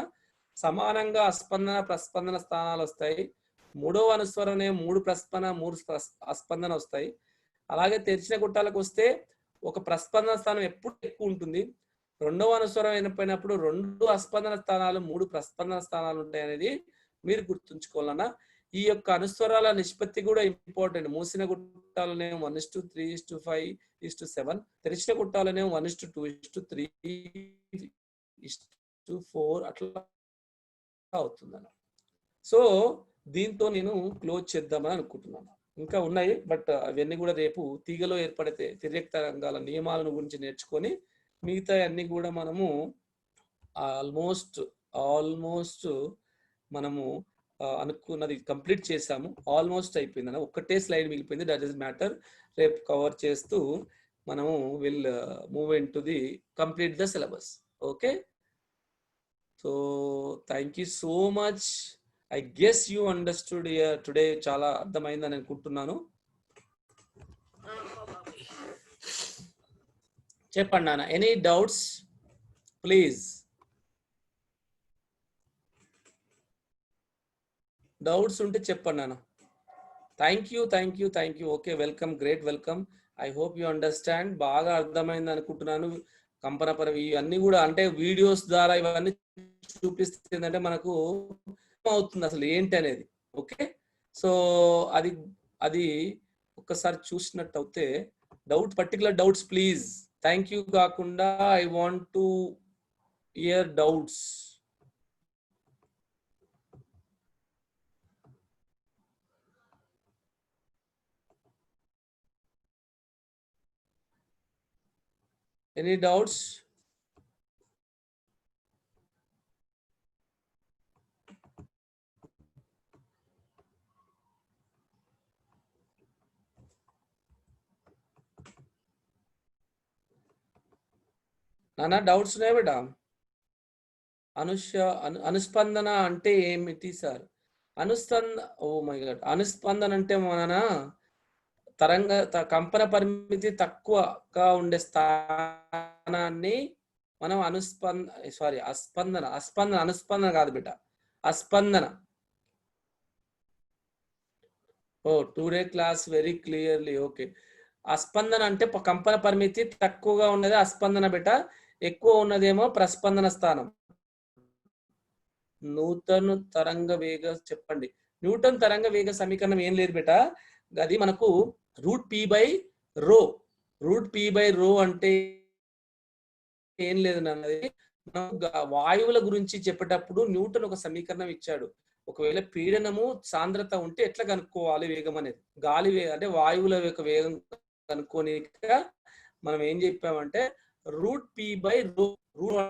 సమానంగా అస్పందన ప్రస్పందన స్థానాలు వస్తాయి. మూడవ అనుస్వరం 3 ప్రస్పందన, 3 అస్పందన వస్తాయి. అలాగే తెరిచిన గుట్టాలకు వస్తే ఒక ప్రస్పందన స్థానం ఎప్పుడు ఎక్కువ ఉంటుంది. రెండవ అనుస్వరం అయినప్పుడు 2 అస్పందన స్థానాలు 3 ప్రస్పందన స్థానాలు ఉంటాయి అనేది మీరు గుర్తుంచుకోవాలన్నా. ఈ యొక్క అనుస్వరాల నిష్పత్తి కూడా ఇంపార్టెంట్. మూసిన గుట్టాలనేమో 1:3:5:7, తెరిచిన గుట్టాలనేమో 1:2:3:4 అట్లా అవుతుందన్న. సో దీంతో నేను క్లోజ్ చేద్దామని అనుకుంటున్నాను. ఇంకా ఉన్నాయి, బట్ అవన్నీ కూడా రేపు తీగలో ఏర్పడితే తిర్యక్ తరంగాల నియమాలను గురించి నేర్చుకొని మిగతా అన్ని కూడా మనము ఆల్మోస్ట్ మనము అనుకున్నది కంప్లీట్ చేసాము. ఆల్మోస్ట్ అయిపోయింది. ఒక్కటే స్లైడ్ మిగిలిపోయింది. That is matter. రేపు కవర్ చేస్తూ మనము will move in to the complete the syllabus. Okay, so thank you so much. I guess you understood here today. చాలా అర్థమైందని అనుకుంటున్నాను. చెప్పండి నాన్న, ఎనీ డౌట్స్ ప్లీజ్? డౌట్స్ ఉంటే చెప్పండి నాన్న. Thank you. Okay, welcome, great welcome. I hope you understand. బాగా అర్థమైంది అనుకుంటున్నాను. కంపనపరం ఇవన్నీ కూడా అంటే వీడియోస్ ద్వారా ఇవన్నీ చూపిస్తుందంటే మనకు అవుతుంది అసలు ఏంటి అనేది. ఓకే, సో అది ఒక్కసారి చూసినట్టు అయితే doubt, particular doubts please. Thank you కాకుండా I want to hear doubts. Any doubts? నానా డౌట్స్ ఉన్నాయా బేటా? అనుస్పందన అంటే ఏమిటి సార్? ఓ మై గాడ్, అనుస్పందన అంటే మన కంపన పరిమితి తక్కువగా ఉండే స్థానాన్ని మనం అనుస్పందన కాదు బిడ్డ, అస్పందన. Oh today class very clearly. Okay, అస్పందన అంటే కంపన పరిమితి తక్కువగా ఉన్నది అస్పందన బిడ్డ, ఎక్కువ ఉన్నదేమో ప్రస్పందన స్థానం. న్యూటన్ తరంగ వేగ చెప్పండి. న్యూటన్ తరంగ వేగ సమీకరణం ఏం లేదు బిడ్డ, అది మనకు √p/ρ. √p/ρ అంటే ఏం లేదు అన్నది వాయువుల గురించి చెప్పేటప్పుడు న్యూటన్ ఒక సమీకరణం ఇచ్చాడు. ఒకవేళ పీడనము సాంద్రత ఉంటే ఎట్లా కనుక్కోవాలి వేగం అనేది, గాలి వేగం అంటే వాయువుల యొక్క వేగం కనుక్కోనిక మనం ఏం చెప్పామంటే √p/ρ.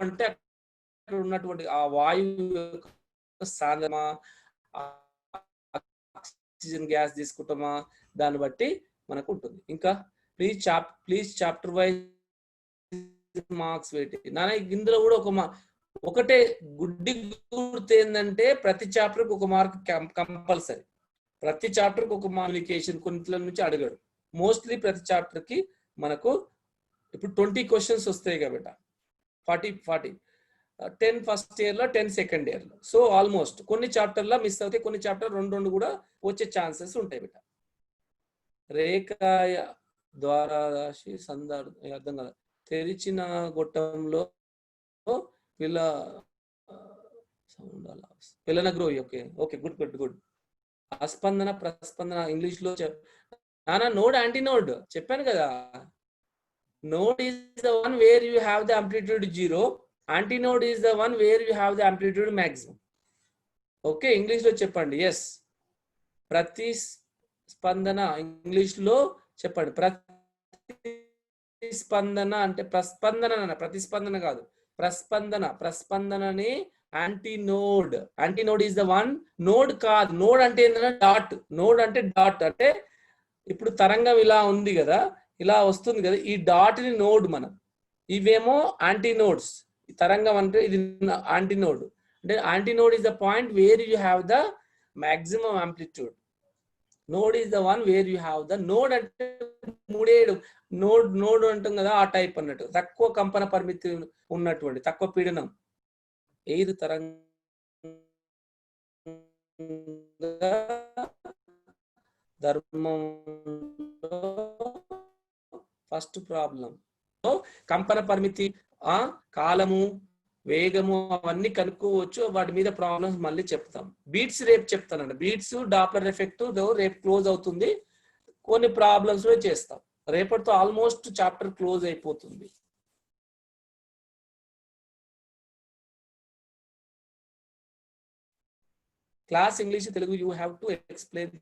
అంటే అక్కడ ఉన్నటువంటి ఆ వాయువు యొక్క సాంద్రమా, ఆక్సిజన్ గ్యాస్ తీసుకుంటామా, దాన్ని బట్టి మనకు ఉంటుంది. ఇంకా ప్లీజ్ చాప్టర్ వైజ్ మార్క్స్ పెట్టి నాన్న. ఇందులో కూడా ఒకటే గుడ్డి గుర్తు ఏంటంటే ప్రతి చాప్టర్కి ఒక మార్క్ కంపల్సరీ. ప్రతి చాప్టర్కి ఒక కమ్యూనికేషన్ కొన్నిట్ల నుంచి అడిగాడు. మోస్ట్లీ ప్రతి చాప్టర్ కి మనకు ఇప్పుడు 20 క్వశ్చన్స్ వస్తాయి కాబట్టి 40 10 ఫస్ట్ ఇయర్ లో 10 సెకండ్ ఇయర్ లో. సో ఆల్మోస్ట్ కొన్ని చాప్టర్లో మిస్ అవుతాయి, కొన్ని చాప్టర్ 2 కూడా వచ్చే ఛాన్సెస్ ఉంటాయి బిడ్డ. రేఖాయ ద్వారా రాశి అర్థం కదా. తెరిచిన గొట్టంలో పిల్లన గ్రోయి. Okay good. అస్పందన ప్రస్పందన ఇంగ్లీష్ లో నానా నోడ్ యాంటీనోడ్ చెప్పాను కదా. Node is the one where you have the amplitude 0. Antinode is the one where you have the amplitude maximum. Okay, English లో చెప్పండి. ఎస్, ప్రతిస్పందన ఇంగ్లీష్ లో చెప్పండి. ప్రతిస్పందన అంటే ప్రస్పందన, ప్రతిస్పందన కాదు, ప్రస్పందనని antinode. Antinode is the one. Node కాదు. నోడ్ అంటే ఏంటంటే డాట్. నోడ్ అంటే డాట్ అంటే ఇప్పుడు తరంగం ఇలా ఉంది కదా, ఇలా వస్తుంది కదా, ఈ డాట్ ని నోడ్ మనం. ఇవేమో యాంటీనోడ్స్. ఈ తరంగం అంటే ఇది యాంటీనోడ్. అంటే antinode is the point where you have the maximum amplitude. Node is the one where you have the. Node అంటే 3 నోడ్ అంటాం కదా, ఆ టైప్ అన్నట్టు. తక్కువ కంపన పరిమితి ఉన్నటువంటి, తక్కువ పీడనం ఎయిర్ తరంగ ధర్మంలో ఫస్ట్ ప్రాబ్లం. సో కంపన పరిమితి, కాలము, వేగము అవన్నీ కనుక్కోవచ్చు. వాటి మీద ప్రాబ్లమ్స్ మళ్ళీ చెప్తాం. బీట్స్ రేపు చెప్తానండి. బీట్స్, డాప్లర్ ఎఫెక్ట్ రేపు క్లోజ్ అవుతుంది. కొన్ని ప్రాబ్లమ్స్ చేస్తాం. రేపటితో ఆల్మోస్ట్ చాప్టర్ క్లోజ్ అయిపోతుంది. Class English Telugu you have to explain.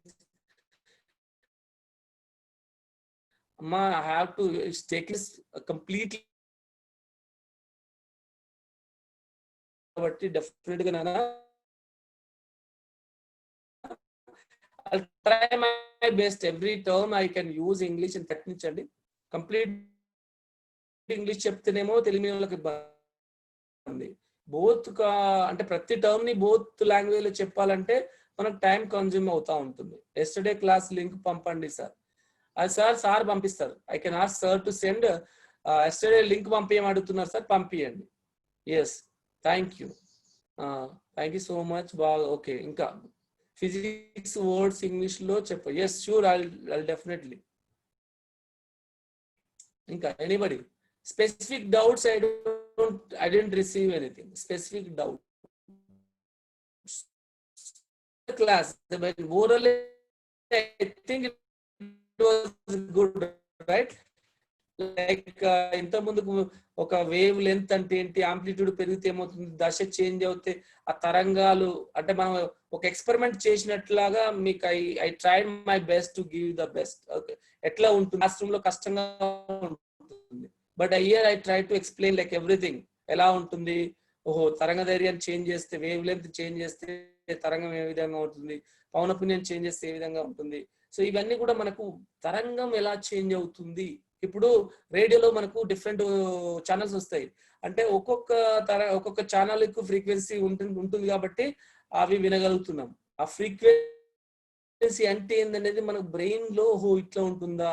అమ్మా I have to take this completely. కాబట్టి డెఫినెట్ గా నాన్న I'll try my best. Every term I can use English and ప్రయత్నించండి. కంప్లీట్ ఇంగ్లీష్ చెప్తేనేమో తెలుగు వాళ్ళకి ఇబ్బంది. బోత్ అంటే ప్రతి టర్మ్ ని బోత్ లాంగ్వేజ్ లో చెప్పాలంటే మనకు టైం కన్జ్యూమ్ అవుతా ఉంటుంది. ఎస్టర్డే క్లాస్ లింక్ పంపండి సార్. అది సార్ పంపిస్తారు. I can ask sir to send. Yesterday link పంపించమని అడుగుతున్నారు సార్, పంపియండి. Yes, thank you so much. బాగా ఓకే. ఇంకా ఫిజిక్స్ వర్డ్స్ ఇంగ్లీష్ లో చెప్ప. Yes sure, I'll definitely. ఇంకా anybody specific doubts? I didn't receive anything. Specific doubt. Class, when orally I think it was good, right? Like ఇంత ముందుకు ఒక wave length అంటే ఏంటి, ఆంప్లిట్యూడ్ పెరిగితే ఏమవుతుంది, దశ చేంజ్ అవుతే ఆ తరంగాలు, అంటే మనం ఒక ఎక్స్పెరిమెంట్ చేసినట్లాగా మీకు I tried my best to give the best. Okay, ఎట్లా ఉంటుంది క్లాస్ రూమ్ లో కష్టంగా ఉంటుంది, but here I try to explain like everything. ఎలా ఉంటుంది, ఓహో తరంగ ధైర్యాన్ని చేంజ్ చేస్తే, వేవ్ లెంత్ చేంజ్ చేస్తే తరంగం ఏ విధంగా ఉంటుంది, పౌనపున్యం చేంజ్ చేస్తే ఏ విధంగా ఉంటుంది. సో ఇవన్నీ కూడా మనకు తరంగం ఎలా చేంజ్ అవుతుంది. ఇప్పుడు రేడియోలో మనకు డిఫరెంట్ ఛానల్స్ వస్తాయి. అంటే ఒక్కొక్క ఛానల్ కు ఫ్రీక్వెన్సీ ఉంటుంది కాబట్టి అవి వినగలుగుతున్నాం. ఆ ఫ్రీక్వెన్సీ అంటే ఏందనేది మనకు బ్రెయిన్ లో ఓహో ఇట్లా ఉంటుందా.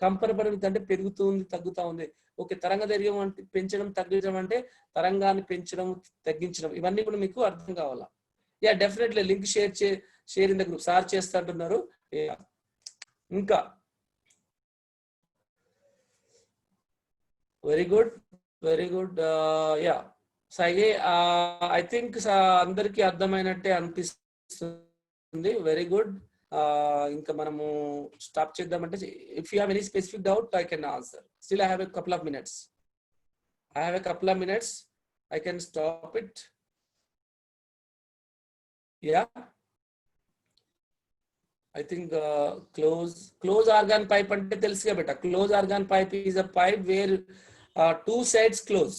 కంపన పరిమితి అంటే పెరుగుతుంది, తగ్గుతా ఉంది. ఓకే, తరంగ ధైర్యం అంటే పెంచడం, తగ్గించడం అంటే తరంగాన్ని పెంచడం, తగ్గించడం. ఇవన్నీ కూడా మీకు అర్థం కావాలా. Yeah definitely link share in the group. Sir చేస్తా అంటున్నారు. ఇంకా very good. Yeah Sai, I think అందరికి అర్థమైనట్టే అనిపిస్తుంది. Very good. ఇంకా మనము స్టాప్ చేద్దామంటే, if you have any specific doubt I can answer. Still I have a couple of minutes. I can stop it. Yeah I think close organ pipe ante telusuga beta. Close organ pipe is a pipe where two sides close.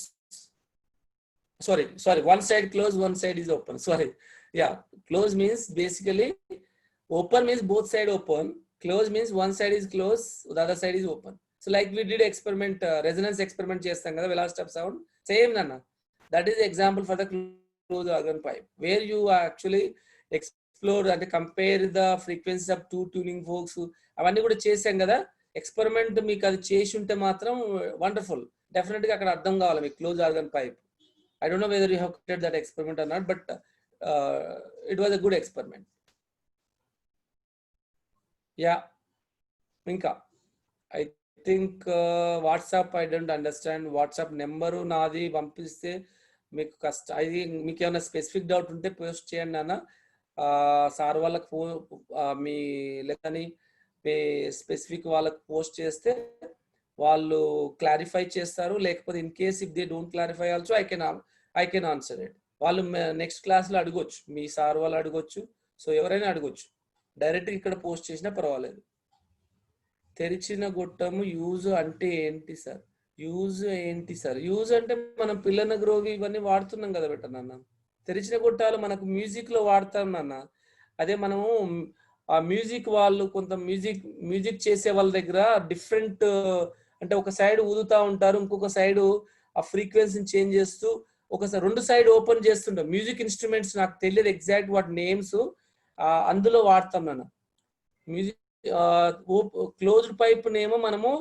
Sorry, one side closed, one side is open. Sorry. Yeah, close means basically open means both side open. Close means one side is closed, the other side is open. So like we did experiment, resonance experiment chestam kada, velocity of sound. Same nana. That is the example for the closed organ pipe where you actually explore and compare the frequencies of two tuning forks. అవన్నీ కూడా చేసాం కదా experiment. మీకు అది చేసి ఉంటే మాత్రం wonderful. Definite గా అక్కడ అర్థం కావాలి మీకు close organ pipe. I don't know whether you have completed that experiment or not, but it was a good experiment. Yeah. Minka, I think WhatsApp, I don't understand. WhatsApp number naadi pampiste meeku kasta. Idi meeku emana specific doubt unte post cheyandi nana. Sir వాళ్ళకి phone మీ లెక్కని మీ specific వాళ్ళకి post చేస్తే వాళ్ళు clarify చేస్తారు. లేకపోతే in case if they don't clarify also I can answer it. వాళ్ళు next class లో అడగొచ్చు, మీ sir వాళ్ళు అడగొచ్చు. సో ఎవరైనా అడగొచ్చు. డైరెక్ట్ ఇక్కడ పోస్ట్ చేసినా పర్వాలేదు. తెరిచిన గొట్టము యూజ్ అంటే ఏంటి సార్? యూజ్ అంటే మనం పిల్లన గ్రోవి ఇవన్నీ వాడుతున్నాం కదా బెట్ట నాన్న. తెరిచిన గొట్టాలు మనకు మ్యూజిక్ లో వాడతాం నాన్న. అదే మనము ఆ మ్యూజిక్ వాళ్ళు కొంత మ్యూజిక్ చేసే వాళ్ళ దగ్గర డిఫరెంట్, అంటే ఒక సైడ్ ఊదుతా ఉంటారు, ఇంకొక సైడ్ ఆ ఫ్రీక్వెన్సీని చేంజ్ చేస్తూ ఒకసారి రెండు సైడ్ ఓపెన్ చేస్తుంటాం. మ్యూజిక్ ఇన్స్ట్రుమెంట్స్ నాకు తెలియదు ఎగ్జాక్ట్ వాటి నేమ్స్, అందులో వాడతాం నాన్న. మ్యూజిక్ క్లోజ్డ్ పైప్ నేమో మనము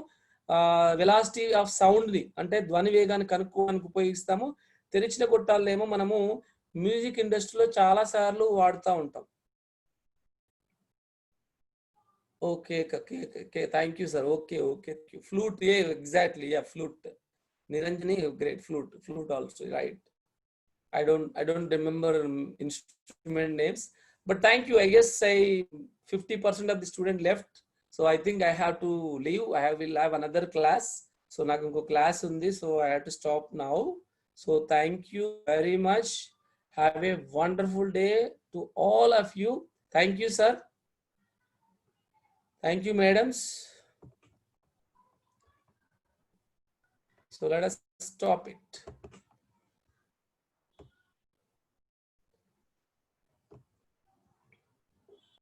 వెలాసిటీ ఆఫ్ సౌండ్ ని, అంటే ధ్వని వేగాన్ని కనుక్కోడానికి ఉపయోగిస్తాము. తెరిచిన గొట్టాలనేమో మనము మ్యూజిక్ ఇండస్ట్రీలో చాలా సార్లు వాడుతూ ఉంటాం. Okay. Thank you, sir. Okay. Flute, yeah, exactly. Yeah, flute. Niranjani, great flute also, right? I don't remember instrument names, but thank you. I guess 50% of the student left, so I think I have to leave. Will have another class. So నాకు ఇంకో class ఉంది, so I have to stop now. So thank you very much. Have a wonderful day to all of you. Thank you, sir. Thank you, madams. So let us stop it.